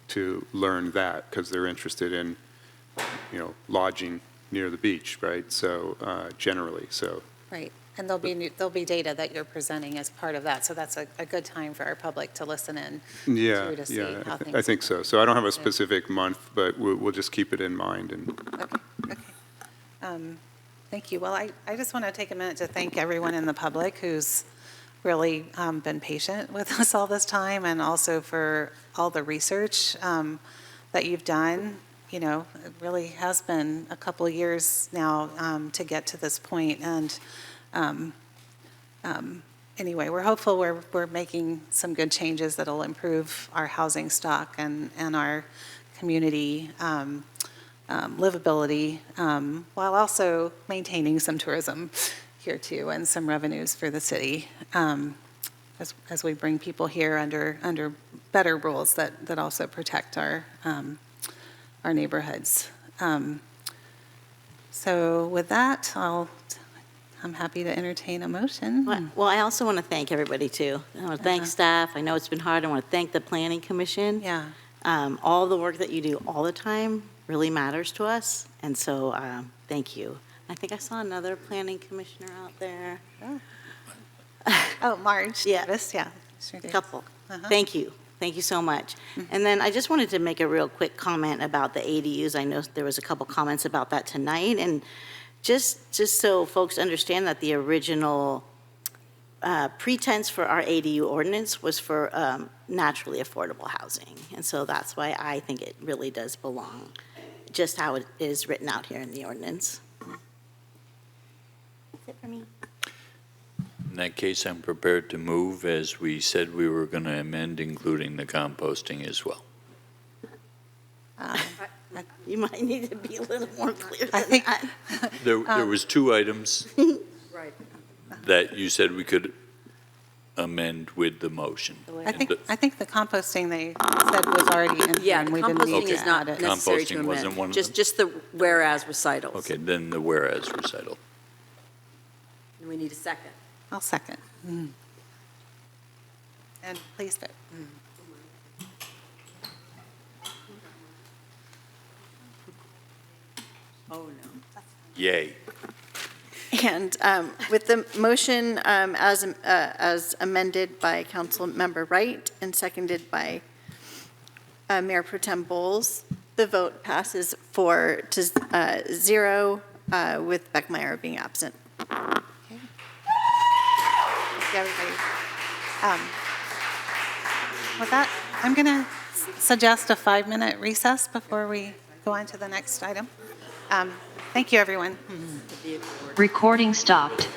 to learn that because they're interested in, lodging near the beach, right? So generally, so.
Right, and there'll be data that you're presenting as part of that, so that's a good time for our public to listen in to see how things.
I think so. So I don't have a specific month, but we'll just keep it in mind. And
Okay. Thank you. Well, I just want to take a minute to thank everyone in the public who's really been patient with us all this time, and also for all the research that you've done. It really has been a couple of years now to get to this point. And anyway, we're hopeful we're making some good changes that'll improve our housing stock and our community livability, while also maintaining some tourism here too, and some revenues for the city, as we bring people here under better rules that also protect our neighborhoods. So with that, I'm happy to entertain a motion.
Well, I also want to thank everybody too. I want to thank staff. I know it's been hard. I want to thank the Planning Commission.
Yeah.
All the work that you do all the time really matters to us, and so thank you. I think I saw another planning commissioner out there.
Oh, Marge.
Yeah.
Davis, yeah.
A couple.
Uh-huh.
Thank you. Thank you so much. And then I just wanted to make a real quick comment about the ADUs. I know there was a couple comments about that tonight, and just so folks understand that the original pretense for our ADU ordinance was for naturally affordable housing. And so that's why I think it really does belong, just how it is written out here in the ordinance. That's it for me.
In that case, I'm prepared to move, as we said we were going to amend, including the composting as well.
You might need to be a little more clear
I
than
think
that.
There was two items
Right.
that you said we could amend with the motion.
I think the composting they said was already in here,
Yeah,
and
the
we didn't need
composting
to
is not
add it.
necessary to
Composting wasn't
amend.
one of
Just the whereas recitals.
Okay, then the whereas recital.
And we need a second.
I'll second. And please vote.
Oh, no.
Yay.
And with the motion as amended by Councilmember Wright and seconded by Mayor Pro Tem Bowles, the vote passes 4-0 with Beckmeyer being absent.
Thank you, everybody. With that, I'm going to suggest a 5-minute recess before we go on to the next item. Thank you, everyone.
Recording stopped.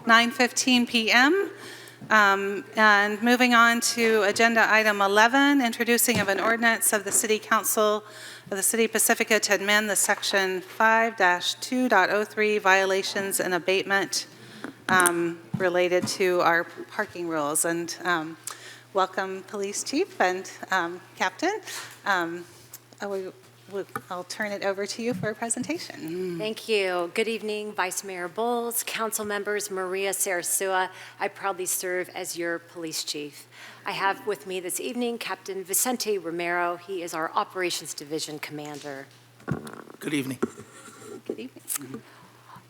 9:15 p.m. And moving on to agenda item 11, introducing of an ordinance of the City Council of the City of Pacifica to amend the section 5-2.03 violations and abatement related to our parking rules. And welcome, Police Chief and Captain. I'll turn it over to you for a presentation.
Thank you. Good evening, Vice Mayor Bowles, council members, Maria Sarasua. I proudly serve as your police chief. I have with me this evening Captain Vicente Romero. He is our Operations Division Commander.
Good evening.
Good evening.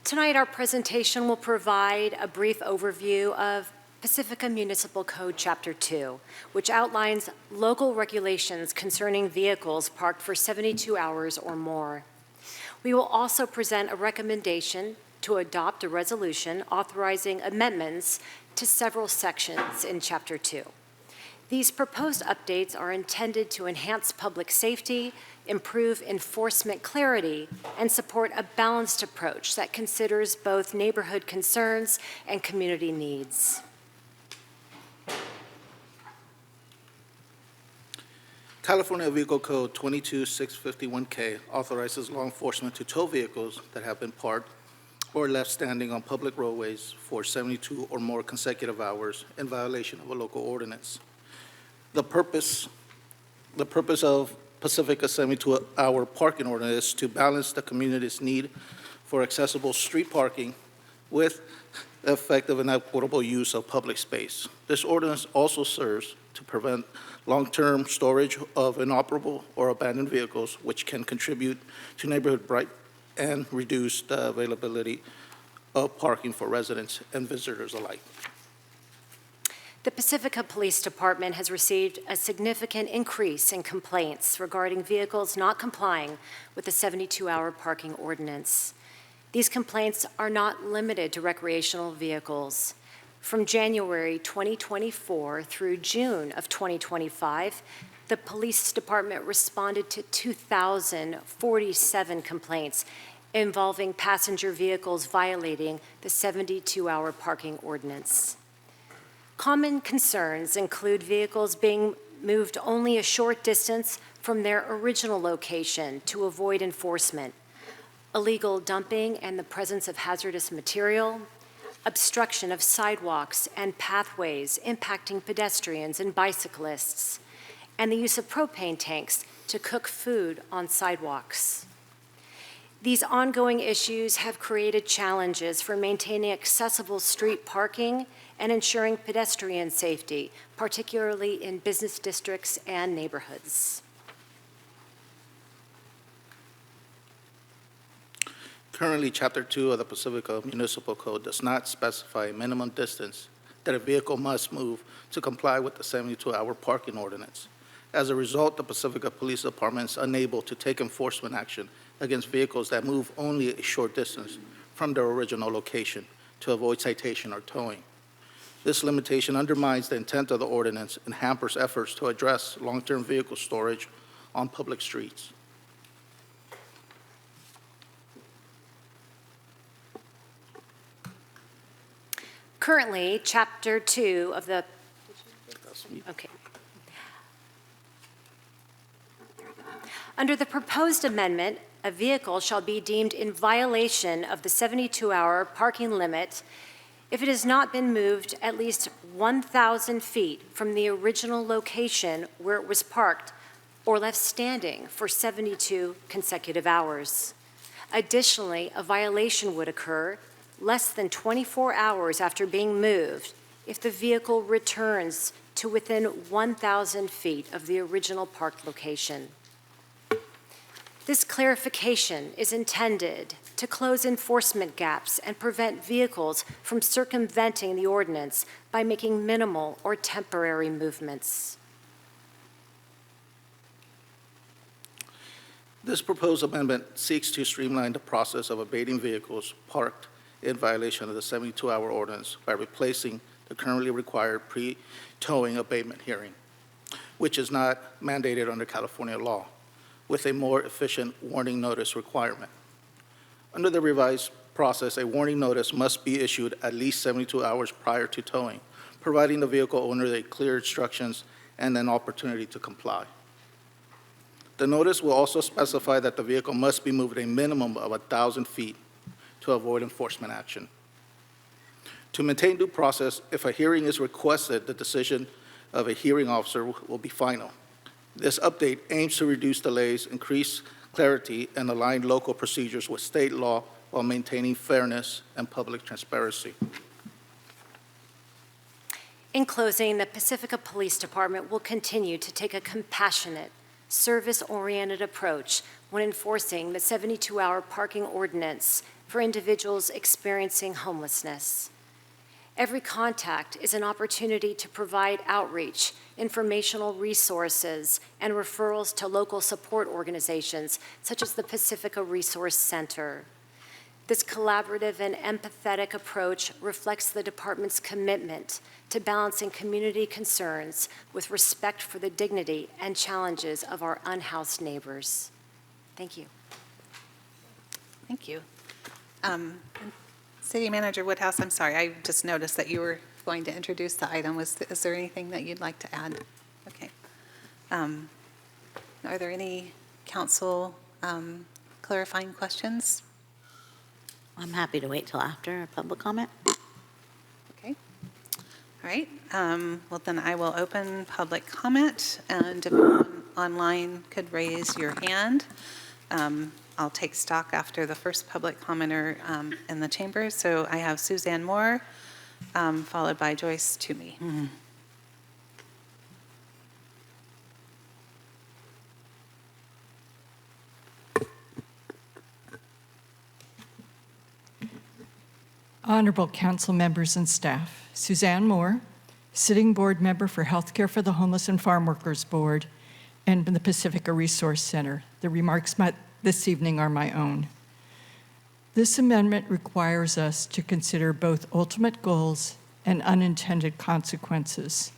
Tonight, our presentation will provide a brief overview of Pacifica Municipal Code Chapter 2, which outlines local regulations concerning vehicles parked for 72 hours or more. We will also present a recommendation to adopt a resolution authorizing amendments to several sections in Chapter 2. These proposed updates are intended to enhance public safety, improve enforcement clarity, and support a balanced approach that considers both neighborhood concerns and community needs.
California Vehicle Code 22651K authorizes law enforcement to tow vehicles that have been parked or left standing on public roadways for 72 or more consecutive hours in violation of a local ordinance. The purpose of Pacifica's 72-hour parking ordinance is to balance the community's need for accessible street parking with effective and equitable use of public space. This ordinance also serves to prevent long-term storage of inoperable or abandoned vehicles, which can contribute to neighborhood blight and reduce the availability of parking for residents and visitors alike.
The Pacifica Police Department has received a significant increase in complaints regarding vehicles not complying with the 72-hour parking ordinance. These complaints are not limited to recreational vehicles. From January 2024 through June of 2025, the police department responded to 2,047 complaints involving passenger vehicles violating the 72-hour parking ordinance. Common concerns include vehicles being moved only a short distance from their original location to avoid enforcement, illegal dumping and the presence of hazardous material, obstruction of sidewalks and pathways impacting pedestrians and bicyclists, and the use of propane tanks to cook food on sidewalks. These ongoing issues have created challenges for maintaining accessible street parking and ensuring pedestrian safety, particularly in business districts and neighborhoods.
Currently, Chapter 2 of the Pacifica Municipal Code does not specify a minimum distance that a vehicle must move to comply with the 72-hour parking ordinance. As a result, the Pacifica Police Department is unable to take enforcement action against vehicles that move only a short distance from their original location to avoid citation or towing. This limitation undermines the intent of the ordinance and hampers efforts to address long-term vehicle storage on public streets.
Currently, Chapter 2 of the, okay. Under the proposed amendment, a vehicle shall be deemed in violation of the 72-hour parking limit if it has not been moved at least 1,000 feet from the original location where it was parked or left standing for 72 consecutive hours. Additionally, a violation would occur less than 24 hours after being moved if the vehicle returns to within 1,000 feet of the original parked location. This clarification is intended to close enforcement gaps and prevent vehicles from circumventing the ordinance by making minimal or temporary movements.
This proposed amendment seeks to streamline the process of abating vehicles parked in violation of the 72-hour ordinance by replacing the currently required pre-towing abatement hearing, which is not mandated under California law, with a more efficient warning notice requirement. Under the revised process, a warning notice must be issued at least 72 hours prior to towing, providing the vehicle owner a clear instructions and an opportunity to comply. The notice will also specify that the vehicle must be moved a minimum of 1,000 feet to avoid enforcement action. To maintain due process, if a hearing is requested, the decision of a hearing officer will be final. This update aims to reduce delays, increase clarity, and align local procedures with state law while maintaining fairness and public transparency.
In closing, the Pacifica Police Department will continue to take a compassionate, service-oriented approach when enforcing the 72-hour parking ordinance for individuals experiencing homelessness. Every contact is an opportunity to provide outreach, informational resources, and referrals to local support organizations such as the Pacifica Resource Center. This collaborative and empathetic approach reflects the department's commitment to balancing community concerns with respect for the dignity and challenges of our unhoused neighbors. Thank you.
Thank you. City Manager Woodhouse, I'm sorry, I just noticed that you were going to introduce the item. Is there anything that you'd like to add? Okay. Are there any council clarifying questions?
I'm happy to wait till after a public comment.
Okay. All right. Well, then I will open public comment, and if anyone online could raise your hand. I'll take stock after the first public commenter in the chamber. So I have Suzanne Moore, followed by Joyce Toomey.
Honorable council members and staff, Suzanne Moore, Sitting Board Member for Healthcare for the Homeless and Farm Workers Board and the Pacifica Resource Center. The remarks this evening are my own. This amendment requires us to consider both ultimate goals and unintended consequences.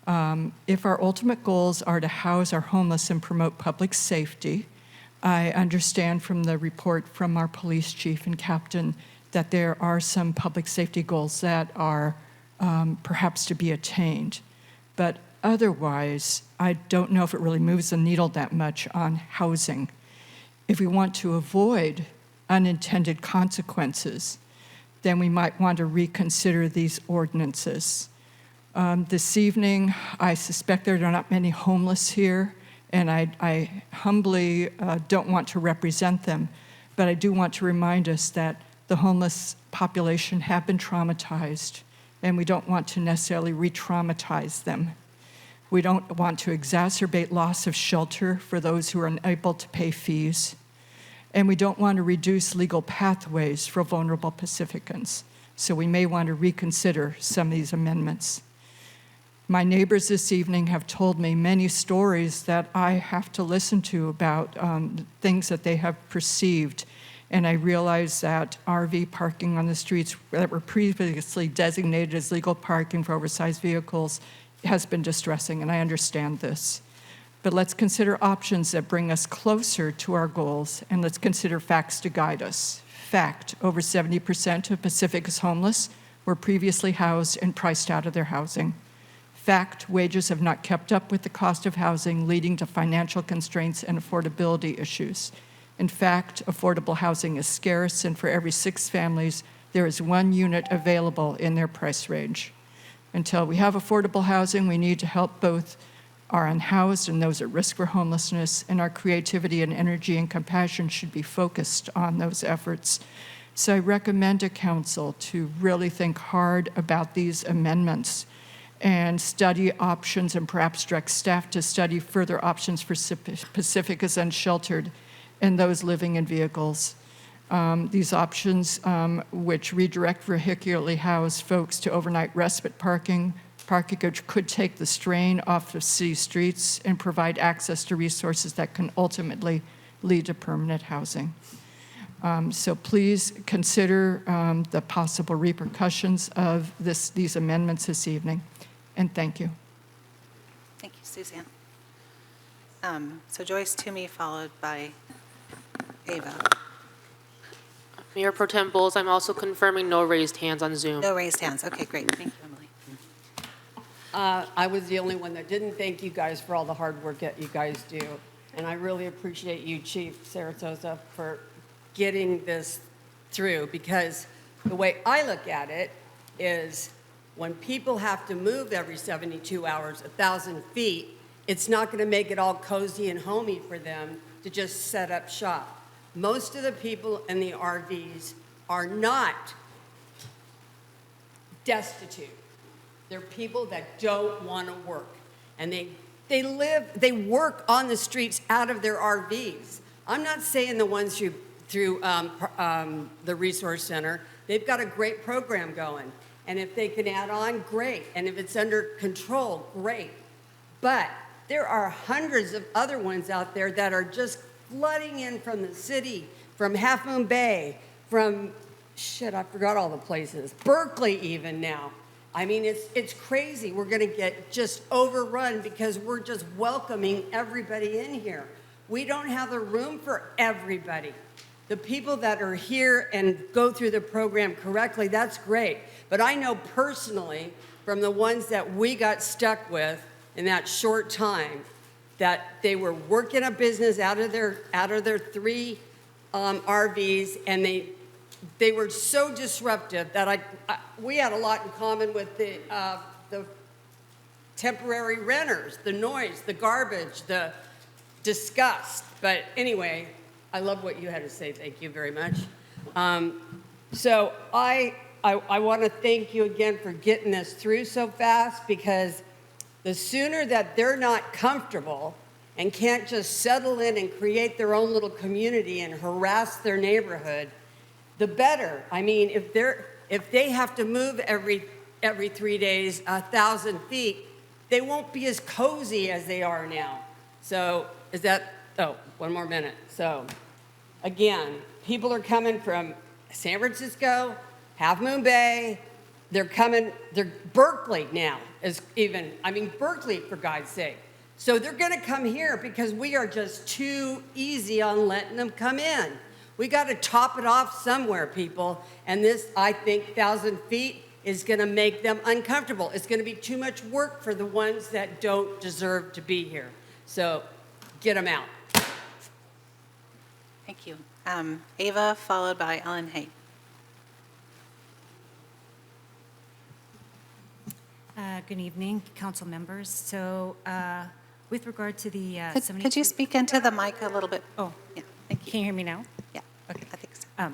If our ultimate goals are to house our homeless and promote public safety, I understand from the report from our police chief and captain that there are some public safety goals that are perhaps to be attained. But otherwise, I don't know if it really moves the needle that much on housing. If we want to avoid unintended consequences, then we might want to reconsider these ordinances. This evening, I suspect there are not many homeless here, and I humbly don't want to represent them, but I do want to remind us that the homeless population have been traumatized, and we don't want to necessarily re-traumatize them. We don't want to exacerbate loss of shelter for those who are unable to pay fees, and we don't want to reduce legal pathways for vulnerable Pacificans. So we may want to reconsider some of these amendments. My neighbors this evening have told me many stories that I have to listen to about things that they have perceived. And I realize that RV parking on the streets that were previously designated as legal parking for oversized vehicles has been distressing, and I understand this. But let's consider options that bring us closer to our goals, and let's consider facts to guide us. Fact, over 70% of Pacifica's homeless were previously housed and priced out of their housing. Fact, wages have not kept up with the cost of housing, leading to financial constraints and affordability issues. In fact, affordable housing is scarce, and for every 6 families, there is 1 unit available in their price range. Until we have affordable housing, we need to help both our unhoused and those at risk for homelessness, and our creativity and energy and compassion should be focused on those efforts. So I recommend to council to really think hard about these amendments and study options, and perhaps direct staff to study further options for Pacifica's unsheltered and those living in vehicles. These options, which redirect vehicularly housed folks to overnight respite parking which could take the strain off of city streets and provide access to resources that can ultimately lead to permanent housing. So please consider the possible repercussions of these amendments this evening, and thank you.
Thank you, Suzanne. So Joyce Toomey, followed by Ava.
Mayor Pro Tem Bowles, I'm also confirming no raised hands on Zoom.
No raised hands. Okay, great. Thank you, Emily.
I was the only one that didn't thank you guys for all the hard work that you guys do. And I really appreciate you, Chief Saratosa, for getting this through, because the way I look at it is when people have to move every 72 hours, 1,000 feet, it's not going to make it all cozy and homey for them to just set up shop. Most of the people in the RVs are not destitute. They're people that don't want to work. And they work on the streets out of their RVs. I'm not saying the ones through the Resource Center. They've got a great program going. And if they can add on, great. And if it's under control, great. But there are hundreds of other ones out there that are just flooding in from the city, from Half Moon Bay, from, I forgot all the places, Berkeley even now. I mean, it's crazy. We're going to get just overrun because we're just welcoming everybody in here. We don't have the room for everybody. The people that are here and go through the program correctly, that's great. But I know personally from the ones that we got stuck with in that short time that they were working a business out of their 3 RVs, and they were so disruptive that we had a lot in common with the temporary renters, the noise, the garbage, the disgust. But anyway, I love what you had to say. Thank you very much. So I want to thank you again for getting this through so fast, because the sooner that they're not comfortable and can't just settle in and create their own little community and harass their neighborhood, the better. I mean, if they have to move every 3 days 1,000 feet, they won't be as cozy as they are now. So one more minute. So again, people are coming from San Francisco, Half Moon Bay. They're Berkeley now Berkeley, for God's sake. So they're going to come here because we are just too easy on letting them come in. We got to top it off somewhere, people. And this, I think, 1,000 feet is going to make them uncomfortable. It's going to be too much work for the ones that don't deserve to be here. So get them out.
Thank you. Ava, followed by Ellen Hay.
Good evening, council members. So with regard to the
Could you speak into the mic a little bit?
Oh,
yeah. Thank you.
Can you hear me now?
Yeah.
Okay.
I think so.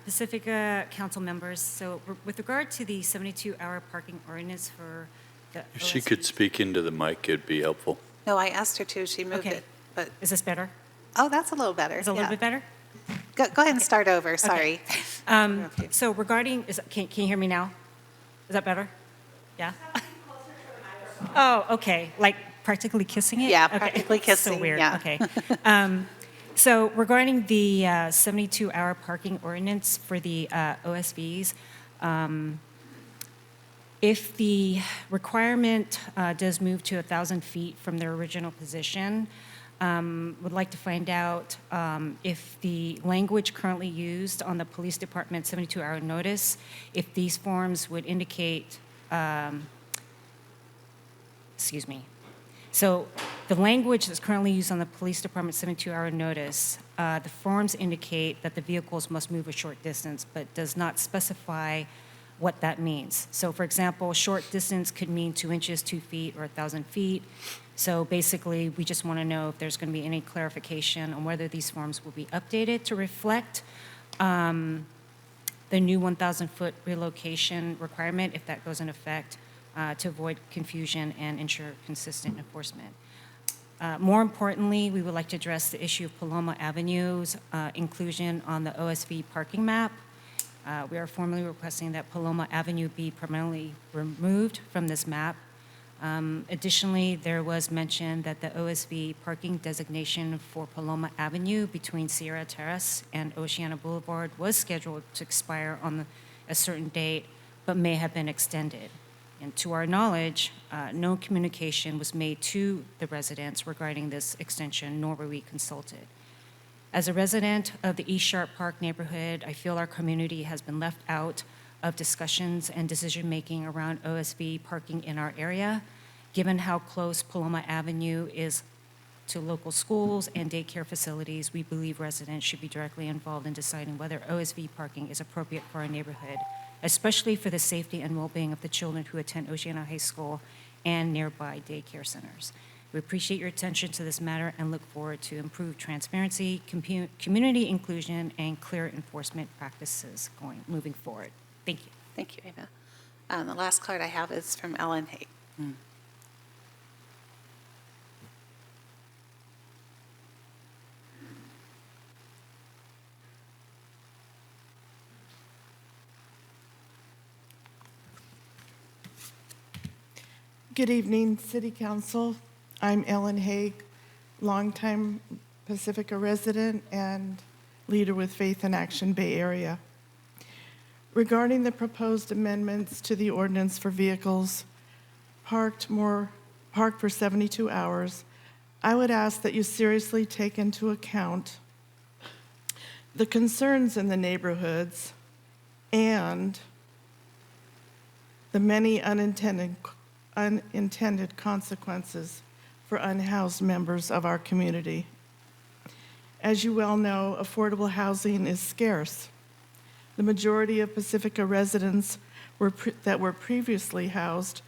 Pacifica council members, so with regard to the 72-hour parking ordinance for the
If she could speak into the mic, it'd be helpful.
No, I asked her to. She moved
Okay.
it. But
Is this better?
oh, that's a little better.
Is it a little bit better?
Go ahead and start over. Sorry.
So regarding, can you hear me now? Is that better? Yeah? Oh, okay, like practically kissing it?
Yeah,
Okay.
practically kissing,
So weird,
yeah.
okay. So regarding the 72-hour parking ordinance for the OSVs, if the requirement does move to 1,000 feet from their original position, would like to find out if the language currently used on the police department 72-hour notice, if these forms would indicate, excuse me. So the language that's currently used on the police department 72-hour notice, the forms indicate that the vehicles must move a short distance, but does not specify what that means. So for example, short distance could mean 2 inches, 2 feet, or 1,000 feet. So basically, we just want to know if there's going to be any clarification on whether these forms will be updated to reflect the new 1,000-foot relocation requirement, if that goes in effect, to avoid confusion and ensure consistent enforcement. More importantly, we would like to address the issue of Paloma Avenue's inclusion on the OSV parking map. We are formally requesting that Paloma Avenue be permanently removed from this map. Additionally, there was mention that the OSV parking designation for Paloma Avenue between Sierra Terrace and Oceana Boulevard was scheduled to expire on a certain date, but may have been extended. And to our knowledge, no communication was made to the residents regarding this extension, nor were we consulted. As a resident of the East Sharp Park neighborhood, I feel our community has been left out of discussions and decision-making around OSV parking in our area. Given how close Paloma Avenue is to local schools and daycare facilities, we believe residents should be directly involved in deciding whether OSV parking is appropriate for our neighborhood, especially for the safety and well-being of the children who attend Oceana High School and nearby daycare centers. We appreciate your attention to this matter and look forward to improved transparency, community inclusion, and clear enforcement practices moving forward. Thank you.
Thank you, Ava. The last card I have is from Ellen Haig.
Good evening, City Council. I'm Ellen Haig, longtime Pacifica resident and leader with Faith in Action Bay Area. Regarding the proposed amendments to the ordinance for vehicles parked for 72 hours, I would ask that you seriously take into account the concerns in the neighborhoods and the many unintended consequences for unhoused members of our community. As you well know, affordable housing is scarce. The majority of Pacifica residents that were previously housed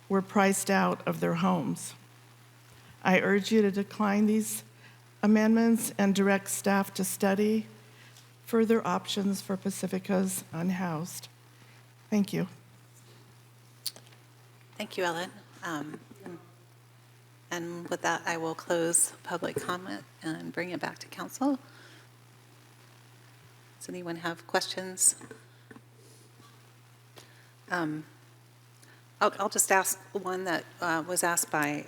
were priced out of their homes. I urge you to decline these amendments and direct staff to study further options for Pacifica's unhoused. Thank you.
Thank you, Ellen. And with that, I will close public comment and bring it back to council. Does anyone have questions? I'll just ask one that was asked by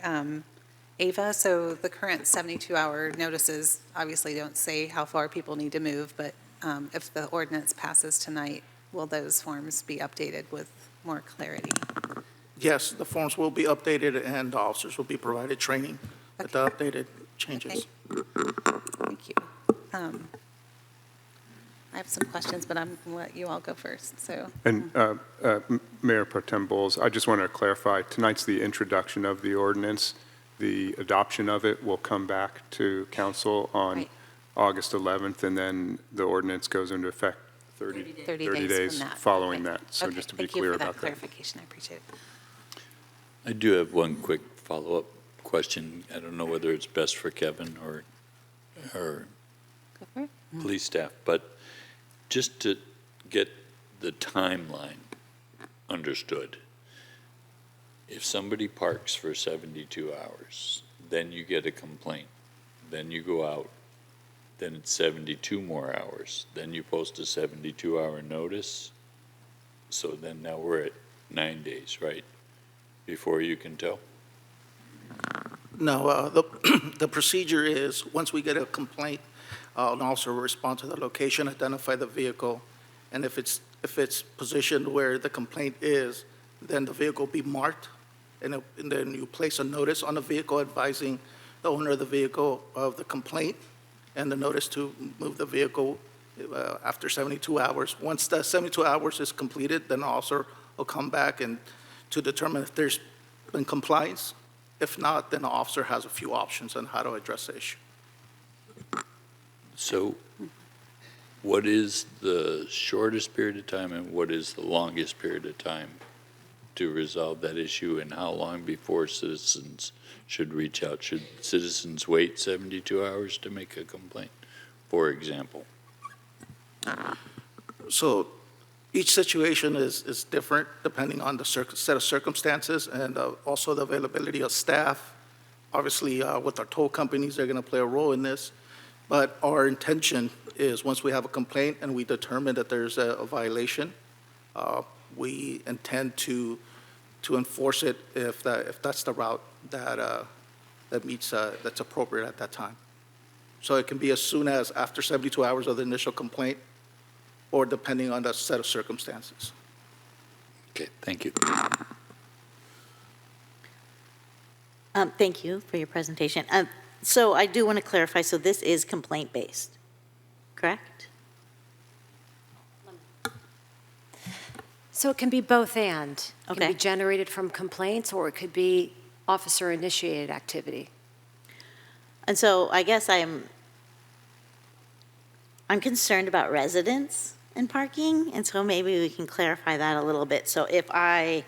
Ava. So the current 72-hour notices obviously don't say how far people need to move, but if the ordinance passes tonight, will those forms be updated with more clarity?
Yes, the forms will be updated and officers will be provided training with the updated changes.
Okay. Thank you. I have some questions, but I'm going to let you all go first. So.
And Mayor Pro Tem Bowles, I just want to clarify, tonight's the introduction of the ordinance. The adoption of it will come back to council on August 11th, and then the ordinance goes into effect 30 days following that. So just to be clear about that.
Thank you for that clarification. I appreciate it.
I do have one quick follow-up question. I don't know whether it's best for Kevin or police staff, but just to get the timeline understood. If somebody parks for 72 hours, then you get a complaint, then you go out, then it's 72 more hours, then you post a 72-hour notice, so then now we're at 9 days, right? Before you can tow?
No, the procedure is, once we get a complaint, an officer will respond to the location, identify the vehicle, and if it's positioned where the complaint is, then the vehicle will be marked, and then you place a notice on the vehicle advising the owner of the vehicle of the complaint, and the notice to move the vehicle after 72 hours. Once the 72 hours is completed, then the officer will come back and to determine if there's been compliance. If not, then the officer has a few options on how to address the issue.
So what is the shortest period of time and what is the longest period of time to resolve that issue, and how long before citizens should reach out? Should citizens wait 72 hours to make a complaint, for example?
So each situation is different depending on the set of circumstances and also the availability of staff. Obviously, with our toll companies, they're going to play a role in this. But our intention is, once we have a complaint and we determine that there's a violation, we intend to enforce it if that's the route that's appropriate at that time. So it can be as soon as after 72 hours of the initial complaint, or depending on the set of circumstances.
Okay, thank you.
Thank you for your presentation. So I do want to clarify, so this is complaint-based? correct?
So it can be both and. It can
Okay.
be generated from complaints, or it could be officer-initiated activity.
And so I guess I'm concerned about residents and parking, and so maybe we can clarify that a little bit. So if I,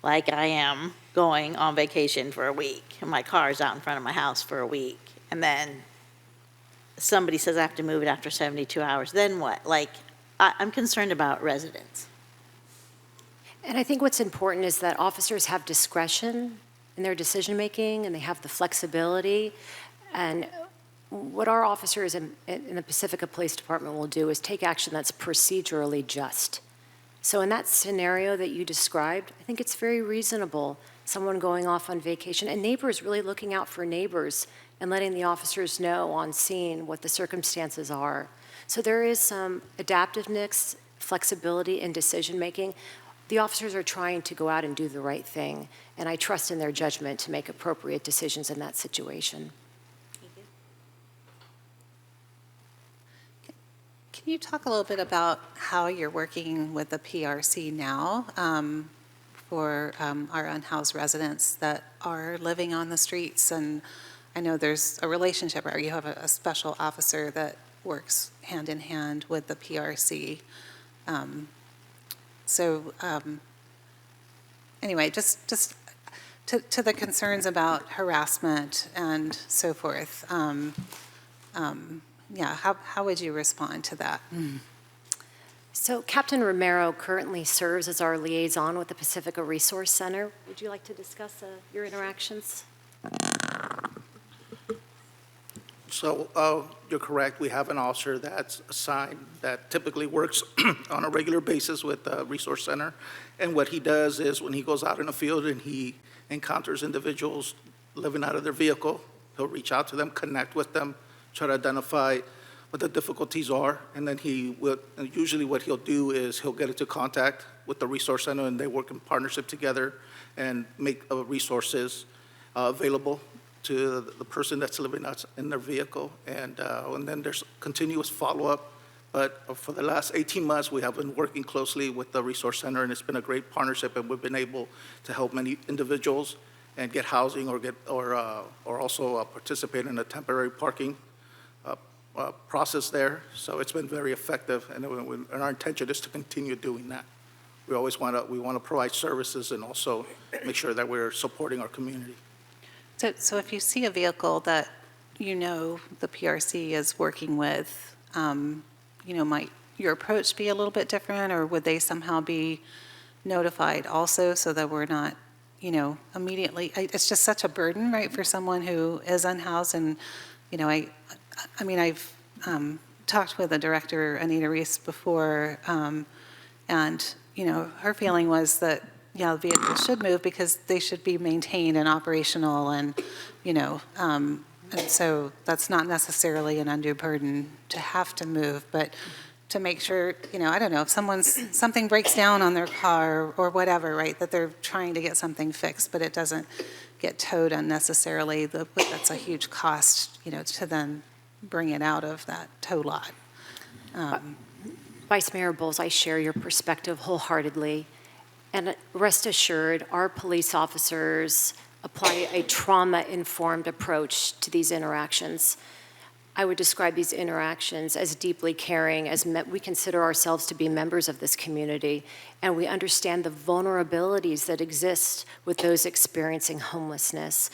like I am, going on vacation for a week, and my car's out in front of my house for a week, and then somebody says I have to move it after 72 hours, then what? Like, I'm concerned about residents.
And I think what's important is that officers have discretion in their decision-making, and they have the flexibility. And what our officers in the Pacifica Police Department will do is take action that's procedurally just. So in that scenario that you described, I think it's very reasonable, someone going off on vacation, and neighbors really looking out for neighbors and letting the officers know on scene what the circumstances are. So there is some adaptiveness, flexibility in decision-making. The officers are trying to go out and do the right thing, and I trust in their judgment to make appropriate decisions in that situation.
Can you talk a little bit about how you're working with the PRC now for our unhoused residents that are living on the streets? And I know there's a relationship where you have a special officer that works hand in hand with the PRC. Anyway, just to the concerns about harassment and so forth, yeah, how would you respond to that?
So Captain Romero currently serves as our liaison with the Pacifica Resource Center. Would you like to discuss your interactions?
So you're correct. We have an officer that's assigned that typically works on a regular basis with the Resource Center. And what he does is when he goes out in the field and he encounters individuals living out of their vehicle, he'll reach out to them, connect with them, try to identify what the difficulties are. And then usually what he'll do is he'll get into contact with the Resource Center, and they work in partnership together and make resources available to the person that's living out in their vehicle. And then there's continuous follow-up. But for the last 18 months, we have been working closely with the Resource Center, and it's been a great partnership, and we've been able to help many individuals and get housing or also participate in a temporary parking process there. So it's been very effective, and our intention is to continue doing that. We always want to provide services and also make sure that we're supporting our community.
So if you see a vehicle that you know the PRC is working with, might your approach be a little bit different, or would they somehow be notified also so that we're not, immediately, it's just such a burden, right, for someone who is unhoused. And, I mean, I've talked with the director, Anita Reese, before, and, her feeling was that, the vehicles should move because they should be maintained and operational, and, and so that's not necessarily an undue burden to have to move, but to make sure, I don't know, if something breaks down on their car or whatever, right, that they're trying to get something fixed, but it doesn't get towed unnecessarily, that's a huge cost, to then bring it out of that tow lot.
Vice Mayor Bowles, I share your perspective wholeheartedly. And rest assured, our police officers apply a trauma-informed approach to these interactions. I would describe these interactions as deeply caring, as we consider ourselves to be members of this community, and we understand the vulnerabilities that exist with those experiencing homelessness.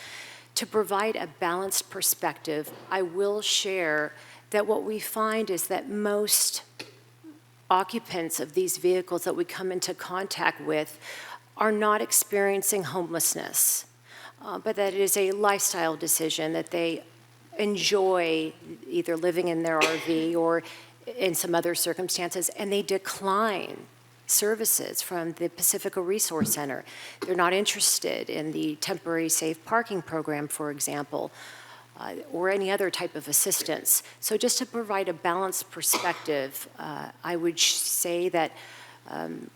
To provide a balanced perspective, I will share that what we find is that most occupants of these vehicles that we come into contact with are not experiencing homelessness, but that it is a lifestyle decision that they enjoy either living in their RV or in some other circumstances, and they decline services from the Pacifica Resource Center. They're not interested in the temporary safe parking program, for example, or any other type of assistance. So just to provide a balanced perspective, I would say that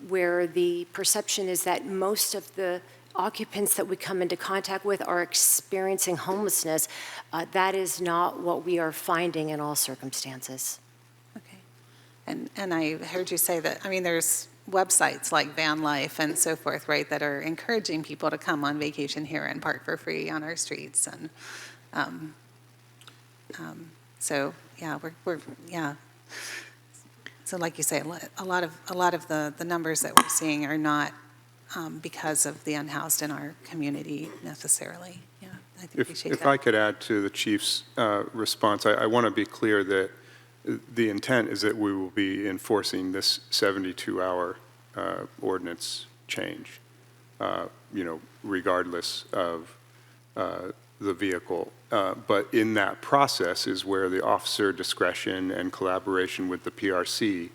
where the perception is that most of the occupants that we come into contact with are experiencing homelessness, that is not what we are finding in all circumstances.
And I heard you say that, I mean, there's websites like Van Life and so forth, right, that are encouraging people to come on vacation here and park for free on our streets. And so, yeah, yeah. So like you say, a lot of the numbers that we're seeing are not because of the unhoused in our community necessarily. Yeah, I appreciate that.
If I could add to the chief's response, I want to be clear that the intent is that we will be enforcing this 72-hour ordinance change, regardless of the vehicle. But in that process is where the officer discretion and collaboration with the PRC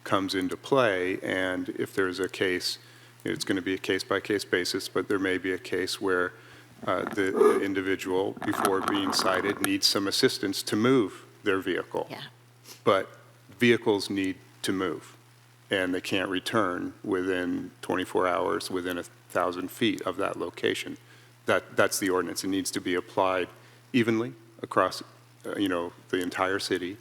comes into play. And if there's a case, it's going to be a case-by-case basis, but there may be a case where the individual, before being cited, needs some assistance to move their vehicle.
Yeah.
But vehicles need to move, and they can't return within 24 hours within 1,000 feet of that location. That's the ordinance. It needs to be applied evenly across, the entire city.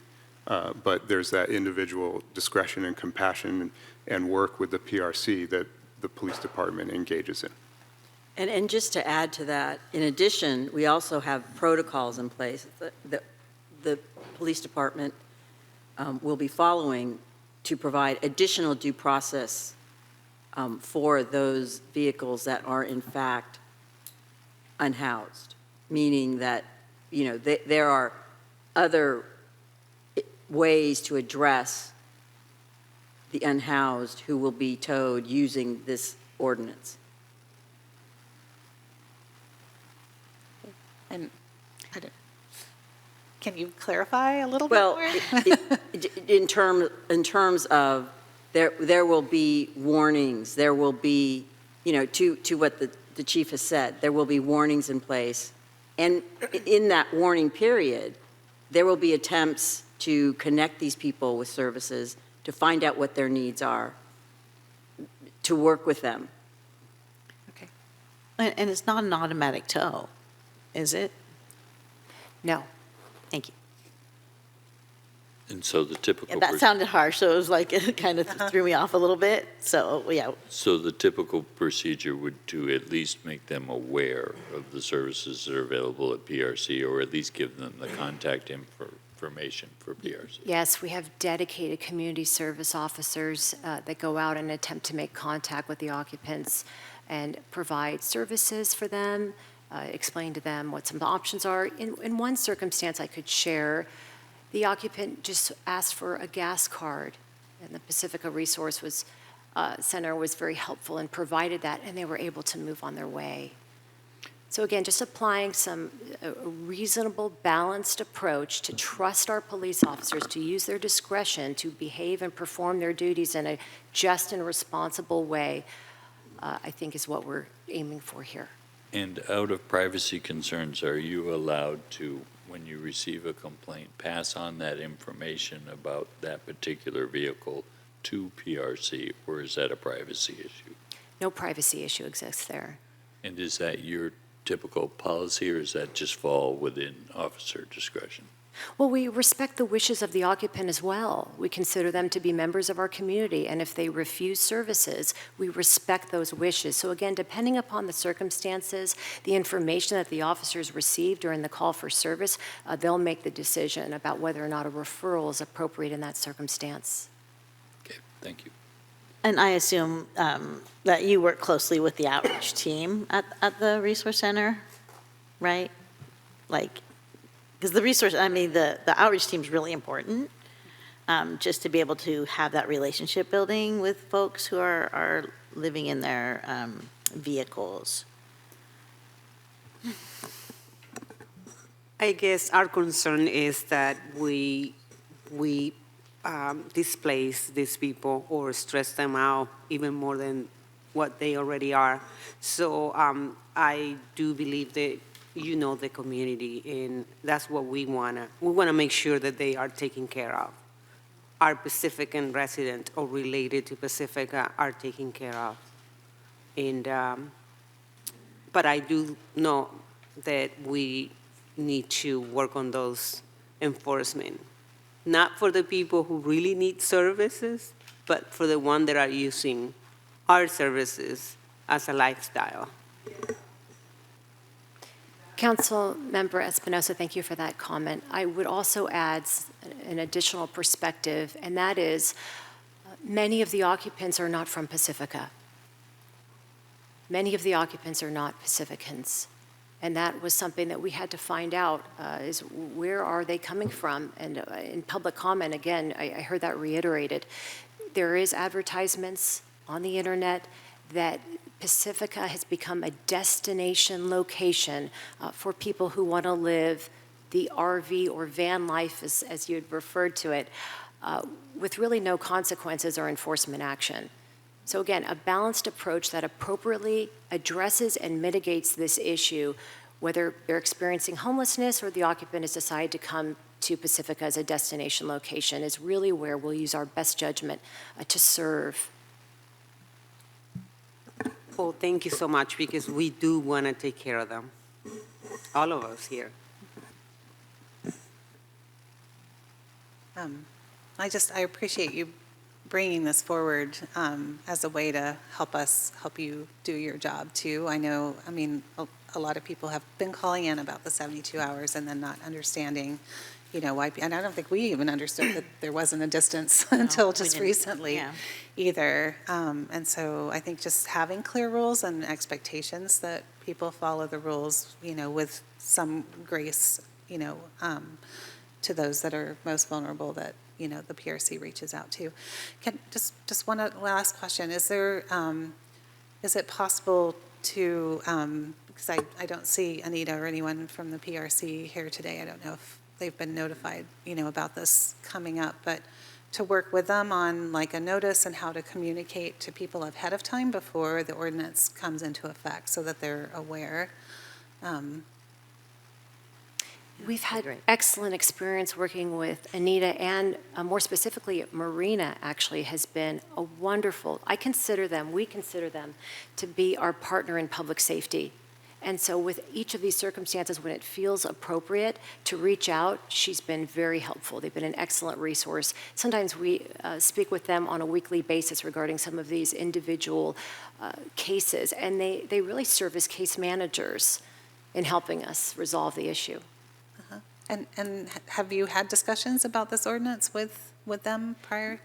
But there's that individual discretion and compassion and work with the PRC that the police department engages in.
And just to add to that, in addition, we also have protocols in place that the police department will be following to provide additional due process for those vehicles that are in fact unhoused, meaning that, there are other ways to address the unhoused who will be towed using this ordinance.
And can you clarify a little
Well,
bit more?
in terms of there will be warnings, there will be, to what the chief has said, there will be warnings in place. And in that warning period, there will be attempts to connect these people with services, to find out what their needs are, to work with them.
Okay.
And it's not an automatic tow, is it?
No.
Thank you.
And so the typical.
Yeah, that sounded harsh, so it was like, it kind of threw me off a little bit. So, yeah.
So the typical procedure would to at least make them aware of the services that are available at PRC, or at least give them the contact information for PRC.
Yes, we have dedicated community service officers that go out and attempt to make contact with the occupants and provide services for them, explain to them what some of the options are. In one circumstance I could share, the occupant just asked for a gas card, and the Pacifica Resource Center was very helpful and provided that, and they were able to move on their way. So again, just applying a reasonable, balanced approach to trust our police officers to use their discretion to behave and perform their duties in a just and responsible way, I think is what we're aiming for here.
And out of privacy concerns, are you allowed to, when you receive a complaint, pass on that information about that particular vehicle to PRC, or is that a privacy issue?
No privacy issue exists there.
And is that your typical policy, or does that just fall within officer discretion?
Well, we respect the wishes of the occupant as well. We consider them to be members of our community, and if they refuse services, we respect those wishes. So again, depending upon the circumstances, the information that the officers receive during the call for service, they'll make the decision about whether or not a referral is appropriate in that circumstance.
Okay, thank you.
And I assume that you work closely with the outreach team at the resource center, right? Because the outreach team is really important, just to be able to have that relationship building with folks who are living in their vehicles.
I guess our concern is that we displace these people or stress them out even more than what they already are. So I do believe that the community, and that's what we want to make sure that they are taken care of. Our Pacifican resident or related to Pacifica are taken care of. And but I do know that we need to work on those enforcement not for the people who really need services, but for the ones that are using our services as a lifestyle.
Councilmember Espinosa, thank you for that comment. I would also add an additional perspective, and that is many of the occupants are not from Pacifica. Many of the occupants are not Pacificans. And that was something that we had to find out, is where are they coming from? And in public comment, again, I heard that reiterated. There is advertisements on the internet that Pacifica has become a destination location for people who want to live the RV or van life, as you had referred to it, with really no consequences or enforcement action. So again, a balanced approach that appropriately addresses and mitigates this issue, whether they're experiencing homelessness or the occupant has decided to come to Pacifica as a destination location, is really where we'll use our best judgment to serve.
Well, thank you so much, because we do want to take care of them, all of us here.
I appreciate you bringing this forward as a way to help you do your job too. I know, I mean, a lot of people have been calling in about the 72 hours and then not understanding, you know, why, and I don't think we even understood that there wasn't a distance until just recently either. And so I think just having clear rules and expectations that people follow the rules, you know, with some grace, you know, to those that are most vulnerable that, you know, the PRC reaches out to. Just one last question. Is it possible to, because I don't see Anita or anyone from the PRC here today. I don't know if they've been notified, you know, about this coming up, but to work with them on like a notice and how to communicate to people ahead of time before the ordinance comes into effect so that they're aware.
We've had excellent experience working with Anita, and more specifically, Marina actually has been a wonderful, we consider them to be our partner in public safety. And so with each of these circumstances, when it feels appropriate to reach out, she's been very helpful. They've been an excellent resource. Sometimes we speak with them on a weekly basis regarding some of these individual cases, and they really serve as case managers in helping us resolve the issue.
And have you had discussions about this ordinance with them prior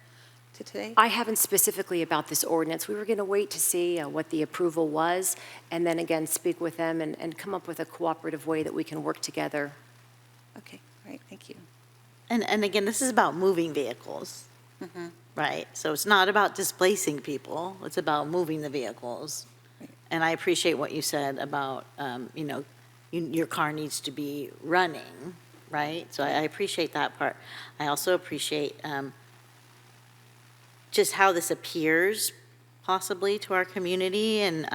to today?
I haven't specifically about this ordinance. We were going to wait to see what the approval was, and then again speak with them and come up with a cooperative way that we can work together.
Okay, great, thank you.
And again, this is about moving vehicles, right? So it's not about displacing people, it's about moving the vehicles. Right. And I appreciate what you said about, you know, your car needs to be running, right? So I appreciate that part. I also appreciate just how this appears possibly to our community. And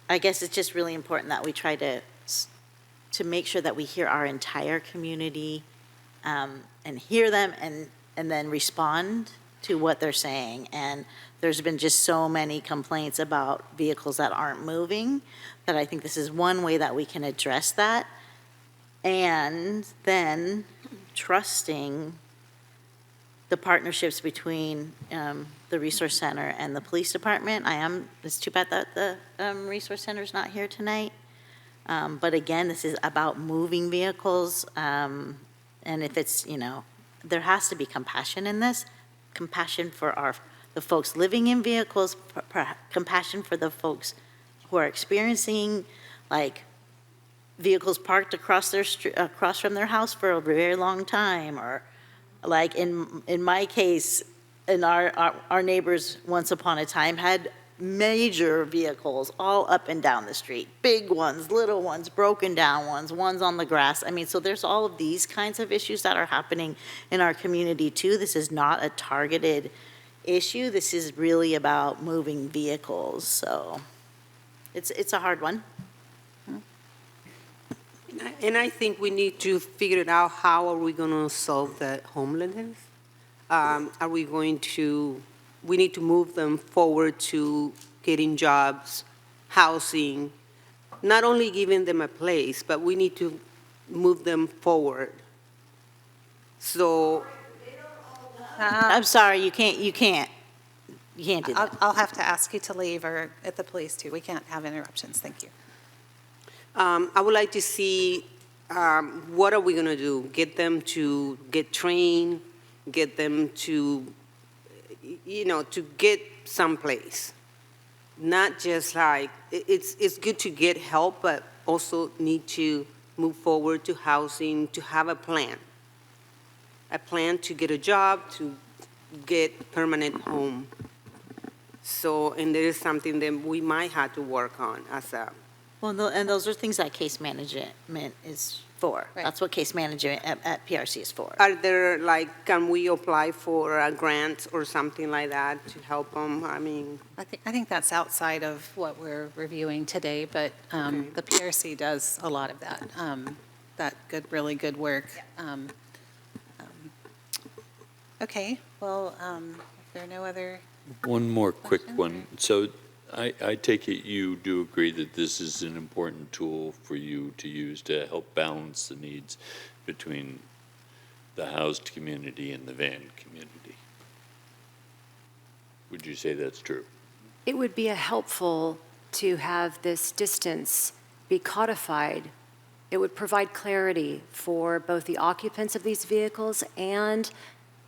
I guess it's just really important that we try to make sure that we hear our entire community and hear them and then respond to what they're saying. And there's been just so many complaints about vehicles that aren't moving that I think this is one way that we can address that. And then trusting the partnerships between the Resource Center and the Police Department. It's too bad that the Resource Center is not here tonight. But again, this is about moving vehicles. And if it's, you know, there has to be compassion in this. Compassion for the folks living in vehicles, compassion for the folks who are experiencing, like, vehicles parked across from their house for a very long time, or like in my case, in our neighbors once upon a time had major vehicles all up and down the street, big ones, little ones, broken down ones on the grass. I mean, so there's all of these kinds of issues that are happening in our community too. This is not a targeted issue. This is really about moving vehicles. So it's a hard one.
And I think we need to figure it out, how are we going to solve the homelessness? We need to move them forward to getting jobs, housing, not only giving them a place, but we need to move them forward. So
I'm sorry, you can't do that.
I'll have to ask you to leave, or at the police too. We can't have interruptions. Thank you.
I would like to see, what are we going to do? Get them to get trained, get them to, to get someplace. Not just like, it's good to get help, but also need to move forward to housing, to have a plan to get a job, to get permanent home. So, and there is something that we might have to work on as a.
Well, and those are things that case management is for.
Right.
That's what case management at PRC is for.
Are there, like, can we apply for a grant or something like that to help them? I mean.
I think that's outside of what we're reviewing today, but the PRC does a lot of that really good work. Okay, well, if there are no other.
One more quick one. So I take it you do agree that this is an important tool for you to use to help balance the needs between the housed community and the van community. Would you say that's true?
It would be helpful to have this distance be codified. It would provide clarity for both the occupants of these vehicles and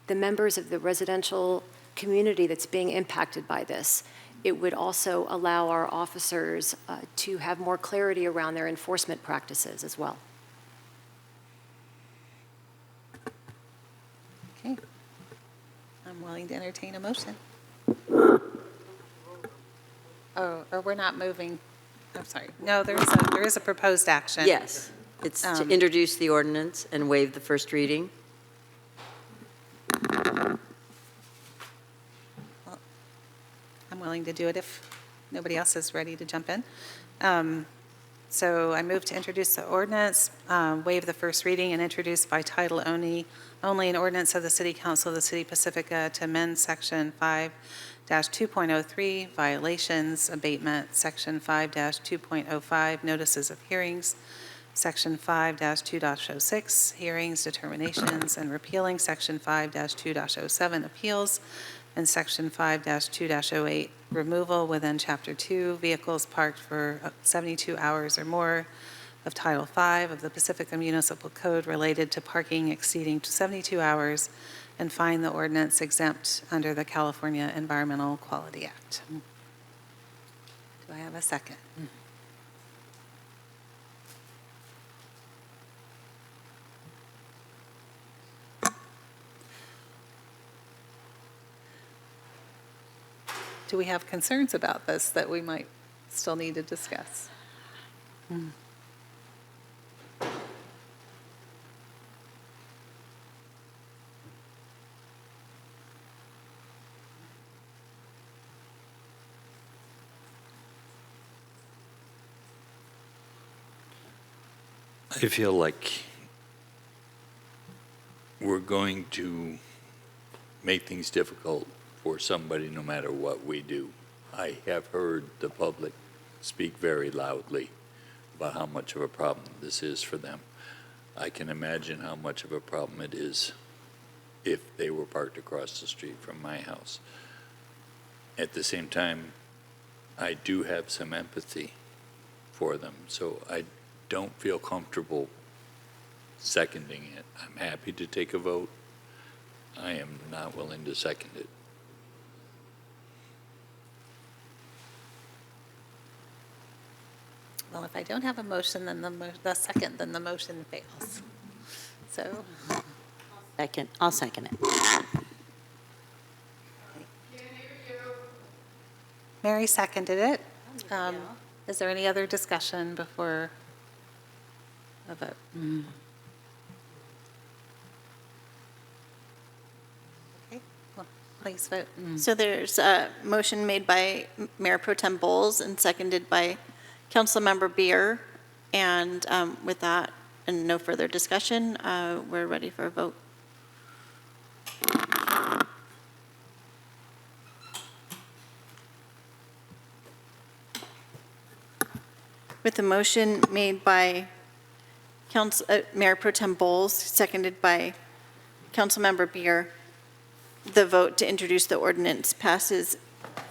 the members of the residential community that's being impacted by this. It would also allow our officers to have more clarity around their enforcement practices as well.
Okay. I'm willing to entertain a motion. Oh, or we're not moving. I'm sorry. No, there is a proposed action.
Yes, it's to introduce the ordinance and waive the first reading.
I'm willing to do it if nobody else is ready to jump in. So I move to introduce the ordinance, waive the first reading, and introduce by title only an ordinance of the City Council of the City of Pacifica to amend Section 5-2.03, violations, abatement, Section 5-2.05, notices of hearings, Section 5-2.06, hearings, determinations, and repealing Section 5-2.07, appeals, and Section 5-2-08, removal within Chapter 2, vehicles parked for 72 hours or more of Title V of the Pacifica Municipal Code related to parking exceeding 72 hours, and find the ordinance exempt under the California Environmental Quality Act. Do I have a second? Do we have concerns about this that we might still need to discuss?
I feel like we're going to make things difficult for somebody no matter what we do. I have heard the public speak very loudly about how much of a problem this is for them. I can imagine how much of a problem it is if they were parked across the street from my house. At the same time, I do have some empathy for them, so I don't feel comfortable seconding it. I'm happy to take a vote. I am not willing to second it.
Well, if I don't have a motion, then the second, then the motion fails. So,
I'll second it.
Mary seconded it. Is there any other discussion before a vote? Okay, well, please vote.
So there's a motion made by Mayor Pro Tem Bowles and seconded by Councilmember Beer. And with that and no further discussion, we're ready for a vote. With the motion made by Mayor Pro Tem Bowles, seconded by Councilmember Beer. The vote to introduce the ordinance passes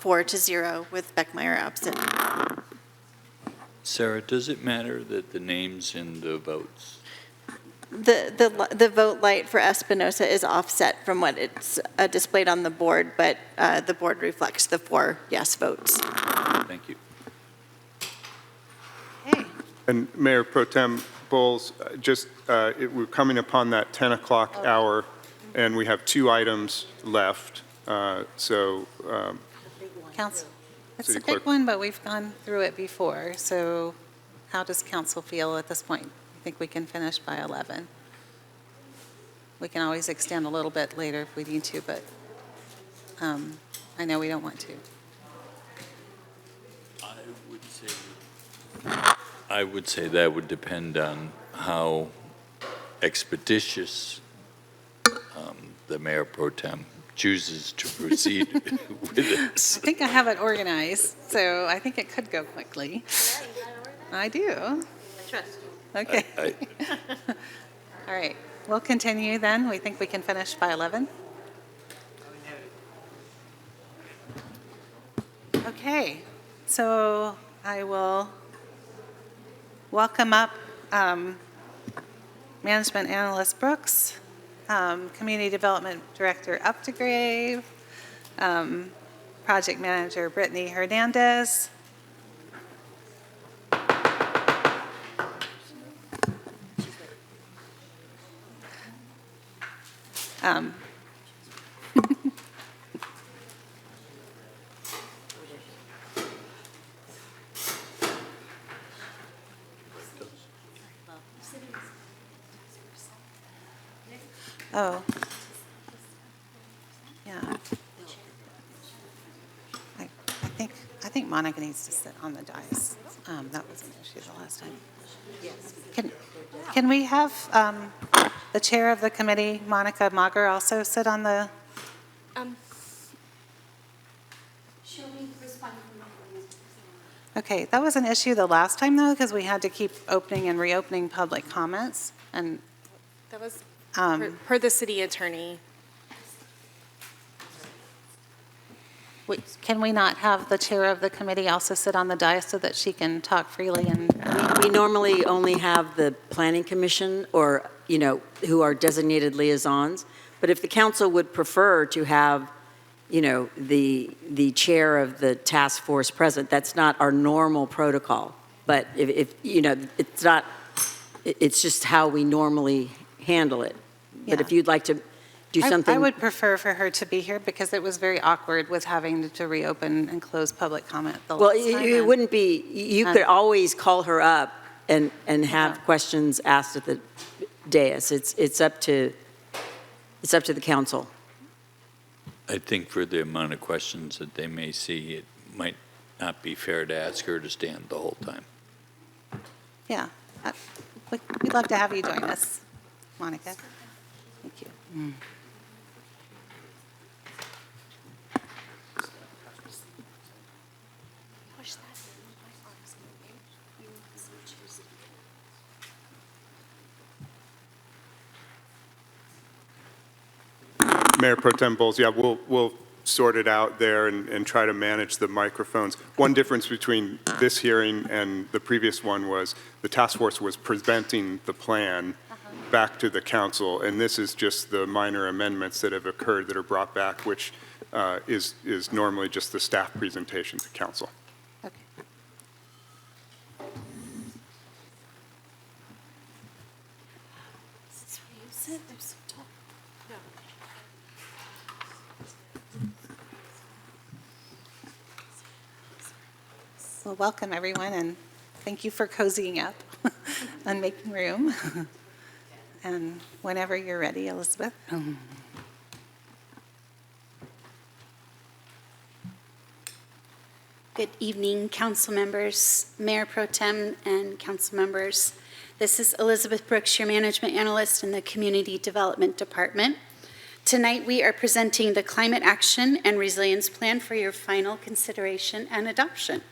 4-0 with Beckmeyer absent.
Sarah, does it matter that the names in the votes?
The vote light for Espinosa is offset from what it's displayed on the board, but the board reflects the 4 yes votes.
Thank you.
And Mayor Pro Tem Bowles, we're coming upon that 10 o'clock hour, and we have 2 items left.
Council, it's
City
a big
Clerk.
one, but we've gone through it before. So how does council feel at this point? I think we can finish by 11. We can always extend a little bit later if we need to, but I know we don't want to.
I would say that would depend on how expeditious the Mayor Pro Tem chooses to proceed with this.
I think I have it organized, so I think it could go quickly. I do.
Trust.
Okay. All right, we'll continue then. We think we can finish by 11. Okay, so I will welcome up Management Analyst Brooks, Community Development Director Updegrave, Project Manager Brittany Hernandez, oh, yeah. I think Monica needs to sit on the dais. That was an issue the last time. Can we have the chair of the committee, Monica Mager, also sit on the?
She'll be responding from
Okay, that was an issue the last time though, because we had to keep opening and reopening public comments, and
That was per the city attorney.
can we not have the chair of the committee also sit on the dais so that she can talk freely? And
We normally only have the planning commission or, who are designated liaisons. But if the council would prefer to have, the chair of the task force present, that's not our normal protocol. But if it's not, it's just how we normally handle it. But if you'd like to do something.
I would prefer for her to be here because it was very awkward with having to reopen and close public comment the
Well,
last time.
it wouldn't be, you could always call her up and have questions asked at the dais. It's up to the council.
I think for the amount of questions that they may see, it might not be fair to ask her to stand the whole time.
Yeah, we'd love to have you join us, Monica. Thank you.
Mayor Pro Tem Bowles, yeah, we'll sort it out there and try to manage the microphones. One difference between this hearing and the previous one was the task force was presenting the plan back to the council, and this is just the minor amendments that have occurred that are brought back, which is normally just the staff presentation to council.
Okay. Well, welcome everyone, and thank you for cozying up and making room. And whenever you're ready, Elizabeth.
Good evening, council members, Mayor Pro Tem, and council members. This is Elizabeth Brooks, your management analyst in the Community Development Department. Tonight, we are presenting the Climate Action and Resilience Plan for your final consideration and adoption.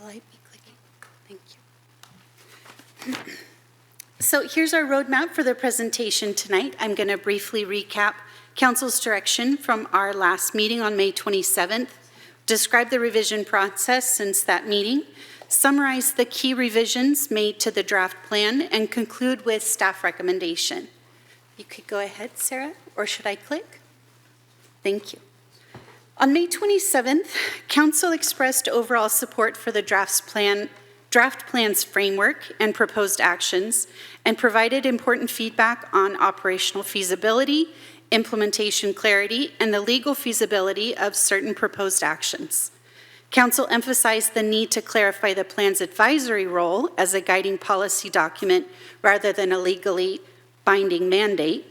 Will I So here's our roadmap for the presentation tonight. I'm going to briefly recap Council's direction from our last meeting on May 27th, describe the revision process since that meeting, summarize the key revisions made to the draft plan, and conclude with staff recommendation. You could go ahead, Sarah, or should I click? Thank you. On May 27th, Council expressed overall support for the draft plan's framework and proposed actions, and provided important feedback on operational feasibility, implementation clarity, and the legal feasibility of certain proposed actions. Council emphasized the need to clarify the plan's advisory role as a guiding policy document rather than a legally binding mandate.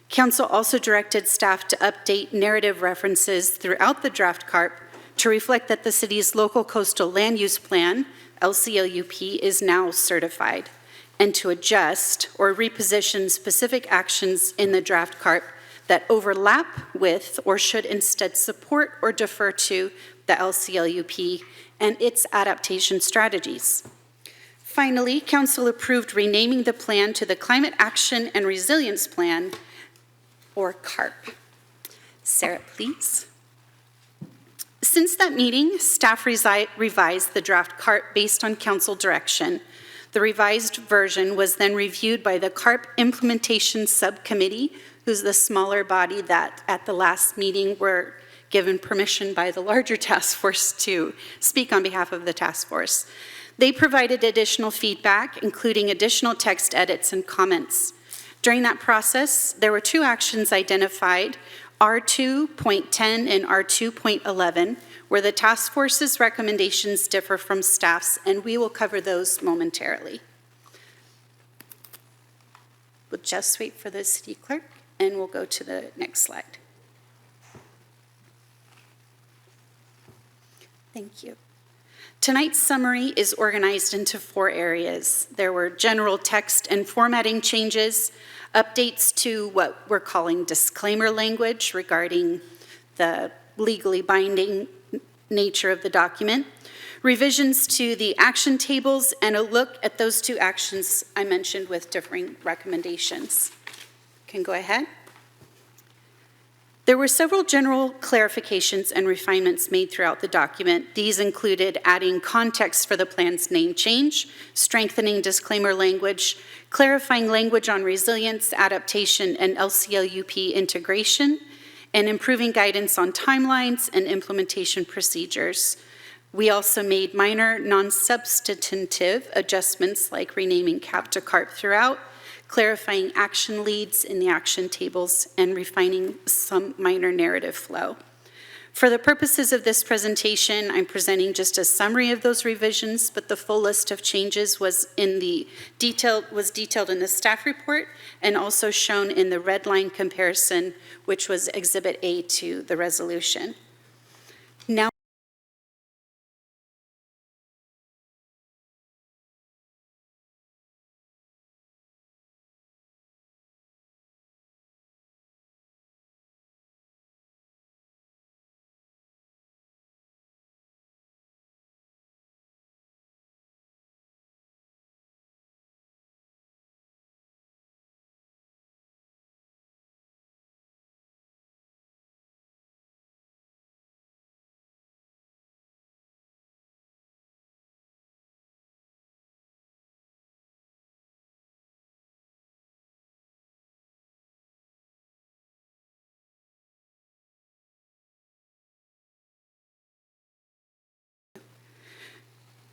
Council also directed staff to update narrative references throughout the draft CARP to reflect that the city's local coastal land use plan, LCLUP, is now certified, and to adjust or reposition specific actions in the draft CARP that overlap with or should instead support or defer to the LCLUP and its adaptation strategies. Finally, Council approved renaming the plan to the Climate Action and Resilience Plan, or CARP. Sarah, please. Since that meeting, staff revised the draft CARP based on Council direction. The revised version was then reviewed by the CARP Implementation Subcommittee, who's the smaller body that at the last meeting were given permission by the larger task force to speak on behalf of the task force. They provided additional feedback, including additional text edits and comments. During that process, there were two actions identified, R2.10 and R2.11, where the task force's recommendations differ from staff's, and we will cover those momentarily. We'll just wait for the city clerk, and we'll go to the next slide. Thank you. Tonight's summary is organized into 4 areas. There were general text and formatting changes, updates to what we're calling disclaimer language regarding the legally binding nature of the document, revisions to the action tables, and a look at those 2 actions I mentioned with differing recommendations. Can go ahead. There were several general clarifications and refinements made throughout the document. These included adding context for the plan's name change, strengthening disclaimer language, clarifying language on resilience, adaptation, and LCLUP integration, and improving guidance on timelines and implementation procedures. We also made minor non-substantive adjustments like renaming CAP to CARP throughout, clarifying action leads in the action tables, and refining some minor narrative flow. For the purposes of this presentation, I'm presenting just a summary of those revisions, but the full list of changes was detailed in the staff report and also shown in the red line comparison, which was Exhibit A to the resolution. Now,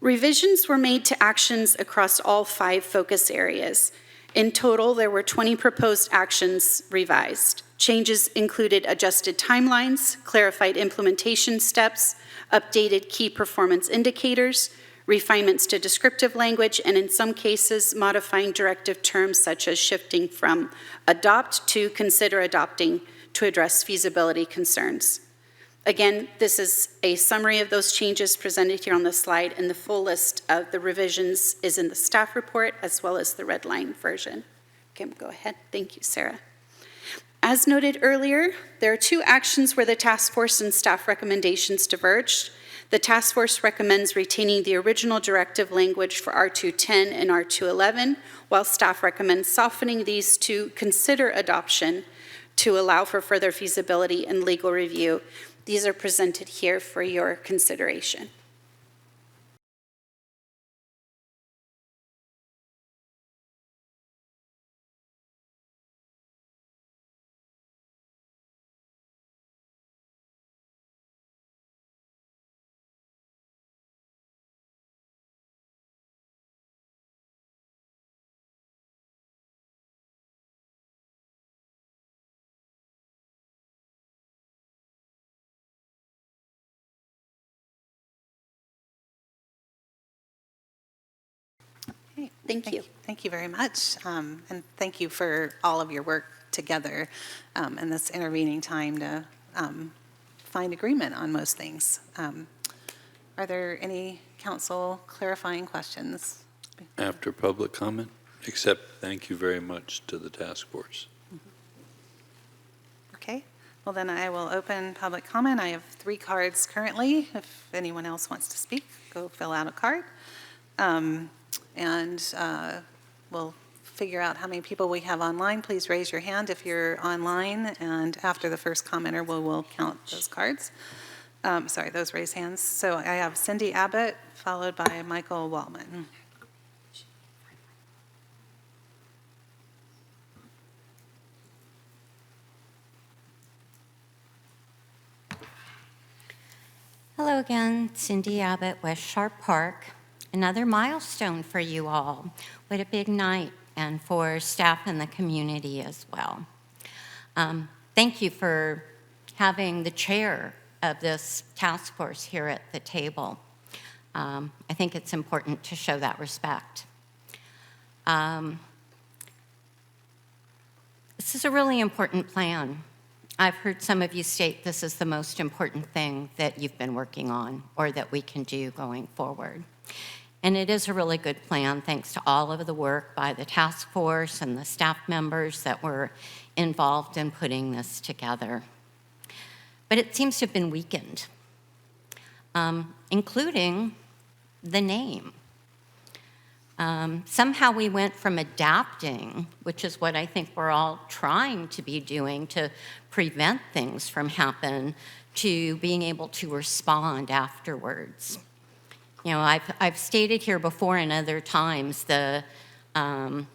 revisions were made to actions across all 5 focus areas. In total, there were 20 proposed actions revised. Changes included adjusted timelines, clarified implementation steps, updated key performance indicators, refinements to descriptive language, and in some cases, modifying directive terms such as shifting from adopt to consider adopting to address feasibility concerns. Again, this is a summary of those changes presented here on the slide, and the full list of the revisions is in the staff report as well as the red line version. Okay, go ahead. Thank you, Sarah. As noted earlier, there are 2 actions where the task force and staff recommendations diverged. The task force recommends retaining the original directive language for R210 and R211, while staff recommends softening these to consider adoption to allow for further feasibility and legal review. These are presented here for your consideration. Thank you.
Thank you very much. And thank you for all of your work together in this intervening time to find agreement on most things. Are there any council clarifying questions?
After public comment, except thank you very much to the task force.
Okay. Well, then I will open public comment. I have 3 cards currently. If anyone else wants to speak, go fill out a card. We'll figure out how many people we have online. Please raise your hand if you're online, and after the first commenter, we'll count those cards. Those raised hands. So I have Cindy Abbott, followed by Michael Wallman.
Hello again, Cindy Abbott, West Sharp Park. Another milestone for you all. What a big night, and for staff and the community as well. Thank you for having the chair of this task force here at the table. I think it's important to show that respect. This is a really important plan. I've heard some of you state this is the most important thing that you've been working on or that we can do going forward. And it is a really good plan, thanks to all of the work by the task force and the staff members that were involved in putting this together. But it seems to have been weakened, including the name. Somehow we went from adapting, which is what I think we're all trying to be doing to prevent things from happening, to being able to respond afterwards. You know, I've stated here before and other times the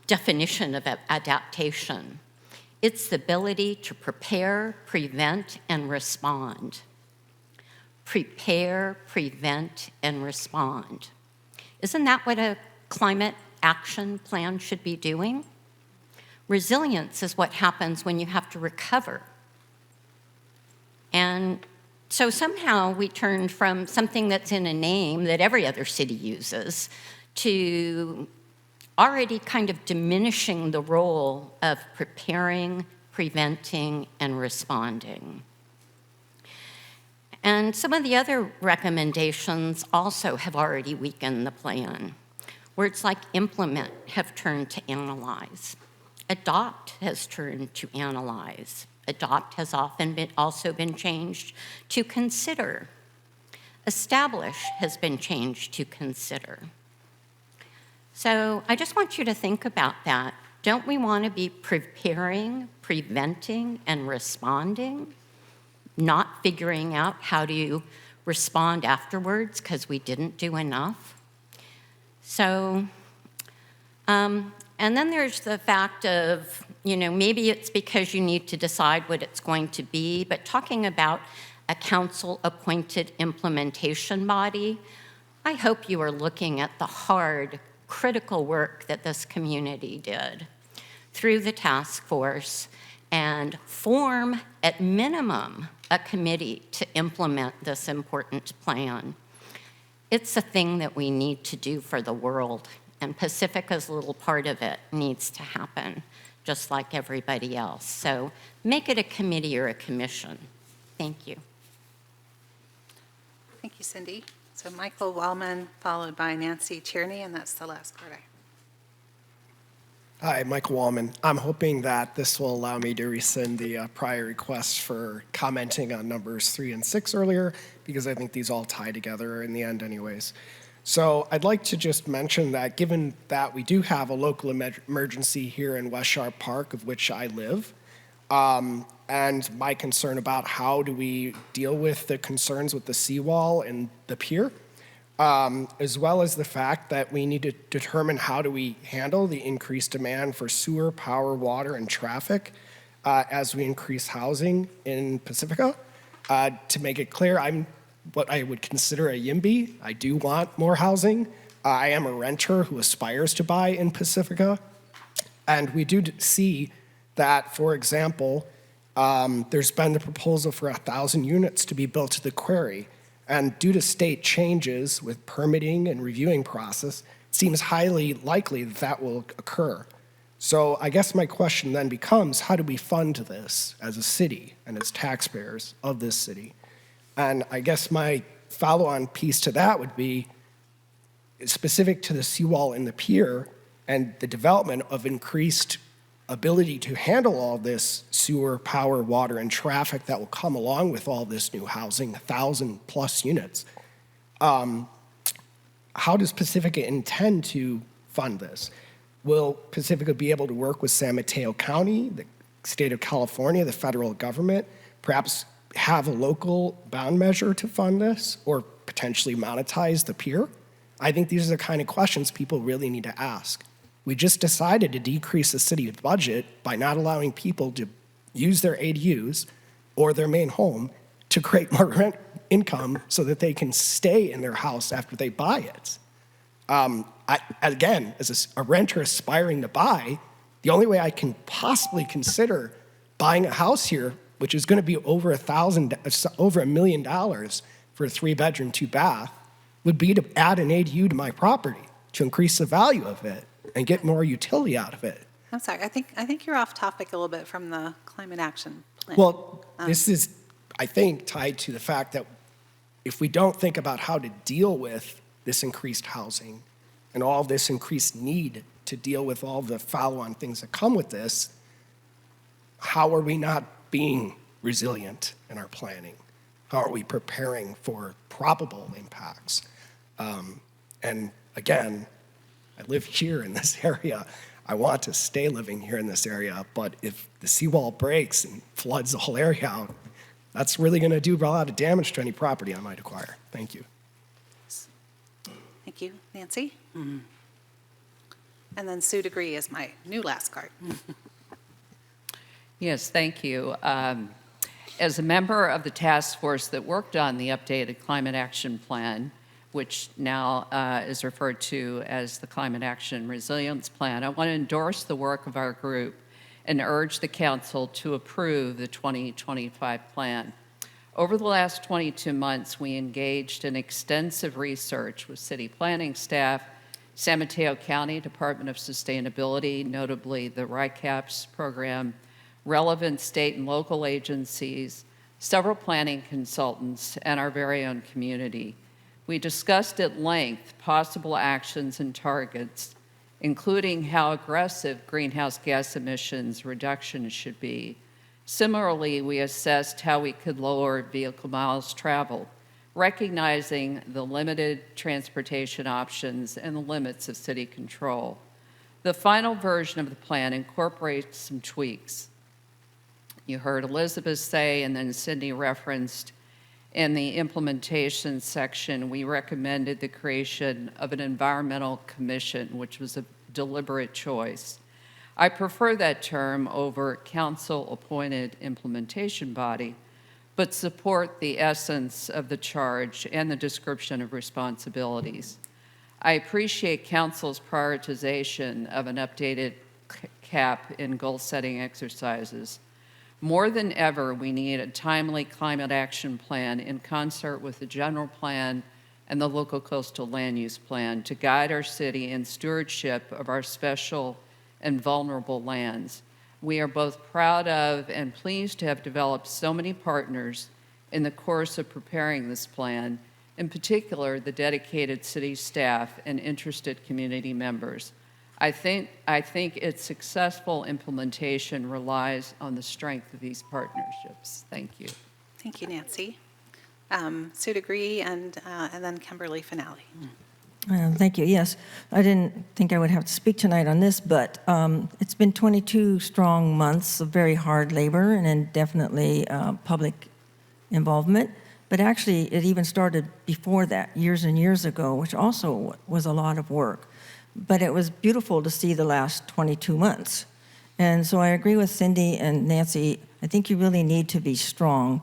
definition of adaptation. It's the ability to prepare, prevent, and respond. Prepare, prevent, and respond. Isn't that what a climate action plan should be doing? Resilience is what happens when you have to recover. And so somehow we turned from something that's in a name that every other city uses to already kind of diminishing the role of preparing, preventing, and responding. And some of the other recommendations also have already weakened the plan. Words like implement have turned to analyze. Adopt has turned to analyze. Adopt has also been changed to consider. Establish has been changed to consider. So I just want you to think about that. Don't we want to be preparing, preventing, and responding, not figuring out how to respond afterwards because we didn't do enough? So, and then there's the fact of, you know, maybe it's because you need to decide what it's going to be, but talking about a council-appointed implementation body, I hope you are looking at the hard, critical work that this community did through the task force and form, at minimum, a committee to implement this important plan. It's a thing that we need to do for the world, and Pacifica's little part of it needs to happen, just like everybody else. So make it a committee or a commission. Thank you.
Thank you, Cindy. So Michael Wallman, followed by Nancy Tierney, and that's the last card
Hi, Michael Wallman. I'm hoping that this will allow me to rescind the prior request for commenting on numbers 3 and 6 earlier, because I think these all tie together in the end anyways. So I'd like to just mention that given that we do have a local emergency here in West Sharp Park, of which I live, and my concern about how do we deal with the concerns with the seawall and the pier, as well as the fact that we need to determine how do we handle the increased demand for sewer, power, water, and traffic as we increase housing in Pacifica. To make it clear, I'm what I would consider a YIMBY. I do want more housing. I am a renter who aspires to buy in Pacifica. And we do see that, for example, there's been the proposal for 1,000 units to be built to the quarry. And due to state changes with permitting and reviewing process, it seems highly likely that that will occur. So I guess my question then becomes, how do we fund this as a city and as taxpayers of this city? And I guess my follow-on piece to that would be specific to the seawall and the pier and the development of increased ability to handle all this sewer, power, water, and traffic that will come along with all this new housing, 1,000+ units. How does Pacifica intend to fund this? Will Pacifica be able to work with San Mateo County, the state of California, the federal government, perhaps have a local bound measure to fund this, or potentially monetize the pier? I think these are the kind of questions people really need to ask. We just decided to decrease the city's budget by not allowing people to use their ADUs or their main home to create more rent income so that they can stay in their house after they buy it. Again, as a renter aspiring to buy, the only way I can possibly consider buying a house here, which is going to be over $1 million for a 3-bedroom, 2-bath, would be to add an ADU to my property to increase the value of it and get more utility out of it.
I'm sorry, I think you're off topic a little bit from the climate action plan.
Well, this is, I think, tied to the fact that if we don't think about how to deal with this increased housing and all this increased need to deal with all the follow-on things that come with this, how are we not being resilient in our planning? How are we preparing for probable impacts? And again, I live here in this area. I want to stay living here in this area, but if the seawall breaks and floods the whole area out, that's really going to do a lot of damage to any property I might acquire. Thank you.
Thank you. Nancy? Mm-hmm. And then Sue Degree is my new last card.
Yes, thank you. As a member of the task force that worked on the updated climate action plan, which now is referred to as the Climate Action Resilience Plan, I want to endorse the work of our group and urge the council to approve the 2025 plan. Over the last 22 months, we engaged in extensive research with city planning staff, San Mateo County Department of Sustainability, notably the RICAPS program, relevant state and local agencies, several planning consultants, and our very own community. We discussed at length possible actions and targets, including how aggressive greenhouse gas emissions reductions should be. Similarly, we assessed how we could lower vehicle miles traveled, recognizing the limited transportation options and the limits of city control. The final version of the plan incorporates some tweaks. You heard Elizabeth say, and then Cindy referenced, in the implementation section, we recommended the creation of an environmental commission, which was a deliberate choice. I prefer that term over council-appointed implementation body, but support the essence of the charge and the description of responsibilities. I appreciate council's prioritization of an updated cap in goal-setting exercises. More than ever, we need a timely climate action plan in concert with the general plan and the local coastal land use plan to guide our city in stewardship of our special and vulnerable lands. We are both proud of and pleased to have developed so many partners in the course of preparing this plan, in particular the dedicated city staff and interested community members. I think its successful implementation relies on the strength of these partnerships. Thank you.
Thank you, Nancy. Sue Degree and then Kimberly Finale.
Thank you. Yes, I didn't think I would have to speak tonight on this, but it's been 22 strong months of very hard labor and then definitely public involvement. But actually, it even started before that, years and years ago, which also was a lot of work. But it was beautiful to see the last 22 months. And so I agree with Cindy and Nancy. I think you really need to be strong.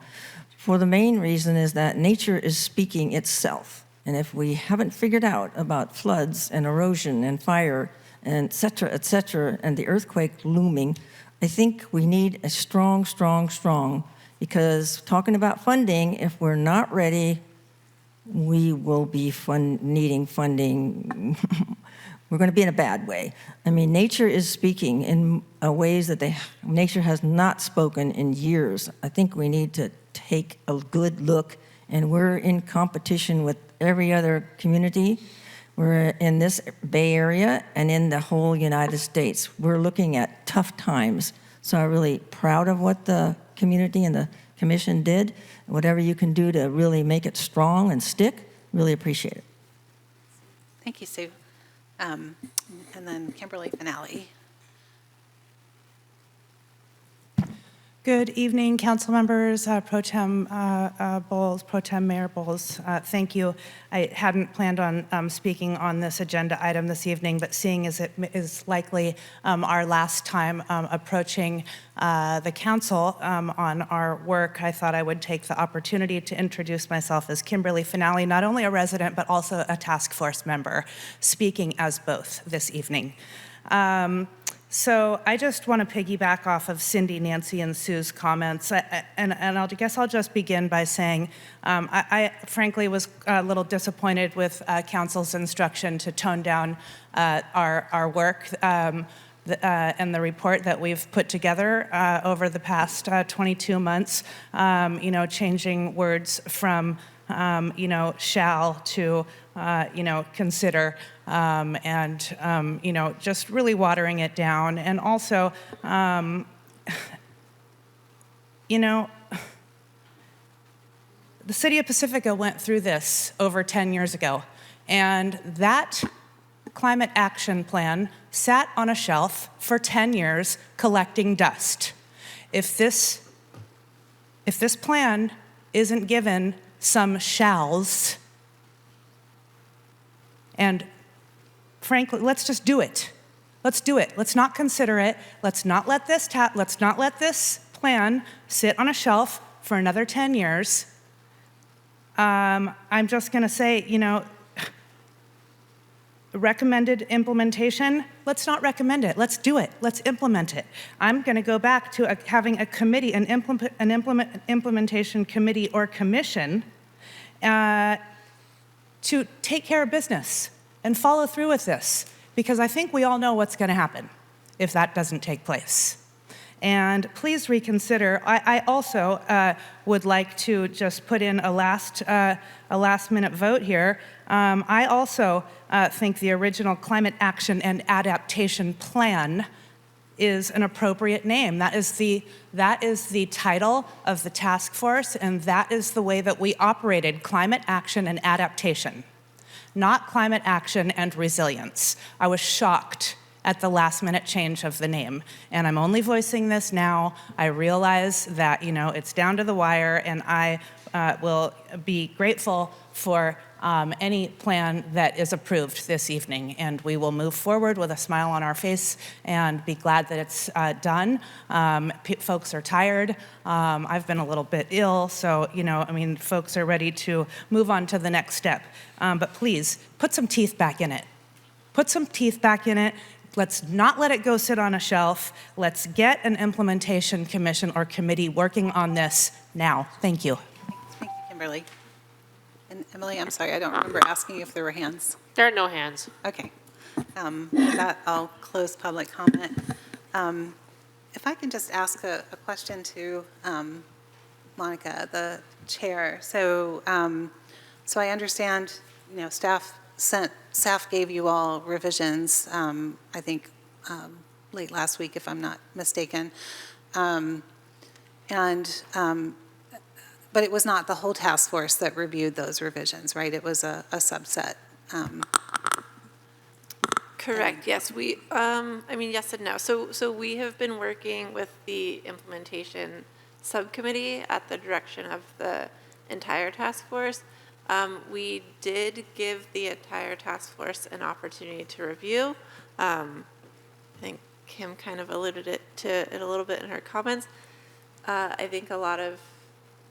For the main reason is that nature is speaking itself. And if we haven't figured out about floods and erosion and fire and et cetera, and the earthquake looming, I think we need a strong, because talking about funding, if we're not ready, we will be needing funding. We're going to be in a bad way. I mean, nature is speaking in ways that nature has not spoken in years. I think we need to take a good look, and we're in competition with every other community. We're in this Bay Area and in the whole United States. We're looking at tough times. So I'm really proud of what the community and the commission did. Whatever you can do to really make it strong and stick, really appreciate it.
Thank you, Sue. And then Kimberly Finale.
Good evening, council members, Pro Tem Bowles, Pro Tem Mayor Bowles. Thank you. I hadn't planned on speaking on this agenda item this evening, but seeing as it is likely our last time approaching the council on our work, I thought I would take the opportunity to introduce myself as Kimberly Finale, not only a resident, but also a task force member, speaking as both this evening. So I just want to piggyback off of Cindy, Nancy, and Sue's comments, and I guess I'll just begin by saying I frankly was a little disappointed with council's instruction to tone down our work and the report that we've put together over the past 22 months, changing words from shall to consider, and just really watering it down. And also, the city of Pacifica went through this over 10 years ago, and that climate action plan sat on a shelf for 10 years collecting dust. If this plan isn't given some shalls, and frankly, let's just do it. Let's do it. Let's not consider it. Let's not let this plan sit on a shelf for another 10 years. I'm just going to say, recommended implementation, let's not recommend it. Let's do it. Let's implement it. I'm going to go back to having a committee, an implementation committee or commission to take care of business and follow through with this, because I think we all know what's going to happen if that doesn't take place. And please reconsider. I also would like to just put in a last-minute vote here. I also think the original Climate Action and Adaptation Plan is an appropriate name. That is the title of the task force, and that is the way that we operated climate action and adaptation, not climate action and resilience. I was shocked at the last-minute change of the name, and I'm only voicing this now. I realize that, it's down to the wire, and I will be grateful for any plan that is approved this evening, and we will move forward with a smile on our face and be glad that it's done. Folks are tired. I've been a little bit ill, so, folks are ready to move on to the next step. But please, put some teeth back in it. Put some teeth back in it. Let's not let it go sit on a shelf. Let's get an implementation commission or committee working on this now. Thank you.
Thank you, Kimberly. And Emily, I'm sorry, I don't remember asking if there were hands.
There are no hands.
Okay. With that, I'll close public comment. If I can just ask a question to Monica, the chair. So I understand, staff sent staff gave you all revisions, I think late last week, if I'm not mistaken. But it was not the whole task force that reviewed those revisions, right? It was a subset.
Correct, yes. Yes and no. So we have been working with the implementation subcommittee at the direction of the entire task force. We did give the entire task force an opportunity to review. I think Kim kind of alluded to it a little bit in her comments. I think a lot of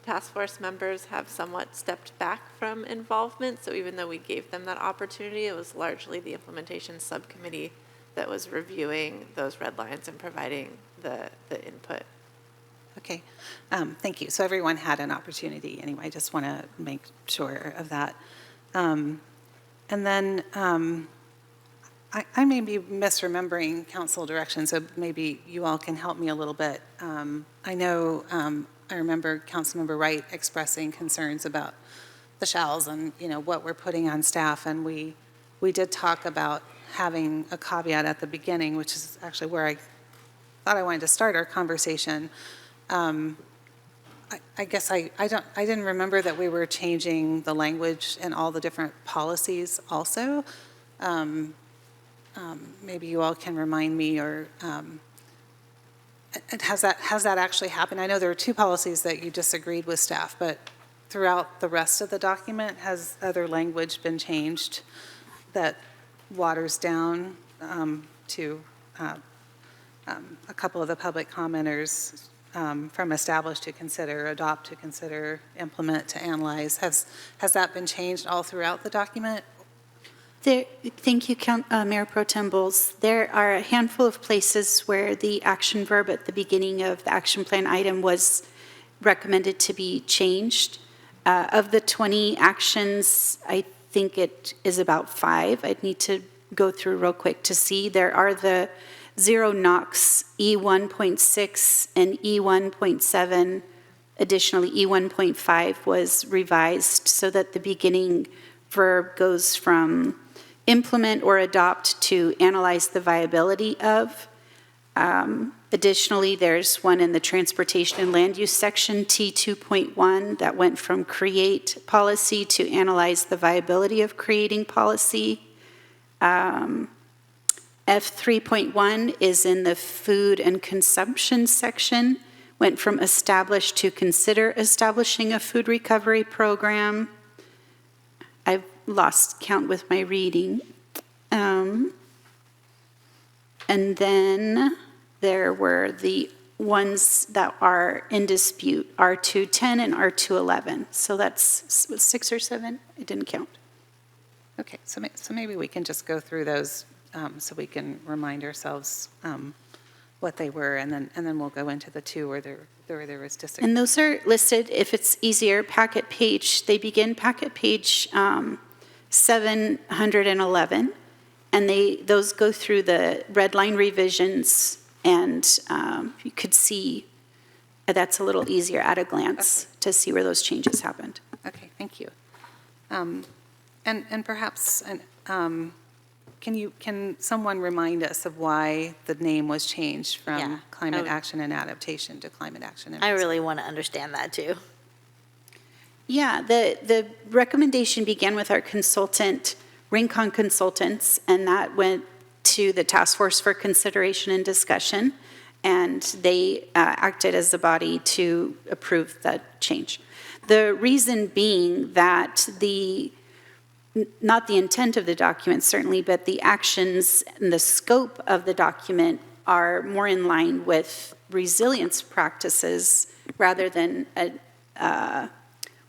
task force members have somewhat stepped back from involvement, so even though we gave them that opportunity, it was largely the implementation subcommittee that was reviewing those red lines and providing the input.
Okay, thank you. So everyone had an opportunity anyway. I just want to make sure of that. And then I may be misremembering council direction, so maybe you all can help me a little bit. I know I remember Councilmember Wright expressing concerns about the shalls and, what we're putting on staff, and we did talk about having a caveat at the beginning, which is actually where I thought I wanted to start our conversation. I guess I didn't remember that we were changing the language in all the different policies also. Maybe you all can remind me, or has that actually happened? I know there are two policies that you disagreed with staff, but throughout the rest of the document, has other language been changed that waters down to a couple of the public commenters from establish to consider, adopt to consider, implement to analyze? Has that been changed all throughout the document?
Thank you, Mayor Pro Tem Bowles. There are a handful of places where the action verb at the beginning of the action plan item was recommended to be changed. Of the 20 actions, I think it is about 5. I'd need to go through real quick to see. There are the zero NOx E1.6 and E1.7. Additionally, E1.5 was revised so that the beginning verb goes from implement or adopt to analyze the viability of. Additionally, there's one in the transportation and land use section, T2.1, that went from create policy to analyze the viability of creating policy. F3.1 is in the food and consumption section, went from establish to consider establishing a food recovery program. I've lost count with my reading. And then there were the ones that are in dispute, R210 and R211. So that's 6 or 7? I didn't count.
Okay, so maybe we can just go through those so we can remind ourselves what they were, and then we'll go into the 2 where there was disagreement.
And those are listed, if it's easier, packet page, they begin packet page 711, and those go through the red line revisions, and you could see that's a little easier at a glance to see where those changes happened.
Okay, thank you. And perhaps can someone remind us of why the name was changed from climate action and adaptation to climate action and
I really want to understand that too.
Yeah, the recommendation began with our consultant, Rincon Consultants, and that went to the task force for consideration and discussion, and they acted as the body to approve that change. The reason being that not the intent of the document certainly, but the actions and the scope of the document are more in line with resilience practices rather than a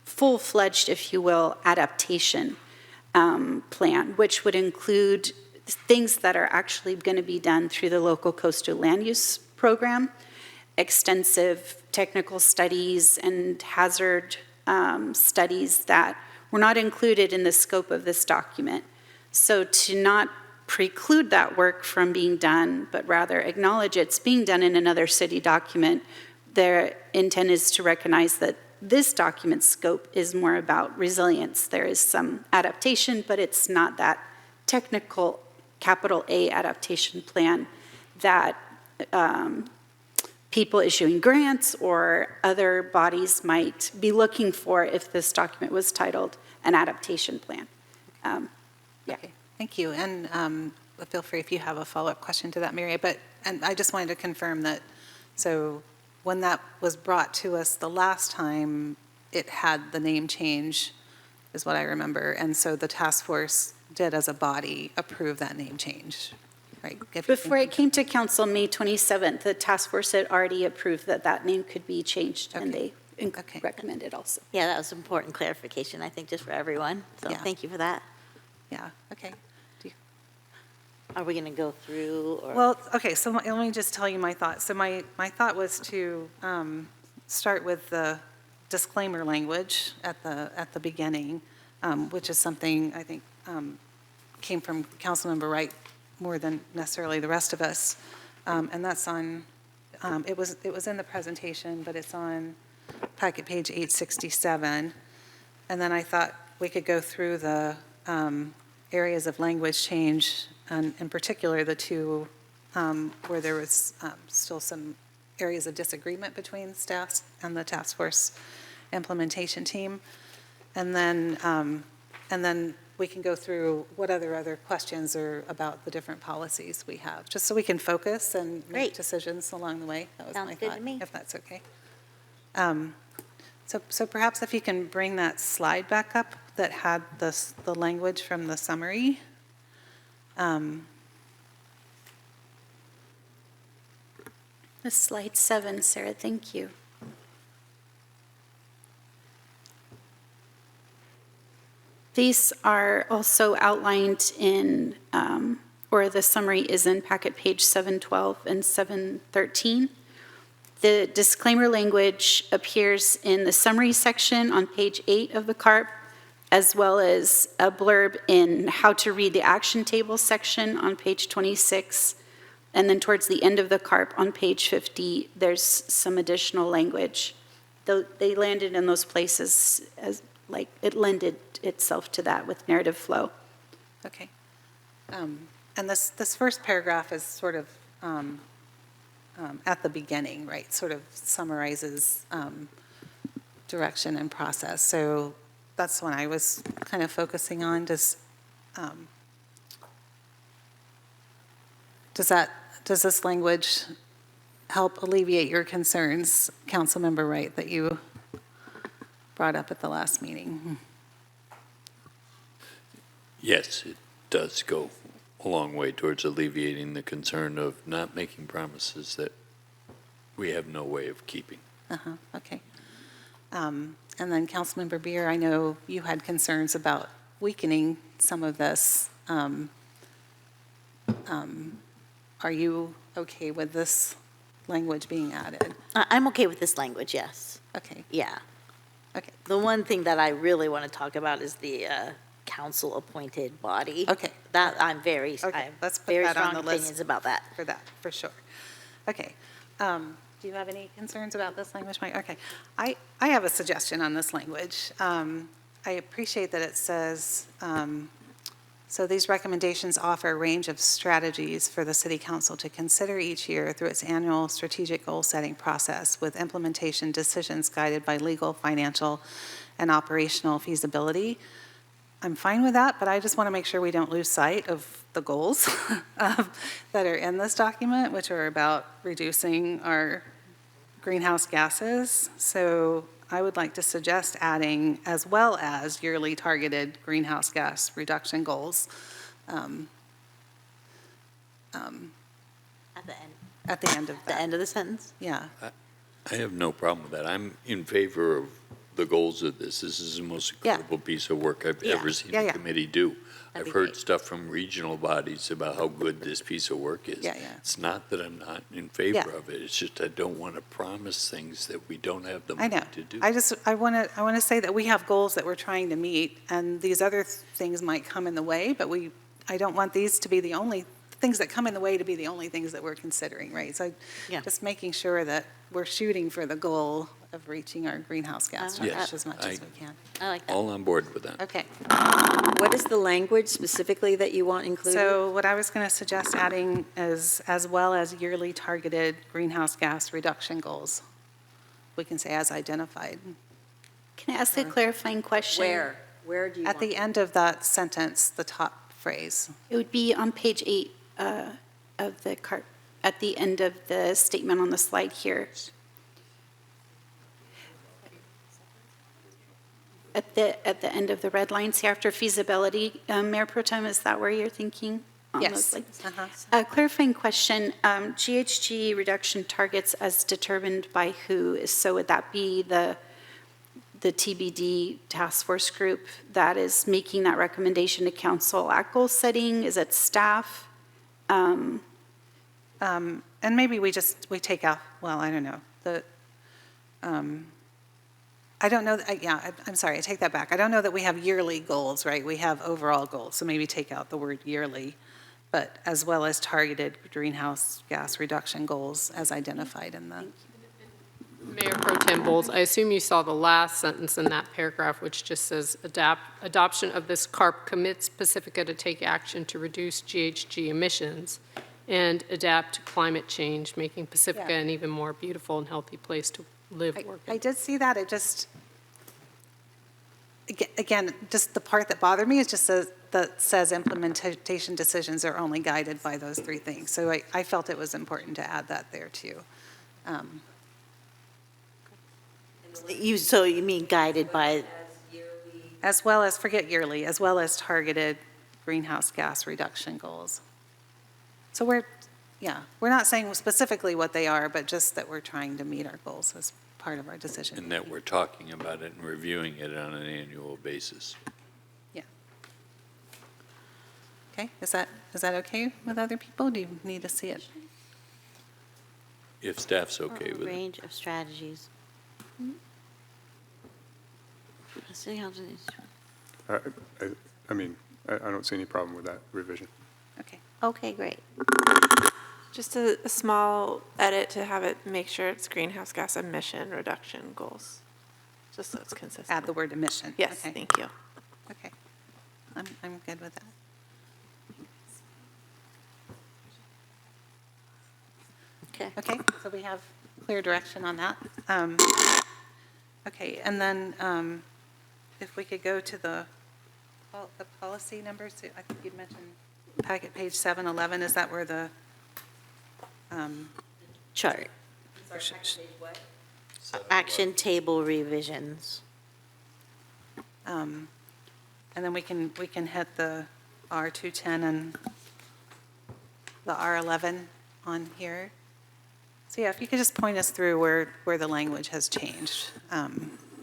full-fledged, if you will, adaptation plan, which would include things that are actually going to be done through the local coastal land use program, extensive technical studies and hazard studies that were not included in the scope of this document. So to not preclude that work from being done, but rather acknowledge it's being done in another city document, their intent is to recognize that this document's scope is more about resilience. There is some adaptation, but it's not that technical capital A adaptation plan that people issuing grants or other bodies might be looking for if this document was titled an adaptation plan. Yeah.
Okay, thank you. And feel free if you have a follow-up question to that, Mary. And I just wanted to confirm that, so when that was brought to us the last time, it had the name change, is what I remember. And so the task force did, as a body, approve that name change, right?
Before it came to council May 27th, the task force had already approved that that name could be changed, and they recommended also.
Yeah, that was important clarification, I think, just for everyone. So
Yeah.
thank you for that.
Yeah, okay.
Are we going to go through? Or?
Well, okay, so let me just tell you my thoughts. So my thought was to start with the disclaimer language at the beginning, which is something I think came from Councilmember Wright more than necessarily the rest of us. And that's on, it was in the presentation, but it's on packet page 867. And then I thought we could go through the areas of language change, and in particular the two where there was still some areas of disagreement between staff and the task force implementation team. And then we can go through what other questions are about the different policies we have, just so we can focus and make decisions along the way. That was my thought, if that's okay. So perhaps if you can bring that slide back up that had the language from the summary.
This slide 7, Sarah, thank you. These are also outlined in, or the summary is in packet page 712 and 713. The disclaimer language appears in the summary section on page 8 of the CARP, as well as a blurb in how to read the action table section on page 26. And then towards the end of the CARP on page 50, there's some additional language. Though they landed in those places as like it lended itself to that with narrative flow.
Okay. And this first paragraph is sort of at the beginning, right? Sort of summarizes direction and process. So that's what I was kind of focusing on. Does this language help alleviate your concerns, Councilmember Wright, that you brought up at the last meeting?
Yes, it does go a long way towards alleviating the concern of not making promises that we have no way of keeping.
Okay. And then Councilmember Beer, I know you had concerns about weakening some of this. Are you okay with this language being added?
I'm okay with this language, yes.
Okay.
Yeah.
Okay.
The one thing that I really want to talk about is the council-appointed body.
Okay.
That I'm very,
Okay,
I have
let's put
very
that on
strong
the list.
opinions about that.
For that, for sure. Okay. Do you have any concerns about this language, Mike? Okay. I have a suggestion on this language. I appreciate that it says, so these recommendations offer a range of strategies for the City Council to consider each year through its annual strategic goal-setting process, with implementation decisions guided by legal, financial, and operational feasibility. I'm fine with that, but I just want to make sure we don't lose sight of the goals that are in this document, which are about reducing our greenhouse gases. So I would like to suggest adding, as well as yearly targeted greenhouse gas reduction goals.
At the end.
At the end of that.
The end of the sentence?
Yeah.
I have no problem with that. I'm in favor of the goals of this. This is the most incredible piece of work I've ever seen the committee do. I've heard stuff from regional bodies about how good this piece of work is. It's not that I'm not in favor of it. It's just I don't want to promise things that we don't have the money to do.
I want to say that we have goals that we're trying to meet, and these other things might come in the way, but I don't want these to be the only things that come in the way to be the only things that we're considering, right? So just making sure that we're shooting for the goal of reaching our greenhouse gas
Yes,
targets as much as we can.
I like that.
All on board with that.
Okay.
What is the language specifically that you want included?
So what I was going to suggest adding is as well as yearly targeted greenhouse gas reduction goals. We can say as identified.
Can I ask a clarifying question?
Where? Where do you
At
want
the end of that sentence, the top phrase.
It would be on page 8 of the cart, at the end of the statement on the slide here. At the end of the red lines here after feasibility, Mayor Pro Tem, is that where you're thinking? On
Yes.
those lines?
Uh-huh.
Clarifying question, GHG reduction targets as determined by who? So would that be the TBD task force group that is making that recommendation to council at goal setting? Is it staff?
And maybe we take out, well, I don't know, I don't know, I'm sorry, I take that back. I don't know that we have yearly goals, right? We have overall goals, so maybe take out the word yearly, but as well as targeted greenhouse gas reduction goals as identified in the.
Mayor Pro Tem Bowles, I assume you saw the last sentence in that paragraph, which just says, adoption of this CARP commits Pacifica to take action to reduce GHG emissions and adapt to climate change, making Pacifica an even more beautiful and healthy place to live, work.
I did see that, it just, again, just the part that bothered me is just that says implementation decisions are only guided by those three things. So I felt it was important to add that there too.
So you mean guided by?
As well as, forget yearly, as well as targeted greenhouse gas reduction goals. So we're not saying specifically what they are, but just that we're trying to meet our goals as part of our decision.
And that we're talking about it and reviewing it on an annual basis.
Yeah. Okay, is that okay with other people? Do you need to see it?
If staff's okay with it.
Range of strategies.
I mean, I don't see any problem with that revision.
Okay.
Okay, great.
Just a small edit to have it make sure it's greenhouse gas emission reduction goals, just so it's consistent.
Add the word emission.
Yes,
Okay.
thank you.
Okay. I'm good with that.
Okay.
Okay, so we have clear direction on that. Okay, and then if we could go to the policy numbers, I think you'd mentioned packet page 711, is that where the
Chart. Action table revisions.
and then we can hit the R210 and the R11 on here. So yeah, if you could just point us through where the language has changed.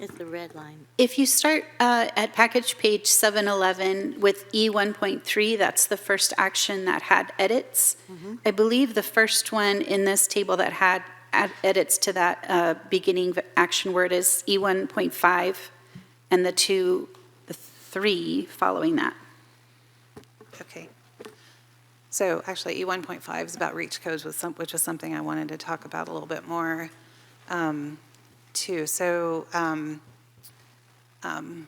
It's the red line.
If you start at package page 711 with E 1.3, that's the first action that had edits. I believe the first one in this table that had edits to that beginning action word is E 1.5, and the 3 following that.
Okay. So actually, E 1.5 is about reach codes, which is something I wanted to talk about a little bit more. Too. So some of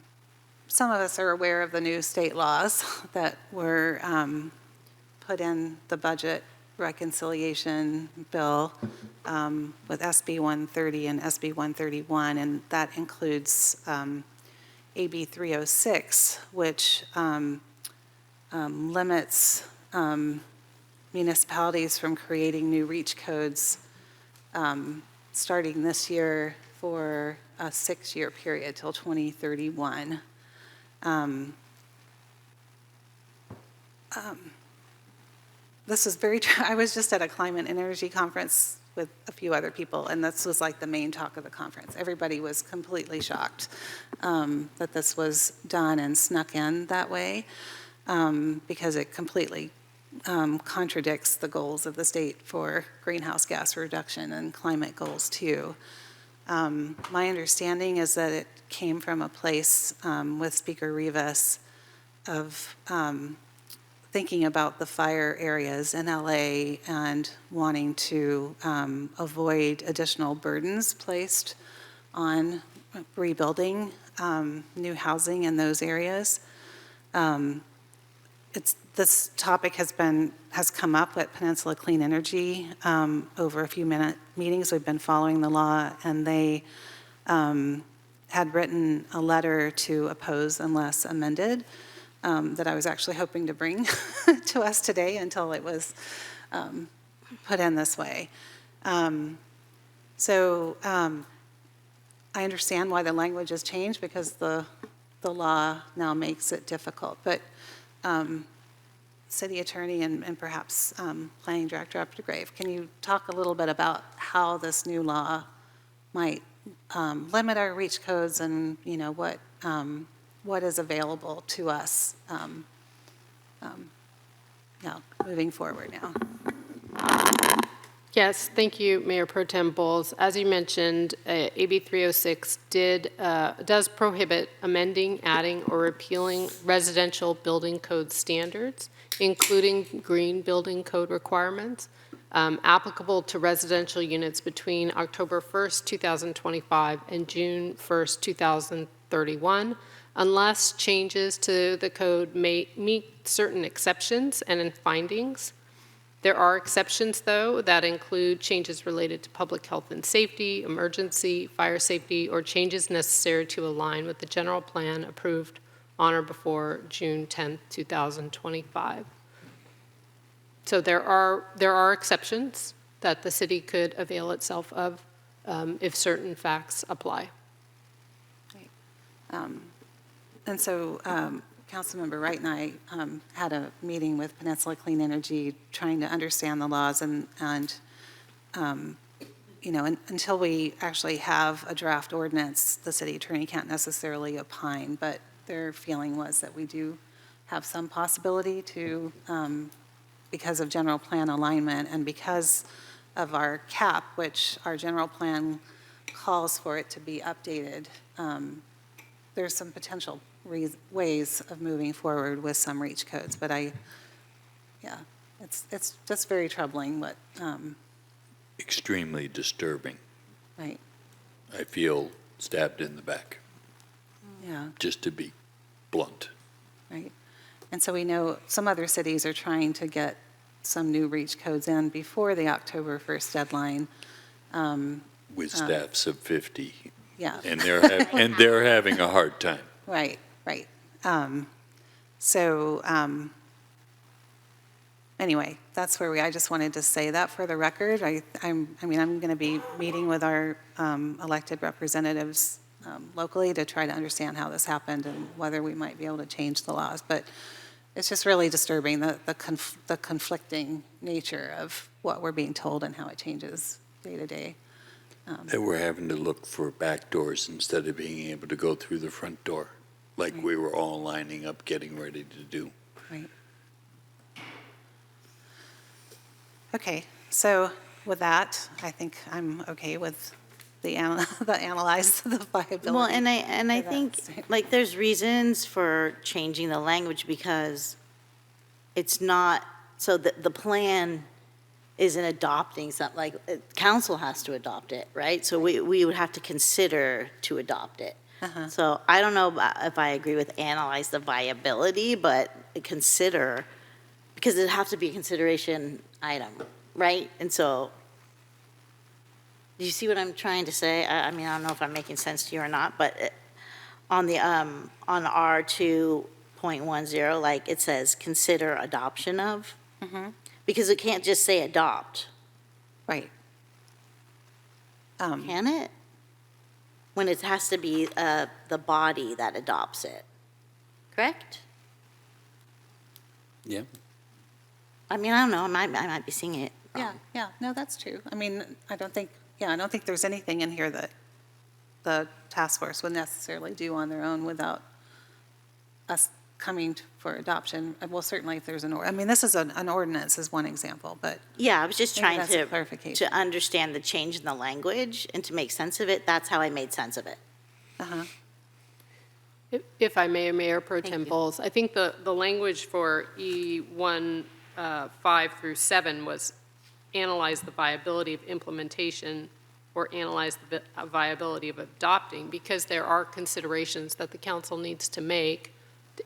us are aware of the new state laws that were put in the budget reconciliation bill with SB 130 and SB 131, and that includes AB 306, which limits municipalities from creating new reach codes starting this year for a 6-year period till 2031. This is I was just at a climate and energy conference with a few other people, and this was like the main talk of the conference. Everybody was completely shocked that this was done and snuck in that way because it completely contradicts the goals of the state for greenhouse gas reduction and climate goals too. My understanding is that it came from a place with Speaker Rivas of thinking about the fire areas in LA and wanting to avoid additional burdens placed on rebuilding new housing in those areas. This topic has come up at Peninsula Clean Energy over a few meetings. We've been following the law, and they had written a letter to oppose unless amended that I was actually hoping to bring to us today until it was put in this way. So I understand why the language has changed, because the law now makes it difficult. But City Attorney and perhaps Planning Director Updegrave, can you talk a little bit about how this new law might limit our reach codes and, you know, what is available to us moving forward now?
Yes, thank you, Mayor Pro Tem Bowles. As you mentioned, AB 306 does prohibit amending, adding, or repealing residential building code standards, including green building code requirements, applicable to residential units between October 1st, 2025 and June 1st, 2031, unless changes to the code may meet certain exceptions and findings. There are exceptions, though, that include changes related to public health and safety, emergency, fire safety, or changes necessary to align with the general plan approved on or before June 10th, 2025. So there are exceptions that the city could avail itself of if certain facts apply.
And so Councilmember Wright and I had a meeting with Peninsula Clean Energy trying to understand the laws, and you know, until we actually have a draft ordinance, the city attorney can't necessarily opine, but their feeling was that we do have some possibility to, because of general plan alignment and because of our cap, which our general plan calls for it to be updated, there's some potential ways of moving forward with some reach codes. But it's just very troubling what.
Extremely disturbing.
Right.
I feel stabbed in the back,
Yeah.
just to be blunt.
Right. And so we know some other cities are trying to get some new reach codes in before the October 1st deadline.
With staffs of 50.
Yeah.
And they're having a hard time.
Right, right. Anyway, that's where I just wanted to say that for the record. I'm going to be meeting with our elected representatives locally to try to understand how this happened and whether we might be able to change the laws. But it's just really disturbing, the conflicting nature of what we're being told and how it changes day to day.
That we're having to look for back doors instead of being able to go through the front door, like we were all lining up getting ready to do.
Right. Okay, so with that, I think I'm okay with the analyze the viability.
Well, and I think, like, there's reasons for changing the language because it's not, so the plan isn't adopting something, like, council has to adopt it, right? So we would have to consider to adopt it. So I don't know if I agree with analyze the viability, but consider, because it'd have to be a consideration item, right? And so, do you see what I'm trying to say? I mean, I don't know if I'm making sense to you or not, but on the on R2.10, like, it says consider adoption of, because it can't just say adopt.
Right.
Can it? When it has to be the body that adopts it, correct?
Yeah.
I mean, I don't know, I might be seeing it wrong.
Yeah, no, that's true. I mean, I don't think there's anything in here that the task force would necessarily do on their own without us coming for adoption. Well, certainly if there's I mean, this is an ordinance is one example, but.
Yeah, I was just
maybe
trying
that's a clarification.
to understand the change in the language and to make sense of it. That's how I made sense of it.
If I may, Mayor Pro Tem Bowles, I think the language for E1 5 through 7 was analyze the viability of implementation or analyze the viability of adopting, because there are considerations that the council needs to make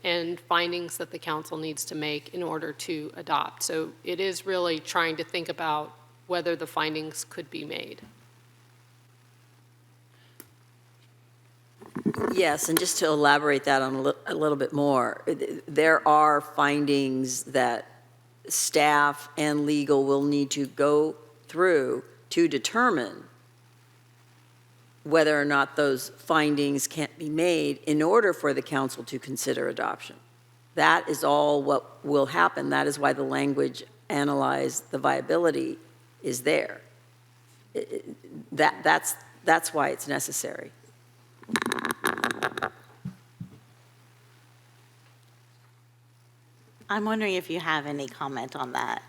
and findings that the council needs to make in order to adopt. So it is really trying to think about whether the findings could be made.
Yes, and just to elaborate that on a little bit more, there are findings that staff and legal will need to go through to determine whether or not those findings can't be made in order for the council to consider adoption. That is all what will happen. That is why the language analyze the viability is there. That's why it's necessary.
I'm wondering if you have any comment on that.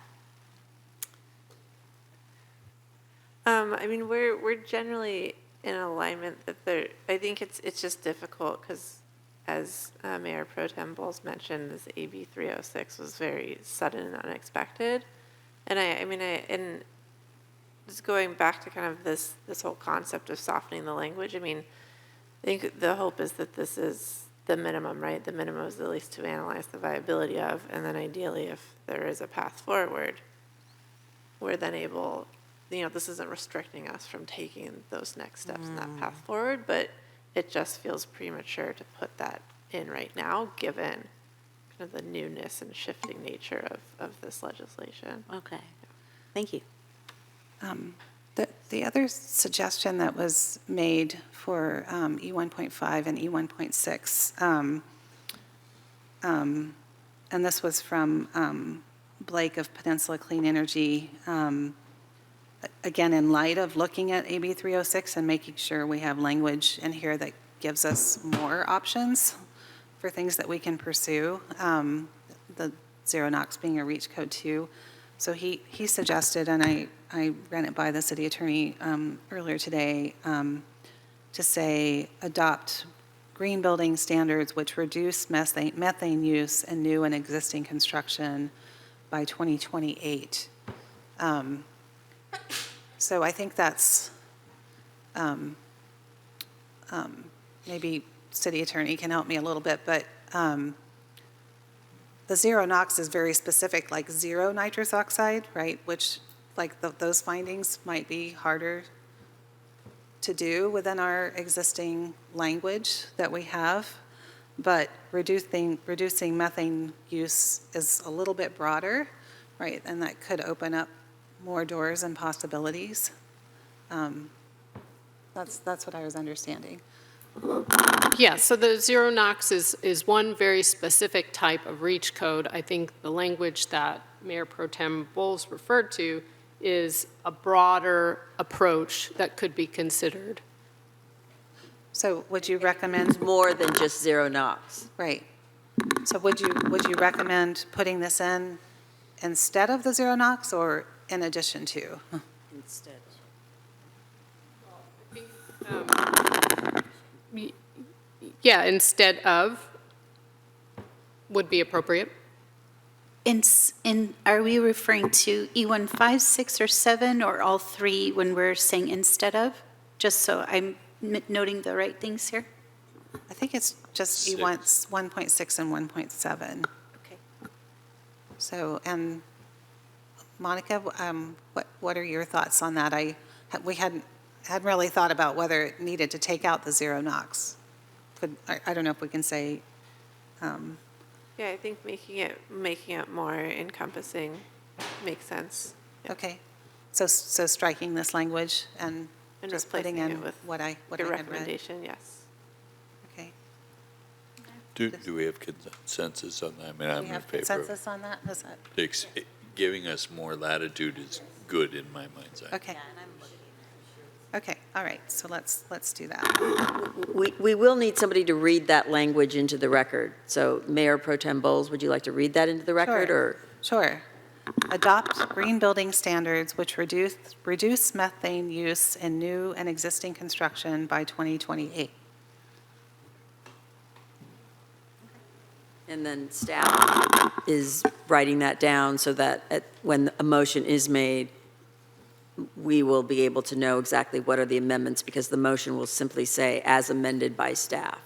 I mean, we're generally in alignment that I think it's just difficult because, as Mayor Pro Tem Bowles mentioned, this AB 306 was very sudden and unexpected. And and just going back to kind of this whole concept of softening the language, I mean, I think the hope is that this is the minimum, right? The minimum is at least to analyze the viability of, and then ideally, if there is a path forward, we're then able, this isn't restricting us from taking those next steps in that path forward, but it just feels premature to put that in right now, given kind of the newness and shifting nature of this legislation.
Okay, thank you.
The other suggestion that was made for E1.5 and E1.6, and this was from Blake of Peninsula Clean Energy, again, in light of looking at AB 306 and making sure we have language in here that gives us more options for things that we can pursue, the zero NOx being a REACH code 2. So he suggested, and I ran it by the city attorney earlier today, to say adopt green building standards which reduce methane use in new and existing construction by 2028. So I think that's, maybe city attorney can help me a little bit, but the zero NOx is very specific, like zero nitrous oxide, right? Which, like those findings might be harder to do within our existing language that we have. But reducing methane use is a little bit broader, right? And that could open up more doors and possibilities. That's what I was understanding.
Yeah, so the zero NOx is one very specific type of REACH code. I think the language that Mayor Pro Tem Bowles referred to is a broader approach that could be considered.
So would you recommend
more than just zero NOx?
Right. So would you recommend putting this in instead of the zero NOx or in addition to?
Instead.
Yeah, instead of would be appropriate.
Are we referring to E1, 5, 6, or 7, or all three when we're saying instead of? Just so I'm noting the right things here.
I think it's just you want 1.6 and 1.7.
Okay.
So, and Monica, what are your thoughts on that? We hadn't really thought about whether it needed to take out the zero NOx. I don't know if we can say.
Yeah, I think making it more encompassing makes sense. Yeah.
Okay, so striking this language and just putting in what I had read.
Recommendation, yes.
Okay.
Do we have consensus on that? I mean, I'm
Do we
in
have
favor of
consensus on that? Is that?
giving us more latitude is good in my mind's eye.
Okay. Okay, all right, so let's do that.
We will need somebody to read that language into the record. So Mayor Pro Tem Bowles, would you like to read that into the record? Or
Sure. Adopt green building standards which reduce methane use in new and existing construction by 2028.
And then staff is writing that down so that when a motion is made, we will be able to know exactly what are the amendments, because the motion will simply say, as amended by staff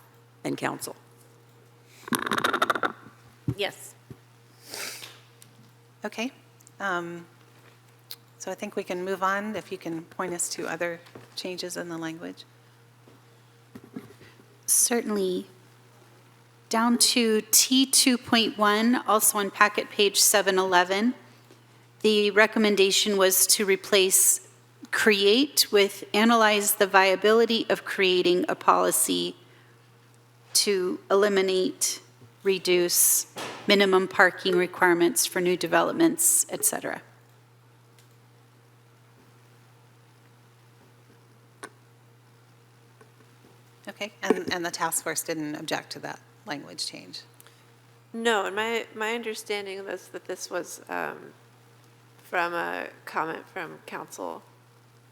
and council.
Yes.
Okay. So I think we can move on, if you can point us to other changes in the language.
Certainly. Down to T2.1, also on packet page 711, the recommendation was to replace create with analyze the viability of creating a policy to eliminate, reduce minimum parking requirements for new developments, et cetera.
Okay, and the task force didn't object to that language change?
No, and my understanding was that this was from a comment from council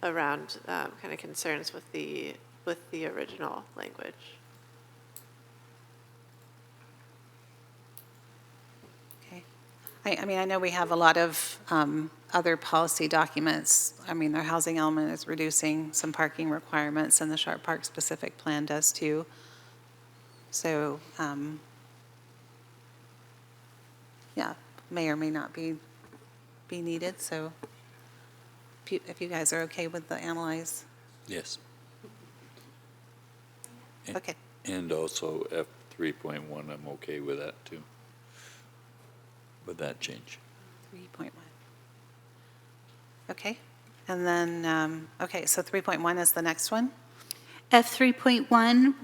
around kind of concerns with the original language.
Okay. I mean, I know we have a lot of other policy documents. I mean, our housing element is reducing some parking requirements, and the Sharp Park specific plan does too. So, yeah, may or may not be needed. So if you guys are okay with the analyze.
Yes.
Okay.
And also F3.1, I'm okay with that too, with that change.
3.1. Okay. And then, okay, so 3.1 is the next one?
F3.1,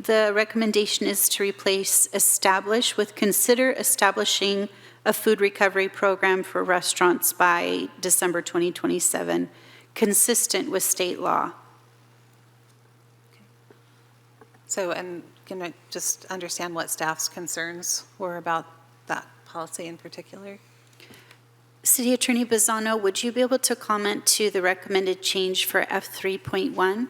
the recommendation is to replace establish with consider establishing a food recovery program for restaurants by December 2027, consistent with state law.
So, and can I just understand what staff's concerns were about that policy in particular?
City Attorney Bizzano, would you be able to comment to the recommended change for F3.1?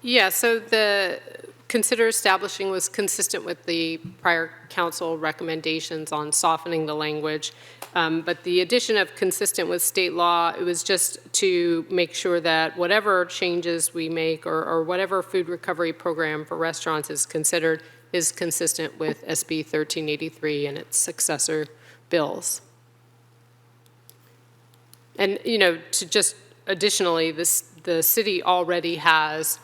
Yeah, so the consider establishing was consistent with the prior council recommendations on softening the language. But the addition of consistent with state law, it was just to make sure that whatever changes we make or whatever food recovery program for restaurants is considered is consistent with SB 1383 and its successor bills. And, you know, to just additionally, the city already has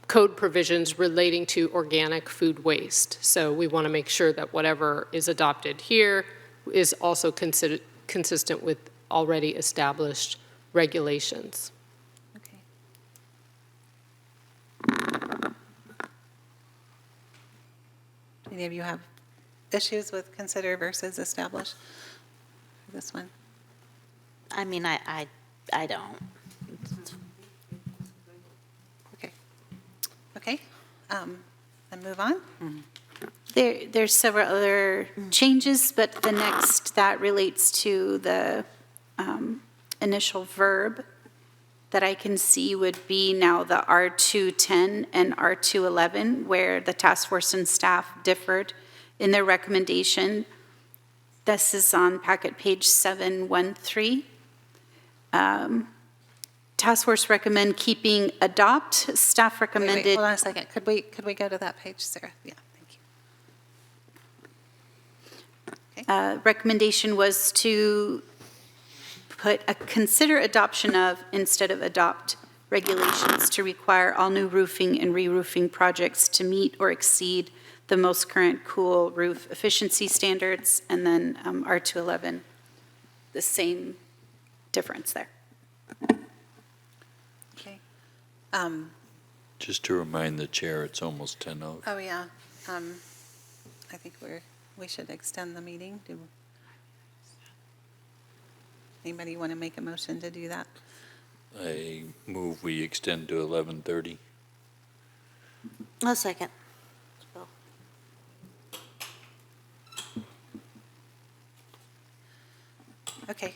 code provisions relating to organic food waste. So we want to make sure that whatever is adopted here is also consistent with already established regulations.
Okay. Any of you have issues with consider versus establish for this one?
I mean, I don't.
Okay, then move on.
There's several other changes, but the next that relates to the initial verb that I can see would be now the R210 and R211, where the task force and staff differed in their recommendation. This is on packet page 713. Task force recommend keeping adopt. Staff recommended.
Wait, hold on a second. Could we go to that page, Sarah? Yeah, thank you.
Recommendation was to put a consider adoption of instead of adopt regulations to require all new roofing and re-roofing projects to meet or exceed the most current cool roof efficiency standards, and then R211, the same difference there.
Okay.
Just to remind the chair, it's almost 10:00.
Oh, yeah. I think we should extend the meeting. Anybody want to make a motion to do that?
I move we extend to 11:30.
A second.
Okay.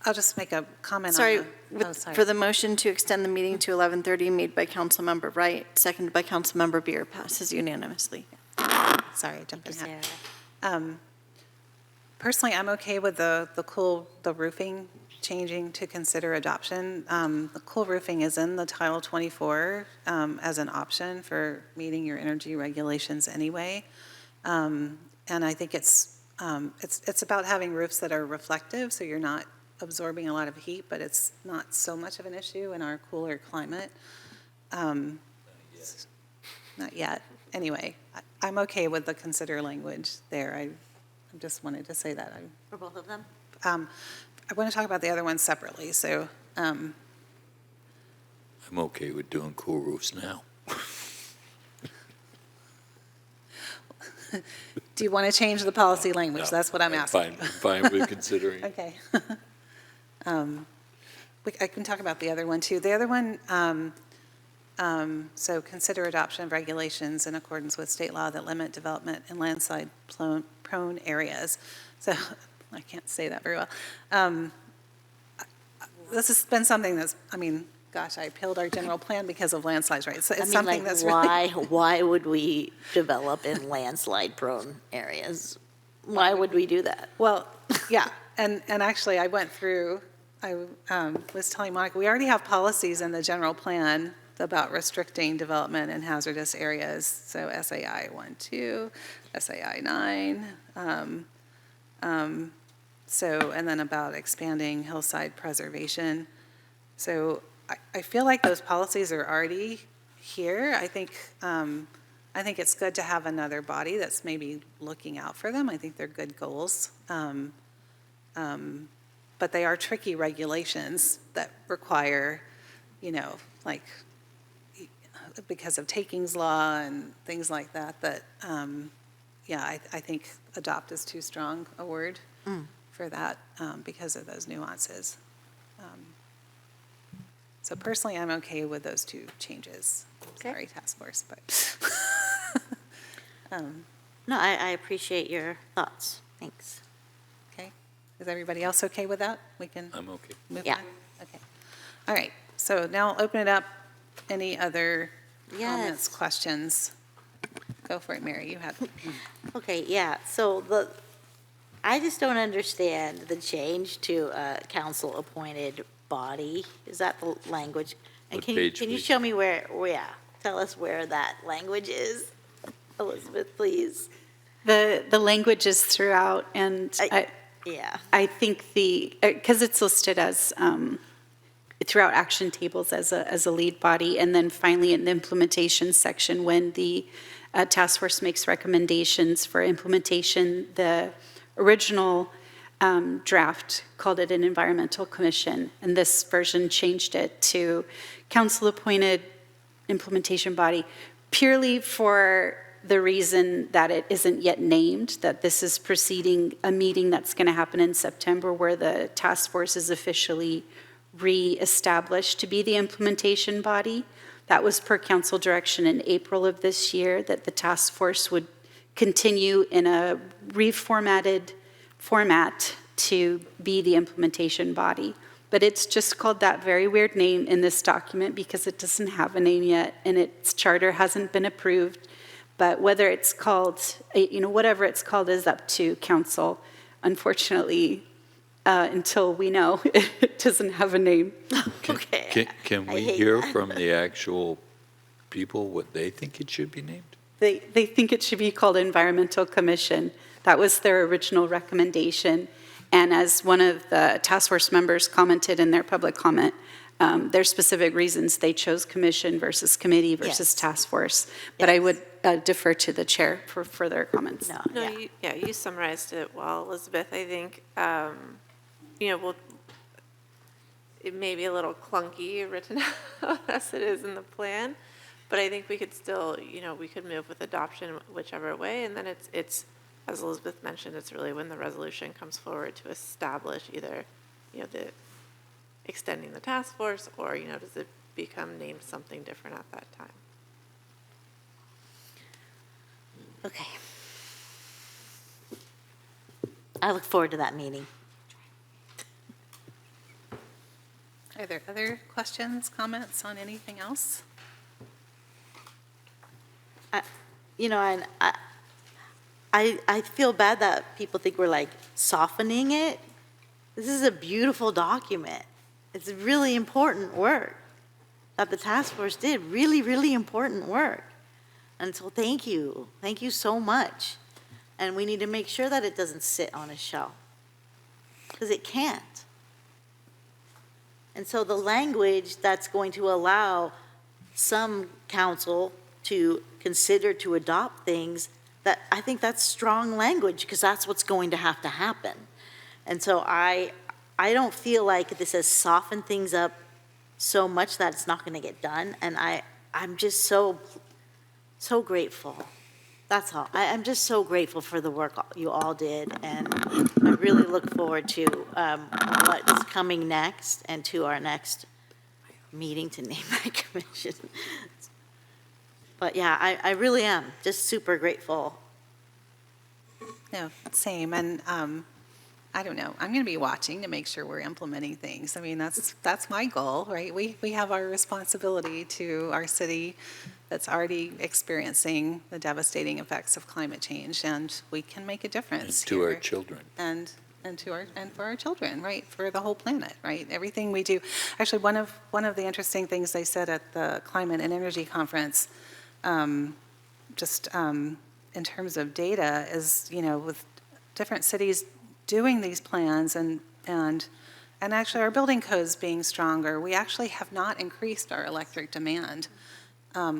I'll just make a comment
Sorry,
on the,
for the motion to extend the meeting to 11:30 made by Councilmember Wright, seconded by Councilmember Beer, passes unanimously.
sorry, I jumped ahead. Personally, I'm okay with the roofing changing to consider adoption. The cool roofing is in the Title 24 as an option for meeting your energy regulations anyway. And I think it's about having roofs that are reflective, so you're not absorbing a lot of heat, but it's not so much of an issue in our cooler climate. Not yet. Anyway, I'm okay with the consider language there. I just wanted to say that.
For both of them?
I want to talk about the other ones separately, so.
I'm okay with doing cool roofs now.
Do you want to change the policy language? That's what I'm asking.
Fine with considering.
Okay. I can talk about the other one, too. The other one, so consider adoption of regulations in accordance with state law that limit development in landslide-prone areas. So I can't say that very well. This has been something that's, gosh, I appealed our general plan because of landslides, right? So it's something that's really.
Why would we develop in landslide-prone areas? Why would we do that?
Well, yeah, and actually, I went through, I was telling Monica, we already have policies in the general plan about restricting development in hazardous areas, so SAI 1-2, SAI 9, and then about expanding hillside preservation. So I feel like those policies are already here. I think it's good to have another body that's maybe looking out for them. I think they're good goals. But they are tricky regulations that require, like, because of takings law and things like that, I think adopt is too strong a word for that because of those nuances. So personally, I'm okay with those two changes.
Okay.
Sorry, task force, but.
No, I appreciate your thoughts. Thanks.
Okay. Is everybody else okay with that? We can
I'm okay.
move
Yeah.
on? Okay. All right. So now I'll open it up. Any other comments, questions? Go for it, Mary. You have.
Okay, yeah, so I just don't understand the change to a council-appointed body. Is that the language? And
What
can
page,
you
please?
show me tell us where that language is? Elizabeth, please.
The language is throughout, and
Yeah.
I think because it's listed as throughout action tables as a lead body, and then finally in the implementation section, when the task force makes recommendations for implementation, the original draft called it an environmental commission, and this version changed it to council-appointed implementation body, purely for the reason that it isn't yet named, that this is preceding a meeting that's going to happen in September where the task force is officially re-established to be the implementation body. That was per council direction in April of this year, that the task force would continue in a reformatted format to be the implementation body. But it's just called that very weird name in this document because it doesn't have a name yet and its charter hasn't been approved. But whether it's called, whatever it's called is up to council. Unfortunately, until we know, it doesn't have a name.
Can we hear from the actual people what they think it should be named?
They think it should be called Environmental Commission. That was their original recommendation. And as one of the task force members commented in their public comment, their specific reasons they chose commission versus committee versus task force. But I would defer to the chair for further comments.
You summarized it well, Elizabeth. I think, it may be a little clunky written out as it is in the plan, but I think we could still, we could move with adoption whichever way, and then it's, as Elizabeth mentioned, it's really when the resolution comes forward to establish either, the extending the task force, or, does it become named something different at that time?
Okay. I look forward to that meeting.
Are there other questions, comments on anything else?
I feel bad that people think we're like softening it. This is a beautiful document. It's really important work that the task force did, really, really important work. And so thank you so much. And we need to make sure that it doesn't sit on a shelf, because it can't. And so the language that's going to allow some council to consider to adopt things, that I think that's strong language, because that's what's going to have to happen. And so I don't feel like this has softened things up so much that it's not going to get done. And I'm just so grateful. That's all. I'm just so grateful for the work you all did. And I really look forward to what's coming next and to our next meeting to name that commission. But yeah, I really am just super grateful.
No, same. And I don't know. I'm going to be watching to make sure we're implementing things. I mean, that's my goal, right? We have our responsibility to our city that's already experiencing the devastating effects of climate change, and we can make a difference
And to our children.
and for our children, right? For the whole planet, right? Everything we do. Actually, one of the interesting things they said at the Climate and Energy Conference, in terms of data, is, with different cities doing these plans and actually our building codes being stronger, we actually have not increased our electric demand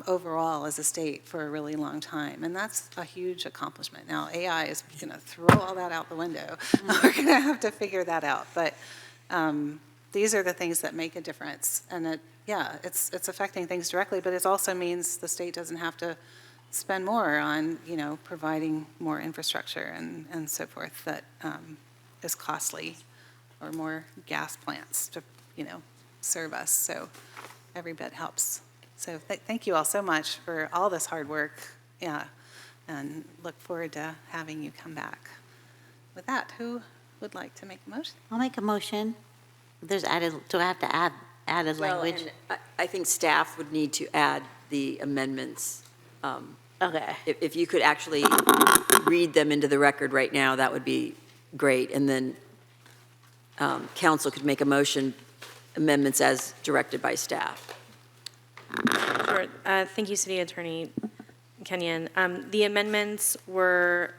overall as a state for a really long time. And that's a huge accomplishment. Now, AI is going to throw all that out the window. We're going to have to figure that out. But these are the things that make a difference. And it's affecting things directly, but it also means the state doesn't have to spend more on, providing more infrastructure and so forth that is costly, or more gas plants to, serve us. So every bit helps. So thank you all so much for all this hard work. Yeah, and look forward to having you come back. With that, who would like to make a motion?
I'll make a motion. Do I have to add added language?
And I think staff would need to add the amendments.
Okay.
If you could actually read them into the record right now, that would be great. And then council could make a motion, amendments as directed by staff.
Sure. Thank you, City Attorney Kenyon. The amendments were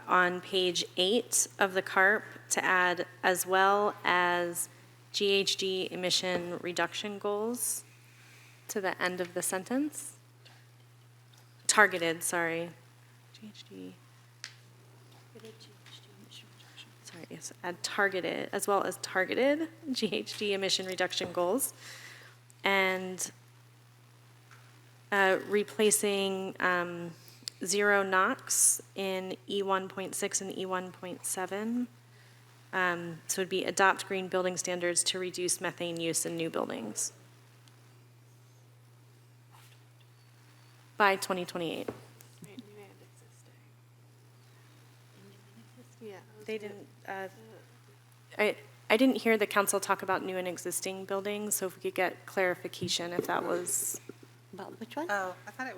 on page 8 of the CARP to add as well as GHG emission reduction goals to the end of the sentence. Targeted, sorry. GHG. Sorry, yes, add targeted, as well as targeted GHG emission reduction goals. And replacing zero NOx in E1.6 and E1.7. So it'd be adopt green building standards to reduce methane use in new buildings by 2028. They didn't, I didn't hear the council talk about new and existing buildings, so if we could get clarification if that was.
About which one?
Oh, I thought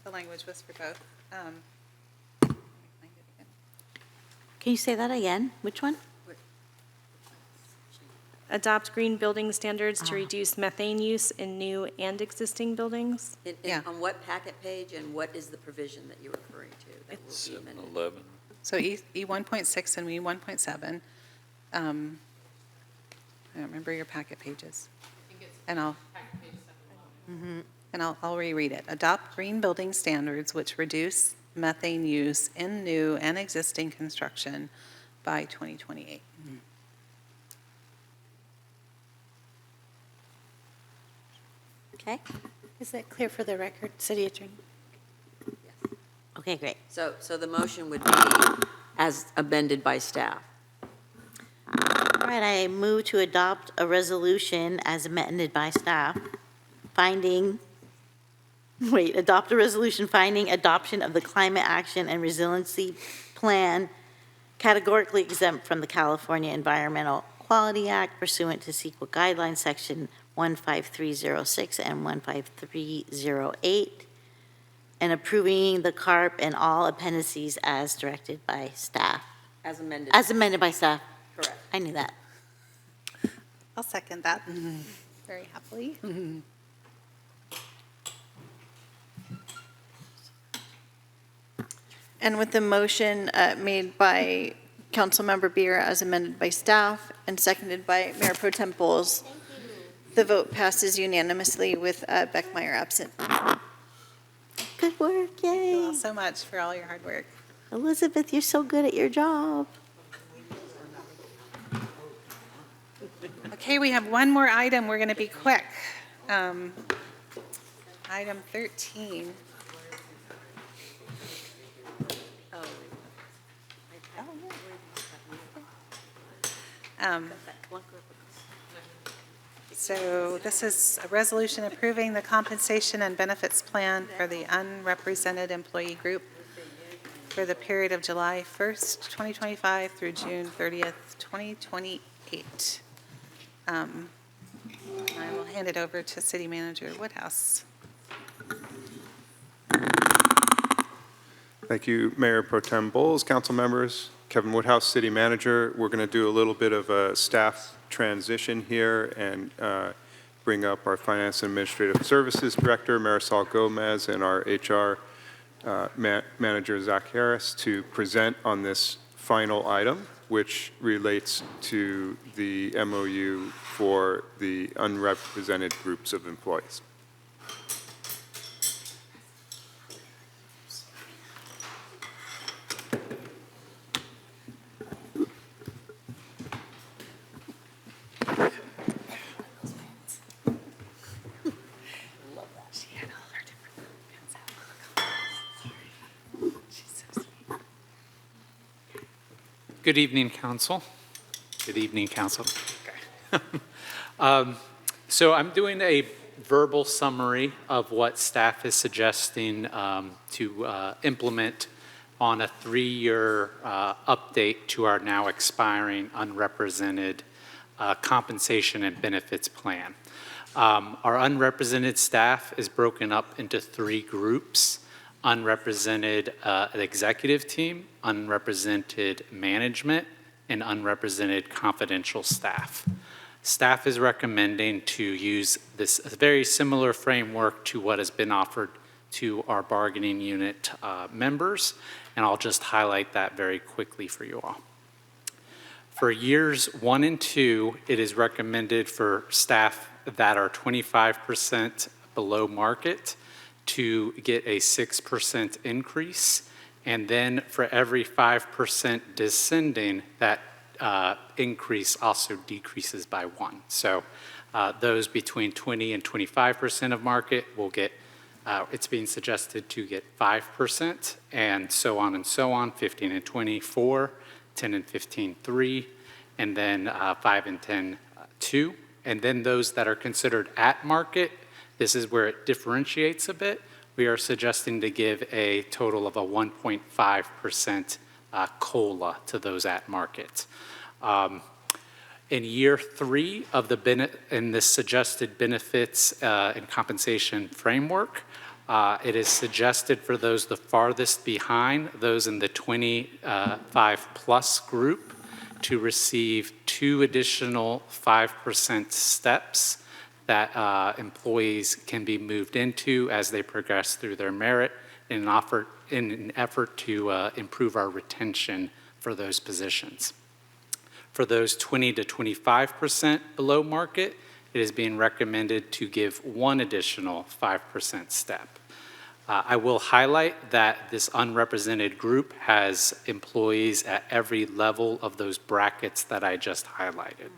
the language was for both.
Can you say that again? Which one?
Adopt green building standards to reduce methane use in new and existing buildings.
On what packet page and what is the provision that you're referring to? That will be amended?
711.
So E1.6 and E1.7. I don't remember your packet pages. And I'll reread it. Adopt green building standards which reduce methane use in new and existing construction by 2028.
Okay.
Is that clear for the record, City Attorney?
Okay, great.
So the motion would be as amended by staff.
All right, I move to adopt a resolution as amended by staff, adopt a resolution finding adoption of the Climate Action and Resiliency Plan categorically exempt from the California Environmental Quality Act pursuant to CEQA Guidelines Section 15306 and 15308, and approving the CARP and all appendices as directed by staff.
As amended.
As amended by staff.
Correct.
I knew that.
I'll second that very happily.
And with the motion made by Councilmember Beer as amended by staff and seconded by Mayor Pro Tem Bowles, the vote passes unanimously with Beckmeyer absent.
Good work,
Thank you all
yay.
so much for all your hard work.
Elizabeth, you're so good at your job.
Okay, we have one more item. We're going to be quick. Item 13. So this is a resolution approving the compensation and benefits plan for the unrepresented employee group for the period of July 1st, 2025 through June 30th, 2028. I will hand it over to City Manager Woodhouse.
Thank you, Mayor Pro Tem Bowles, council members, Kevin Woodhouse, City Manager. We're going to do a little bit of a staff transition here and bring up our Finance and Administrative Services Director, Marisol Gomez, and our HR Manager, Zach Harris, to present on this final item, which relates to the MOU for the unrepresented groups of employees.
Good evening, Council. Good evening, Council. Okay. So I'm doing a verbal summary of what staff is suggesting to implement on a 3-year update to our now expiring unrepresented compensation and benefits plan. Our unrepresented staff is broken up into 3 groups: unrepresented executive team, unrepresented management, and unrepresented confidential staff. Staff is recommending to use this very similar framework to what has been offered to our bargaining unit members, and I'll just highlight that very quickly for you all. For years 1 and 2, it is recommended for staff that are 25% below market to get a 6% increase, and then for every 5% descending, that increase also decreases by 1. So those between 20 and 25% of market will get, it's being suggested to get 5%, and so on, 15 and 20, 4, 10 and 15, 3, and then 5 and 10, 2. And then those that are considered at market, this is where it differentiates a bit. We are suggesting to give a total of a 1.5% COLA to those at market. In year 3 of in this suggested benefits and compensation framework, it is suggested for those the farthest behind, those in the 25 plus group, to receive 2 additional 5% steps that employees can be moved into as they progress through their merit in an effort to improve our retention for those positions. For those 20 to 25% below market, it is being recommended to give 1 additional 5% step. I will highlight that this unrepresented group has employees at every level of those brackets that I just highlighted.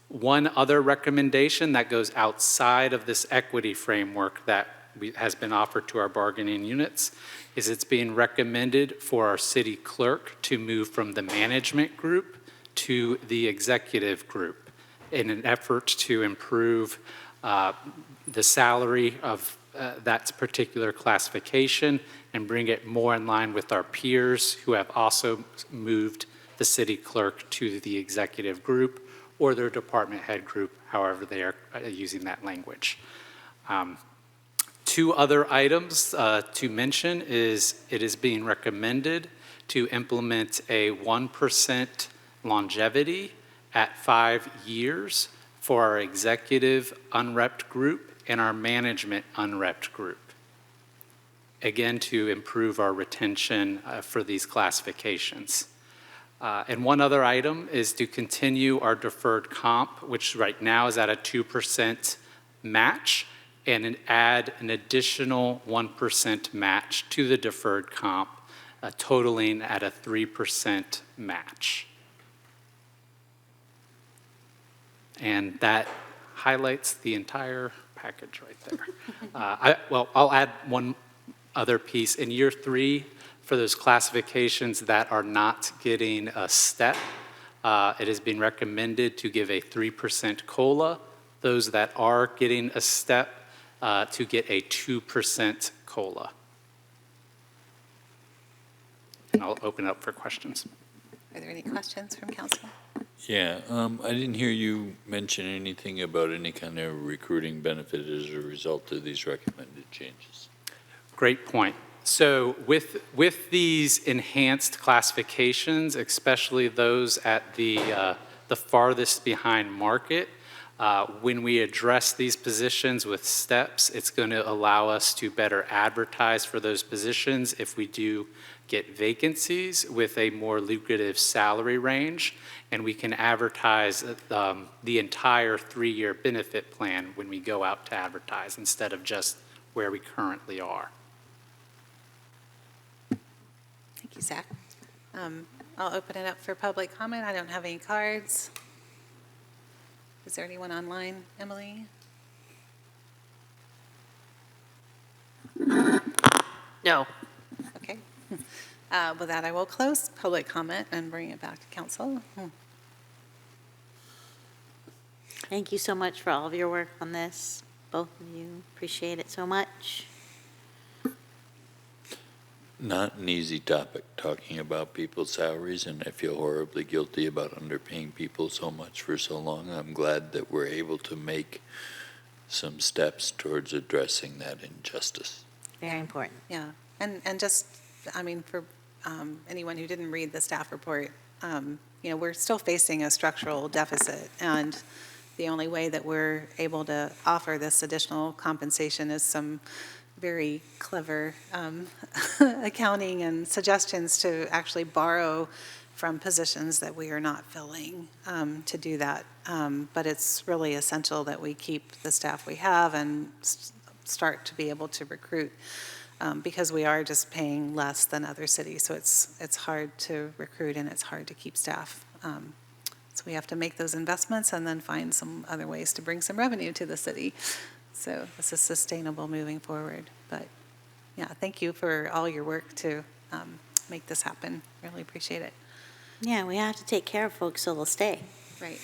One other recommendation that goes outside of this equity framework that has been offered to our bargaining units is it's being recommended for our city clerk to move from the management group to the executive group in an effort to improve the salary of that particular classification and bring it more in line with our peers who have also moved the city clerk to the executive group or their department head group, however they are using that language. Two other items to mention is it is being recommended to implement a 1% longevity at 5 years for our executive unrepped group and our management unrepped group. Again, to improve our retention for these classifications. And one other item is to continue our deferred comp, which right now is at a 2% match, and add an additional 1% match to the deferred comp, totaling at a 3% match. And that highlights the entire package right there. I'll add one other piece. In year 3, for those classifications that are not getting a step, it has been recommended to give a 3% COLA. Those that are getting a step, to get a 2% COLA. And I'll open up for questions.
Are there any questions from council?
Yeah, I didn't hear you mention anything about any kind of recruiting benefit as a result of these recommended changes.
Great point. So with these enhanced classifications, especially those at the farthest behind market, when we address these positions with steps, it's going to allow us to better advertise for those positions if we do get vacancies with a more lucrative salary range, and we can advertise the entire 3-year benefit plan when we go out to advertise instead of just where we currently are.
Thank you, Zach. I'll open it up for public comment. I don't have any cards. Is there anyone online, Emily?
No.
Okay. With that, I will close public comment and bring it back to council.
Thank you so much for all of your work on this, both of you. Appreciate it so much.
Not an easy topic, talking about people's salaries, and I feel horribly guilty about underpaying people so much for so long. I'm glad that we're able to make some steps towards addressing that injustice.
Very important.
Yeah, and just, I mean, for anyone who didn't read the staff report, we're still facing a structural deficit, and the only way that we're able to offer this additional compensation is some very clever accounting and suggestions to actually borrow from positions that we are not filling to do that. But it's really essential that we keep the staff we have and start to be able to recruit because we are just paying less than other cities. So it's hard to recruit and it's hard to keep staff. So we have to make those investments and then find some other ways to bring some revenue to the city. So this is sustainable moving forward. But yeah, thank you for all your work to make this happen. Really appreciate it.
Yeah, we have to take care of folks so they'll stay.
Right.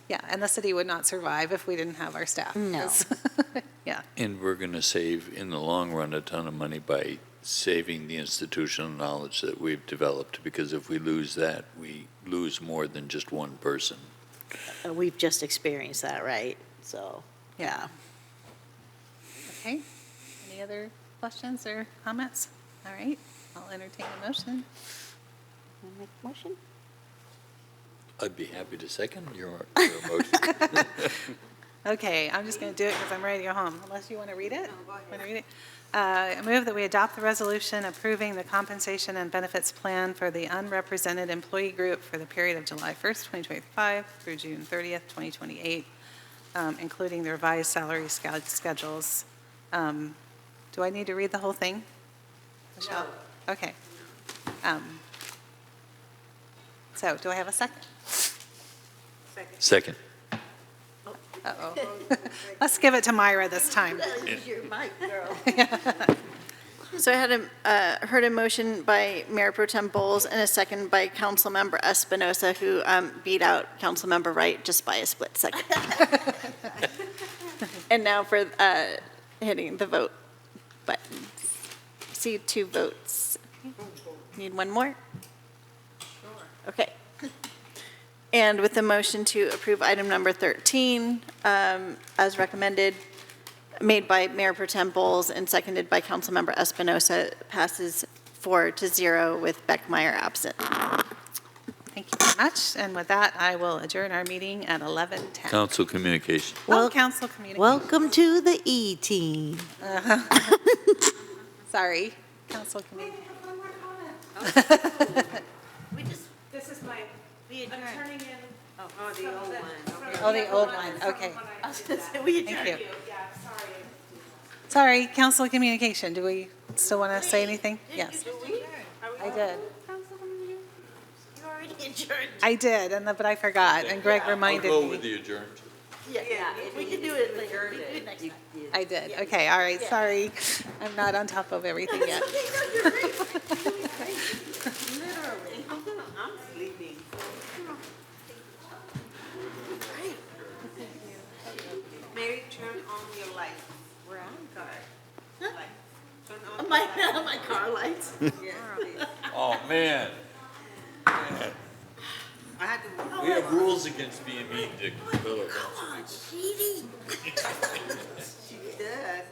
Yeah, and the city would not survive if we didn't have our staff.
No.
Yeah.
And we're going to save, in the long run, a ton of money by saving the institutional knowledge that we've developed, because if we lose that, we lose more than just one person.
We've just experienced that, right? So, yeah.
Okay. Any other questions or comments? All right. I'll entertain a motion.
Want to make a motion?
I'd be happy to second your motion.
Okay, I'm just going to do it because I'm ready to go home, unless you want to read it? Want to read it? I move that we adopt the resolution approving the compensation and benefits plan for the unrepresented employee group for the period of July 1st, 2025 through June 30th, 2028, including the revised salary schedules. Do I need to read the whole thing? Michelle? No. Okay. So do I have a second?
Second.
Uh-oh. Let's give it to Myra this time.
Use your mic, girl. So I had heard a motion by Mayor Pro Tem Bowles and a second by Councilmember Espinosa, who beat out Councilmember Wright just by a split second. And now for hitting the vote button. See 2 votes. Need one more? Okay. And with the motion to approve item number 13, as recommended, made by Mayor Pro Tem Bowles and seconded by Councilmember Espinosa, passes 4-0 with Beckmeyer absent.
Thank you very much. And with that, I will adjourn our meeting at 11:10.
Council communication.
Council communication.
Welcome to the E team.
Sorry, council communication.
This is my, I'm turning in.
Oh, the old one.
Oh, the old one, okay.
We
Thank you. Sorry, council communication. Do we still want to say anything? Yes. I did.
You already adjourned.
I did, but I forgot, and Greg reminded
I'll go
me.
with the adjourned.
Yeah, we can do it later.
I did. Okay, all right, sorry. I'm not on top of everything yet.
Literally. I'm sleeping. Mary, turn on your lights. We're on car. Turn on my car lights.
Oh, man.
I had to.
We have rules against being mean to fellow council.
Come on, Sheedy. She does.